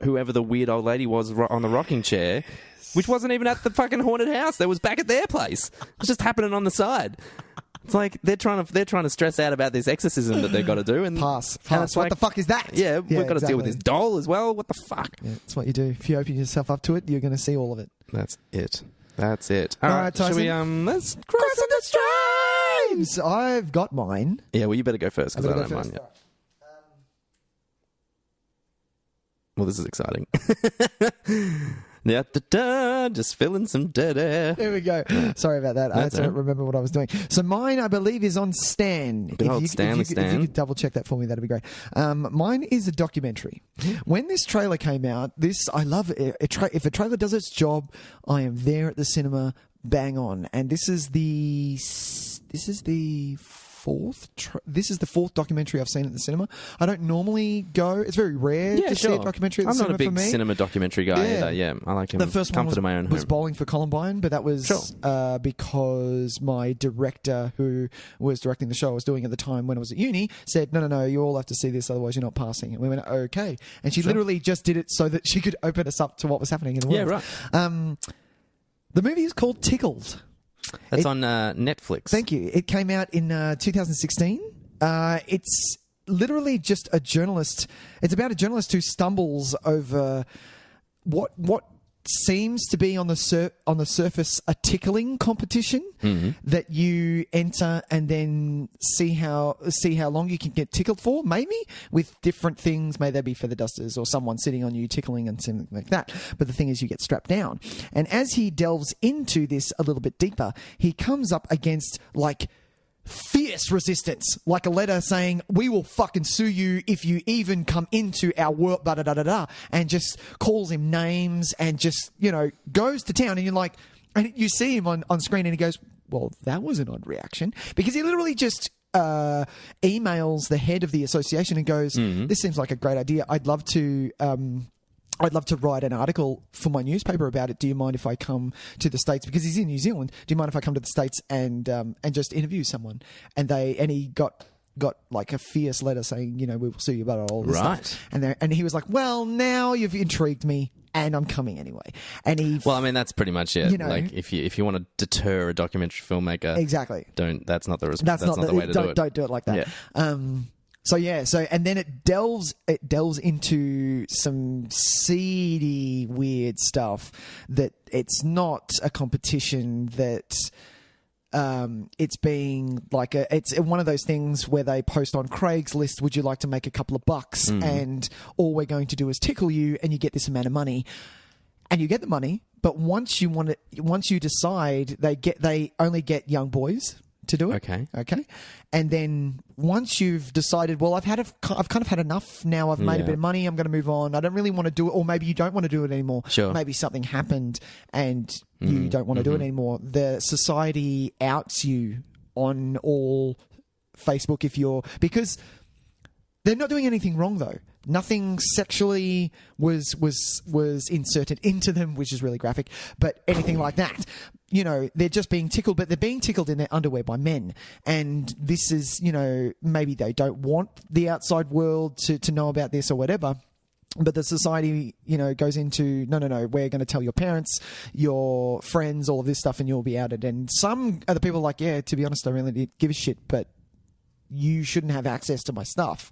whoever the weird old lady was on the rocking chair, which wasn't even at the fucking haunted house. That was back at their place. It was just happening on the side. It's like they're trying to stress out about this exorcism that they've got to do, and pass. And it's what the fuck is that? Yeah, we've got to deal with this doll as well. What the fuck? Yeah, that's what you do. If you open yourself up to it, you're going to see all of it. That's it. All right, Tyson. Shall we let's cross the streams? I've got mine. Yeah, well, you better go first because I don't mind yet. Well, this is exciting. Just filling some dead air. There we go. Sorry about that. I don't remember what I was doing. So mine, I believe, is on Stan. If you could double check that for me, that'd be great. Mine is a documentary. When this trailer came out, I love it. If a trailer does its job, I am there at the cinema, bang on. And this is the fourth documentary I've seen at the cinema. I don't normally go. It's very rare to see a documentary at the cinema for me. I'm not a big cinema documentary guy either. Yeah, I like him. The first comfort one of my own was home. Bowling for Columbine, but that was because my director, who was directing the show I was doing at the time when I was at uni, said, no, you all have to see this, otherwise you're not passing. And we went, okay. And she literally just did it so that she could open us up to what was happening in the world. Yeah, right. The movie is called Tickled. That's on Netflix. Thank you. It came out in 2016. It's literally just a journalist. It's about a journalist who stumbles over what seems to be on the surface a tickling competition that you enter and then see how long you can get tickled for, maybe with different things. May there be feather dusters or someone sitting on you tickling and something like that. But the thing is, you get strapped down. And as he delves into this a little bit deeper, he comes up against fierce resistance, like a letter saying, we will fucking sue you if you even come into our work, and just calls him names and just, goes to town. And you're like, and you see him on screen and he goes, well, that was an odd reaction, because he literally just emails the head of the association and goes, this seems like a great idea. I'd love to write an article for my newspaper about it. Do you mind if I come to the States? Because he's in New Zealand. Do you mind if I come to the States and just interview someone? And he got like a fierce letter saying, we will sue you about all this stuff. And he was like, well, now you've intrigued me, and I'm coming anyway. And that's pretty much it. Like if you want to deter a documentary filmmaker, exactly. That's not the way to do it. Don't do it like that. Yeah. And then it delves into some seedy, weird stuff that it's not a competition, that it's being like it's one of those things where they post on Craigslist, would you like to make a couple of bucks? And all we're going to do is tickle you and you get this amount of money. And you get the money, but once you decide, they only get young boys. to do it. Okay. And then once you've decided, well, I've kind of had enough now. I've made a bit of money. I'm going to move on. I don't really want to do it. Or maybe you don't want to do it anymore. Sure. Maybe something happened and you don't want to do it anymore. The society outs you on all Facebook because they're not doing anything wrong though. Nothing sexually was inserted into them, which is really graphic, but anything like that. You know, they're just being tickled, but they're being tickled in their underwear by men. And this is, you know, maybe they don't want the outside world to know about this or whatever. But the society, you know, goes into, no, we're going to tell your parents, your friends, all of this stuff, and you'll be outed. And some other people are like, yeah, to be honest, I really didn't give a shit, but you shouldn't have access to my stuff.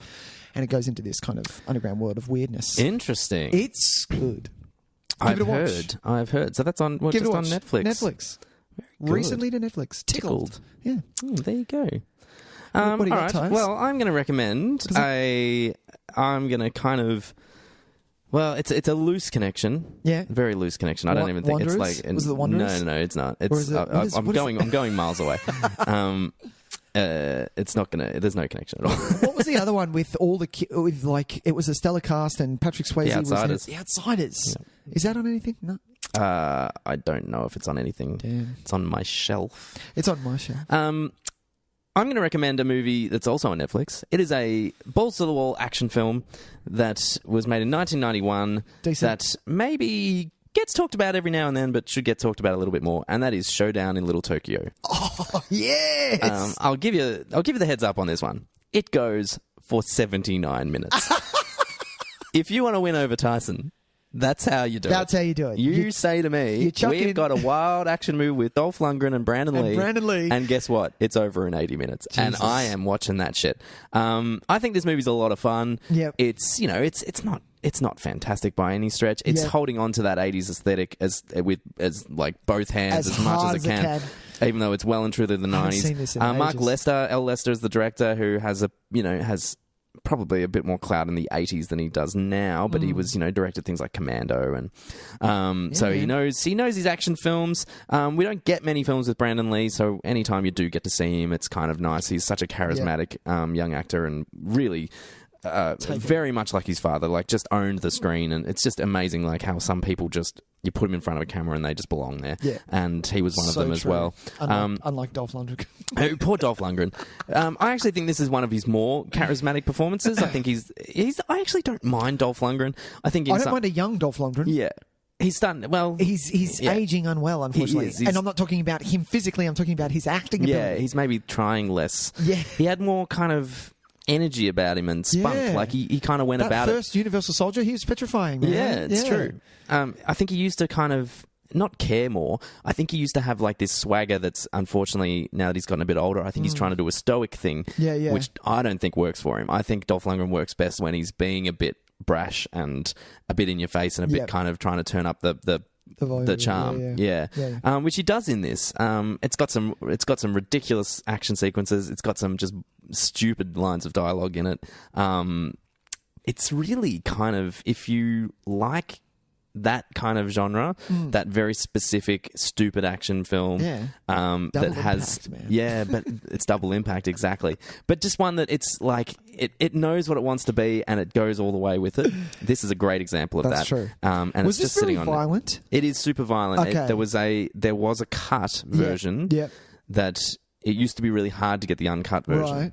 And it goes into this kind of underground world of weirdness. Interesting. It's good. I've heard. So that's on just on Netflix. Netflix. Recently to Netflix. Tickled. Yeah. There you go. What do you got, Tys? Well, I'm going to recommend I'm going to kind of... Well, it's a loose connection. Yeah. Very loose connection. I don't even think Wanderers? it's like... Was it the Wanderers? No, it's not. I'm going miles away. It's not gonna. There's no connection at all. What was the other one with all the with like it was a stellar cast and Patrick Swayze? The Outsiders. The Outsiders. Yeah. Is that on anything? No. I don't know if it's on anything. Damn. It's on my shelf. It's on my shelf. I'm going to recommend a movie that's also on Netflix. It is a balls to the wall action film that was made in 1991. Decent. That maybe gets talked about every now and then, but should get talked about a little bit more, and that is Showdown in Little Tokyo. Oh, yes! I'll give you the heads up on this one. It goes for 79 minutes. If you want to win over Tyson, that's how you do it. That's how you do it. You say to me, we've got a wild action movie with Dolph Lundgren and Brandon Lee. And guess what? It's over in 80 minutes. Jesus. And I am watching that shit. I think this movie's a lot of fun. Yep. It's not fantastic by any stretch. It's holding on to that 80s aesthetic as like both hands as much as it can. Even though it's well and truly the 90s. Seen this in Mark ages. Lester is the director who has probably a bit more clout in the 80s than he does now, but he was, directed things like Commando and so he knows his action films. We don't get many films with Brandon Lee, so anytime you do get to see him, it's kind of nice. He's such a charismatic young actor and really very much like his father, like just owned the screen, and it's just amazing like how some people just you put them in front of a camera and they just belong there. Yeah. And he was one of them as well. Unlike Dolph Lundgren. Poor Dolph Lundgren. I actually think this is one of his more charismatic performances. I think he's I actually don't mind Dolph Lundgren. I don't mind a young Dolph Lundgren. Yeah. He's starting, well... He's aging unwell, unfortunately. And I'm not talking about him physically, I'm talking about his acting ability. Yeah, he's maybe trying less. Yeah. He had more kind of energy about him and spunk. Yeah. Like he kind of went about it. That first Universal Soldier, he was petrifying, man. Yeah, it's true. I think he used to kind of not care more. I think he used to have like this swagger that's unfortunately, now that he's gotten a bit older, I think he's trying to do a stoic thing, which I don't think works for him. I think Dolph Lundgren works best when he's being a bit brash and a bit in your face and a bit kind of trying to turn up the charm, which he does in this. It's got some ridiculous action sequences. It's got some just stupid lines of dialogue in it. It's really kind of, if you like that kind of genre, that very specific stupid action film, that has impact, but it's double impact exactly. But just one that it's like it knows what it wants to be and it goes all the way with it. This is a great example of that. That's true. And was it's just this very sitting on violent? It is super violent. Okay. There was a cut version that it used to be really hard to get the uncut version. Right.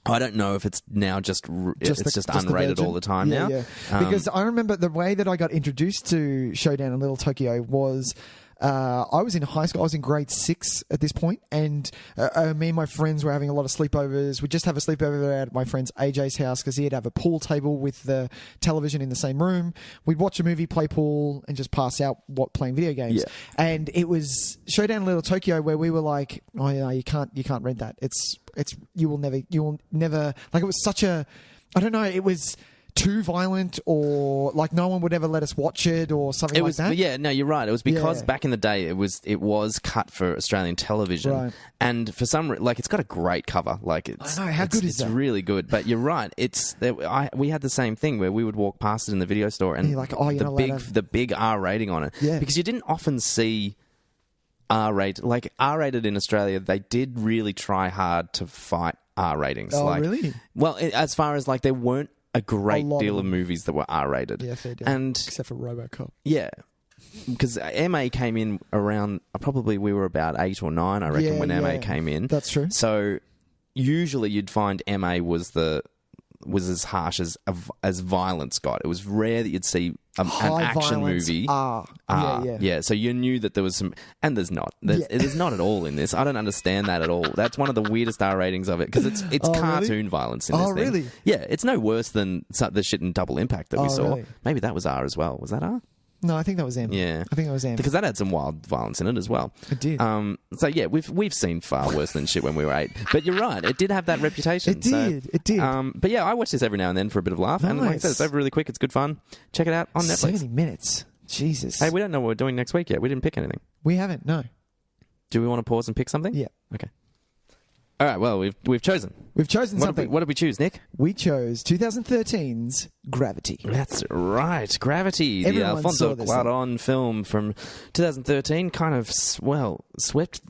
I don't know if it's now just unrated all the time now. Yeah. Because I remember the way that I got introduced to Showdown in Little Tokyo was I was in high school. I was in grade 6 at this point, and me and my friends were having a lot of sleepovers. We'd just have a sleepover at my friend's AJ's house because he'd have a pool table with the television in the same room. We'd watch a movie, play pool, and just pass out playing video games. Yeah. And it was Showdown in Little Tokyo where we were like, oh yeah, you can't rent that. You will never like, it was such a, I don't know, it was too violent, or like no one would ever let us watch it, or something like that. Yeah, no, you're right. It was because back in the day it was cut for Australian television, right. And for some like it's got a great cover. Like it's, I know, how good is that? It's really good. But you're right. We had the same thing where we would walk past it in the video store and you're like, oh, you're the big R rating on it, because you didn't often see R-rated. Like, R-rated in Australia, they did really try hard to fight R ratings. Oh, like, really? Well, as far as, like, there weren't a great lot deal of of movies that were R-rated. Yeah, fair deal. And except for RoboCop. yeah, because MA came in around, probably we were about 8 or 9, I reckon, when MA came in. That's true. So usually you'd find MA was as harsh as violence got. It was rare that you'd see an action movie. Yeah. So you knew that there was some, and there's not. There's not at all in this. I don't understand that at all. That's one of the weirdest R ratings of it, because it's cartoon violence in this thing. Really? Yeah, it's no worse than the shit in Double Impact that we saw. Really? Maybe that was R as well. Was that R? No, I think that was M. Yeah, I think that was M. Because that had some wild violence in it as well. It did. So yeah, we've seen far worse than shit when we were 8. But you're right, it did have that reputation. It did. It did. But yeah, I watch this every now and then for a bit of laugh. And like I said, it's over really quick. It's good fun. Check it out on Netflix. 70 minutes. Jesus. Hey, we don't know what we're doing next week yet. We didn't pick anything. We haven't. No. Do we want to pause and pick something? Yeah. Okay. All right. Well, we've chosen. We've chosen something. What did we choose, Nick? We chose 2013's Gravity. That's right, Gravity, Everyone the Alfonso saw this Cuarón film from 2013. Kind of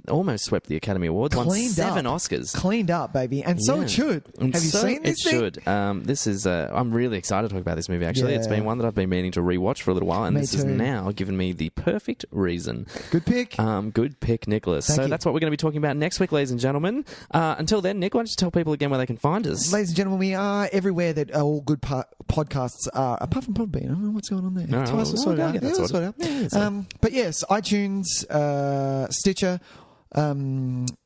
almost swept the Academy Awards. Won 7 Oscars. Cleaned up, baby, and so it should. And Have you seen this thing? It should. This is. I'm really excited to talk about this movie. Actually, it's been one that I've been meaning to rewatch for a little while, and this has now given me the perfect reason. Good pick. Good pick, Nicholas. Thank you. That's what we're going to be talking about next week, ladies and gentlemen. Until then, Nick, why don't you tell people again where they can find us? Ladies and gentlemen, we are everywhere that all good podcasts are, apart from Podbean. I don't know what's going on there. No, Tys will sort it out. Yeah, Sort it out. But yes, iTunes, Stitcher,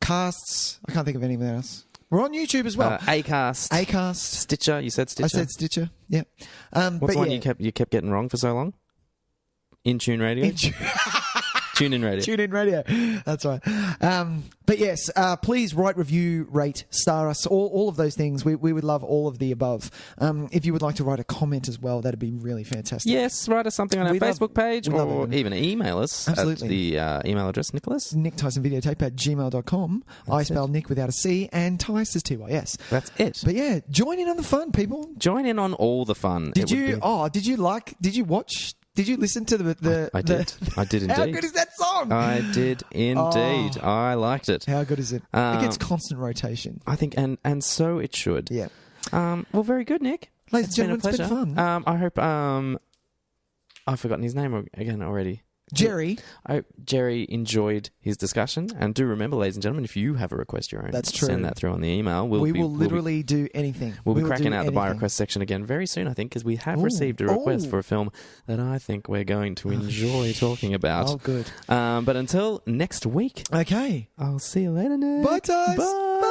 Casts. I can't think of anything else. We're on YouTube as well. Acast. Stitcher. You said Stitcher. I said Stitcher. Yeah. What's the one you kept getting wrong for so long? In-Tune Radio. Tune in radio. Tune in radio. That's right. But yes, please write, review, rate, star us, all of those things. We would love all of the above. If you would like to write a comment as well, that'd be really fantastic. Yes, write us something on our Facebook page, or even email us. Absolutely. At the email address, Nicholas. NickTysonVideotape@gmail.com. I spell Nick without a C, and Tys is Tys. That's it. But yeah, join in on the fun, people. Join in on all the fun. Did you watch? Did you listen to the I did. I did indeed. How good is that song? I did indeed. Oh. I liked it. How good is it? It gets constant rotation. I think, and so it should. Yeah. Well, very good, Nick. Ladies and gentlemen, it's been a been fun. I hope. I've forgotten his name again already. Jerry. I hope Jerry enjoyed his discussion. And do remember, ladies and gentlemen, if you have a request your own, that's true. Send that through on the email. We will literally do anything. We'll be cracking out the buy request section again very soon, I think, because we have received a request for a film that I think we're going to enjoy talking about. Oh, good. But until next week. Okay. I'll see you later, Nick. Bye, Tys. Bye.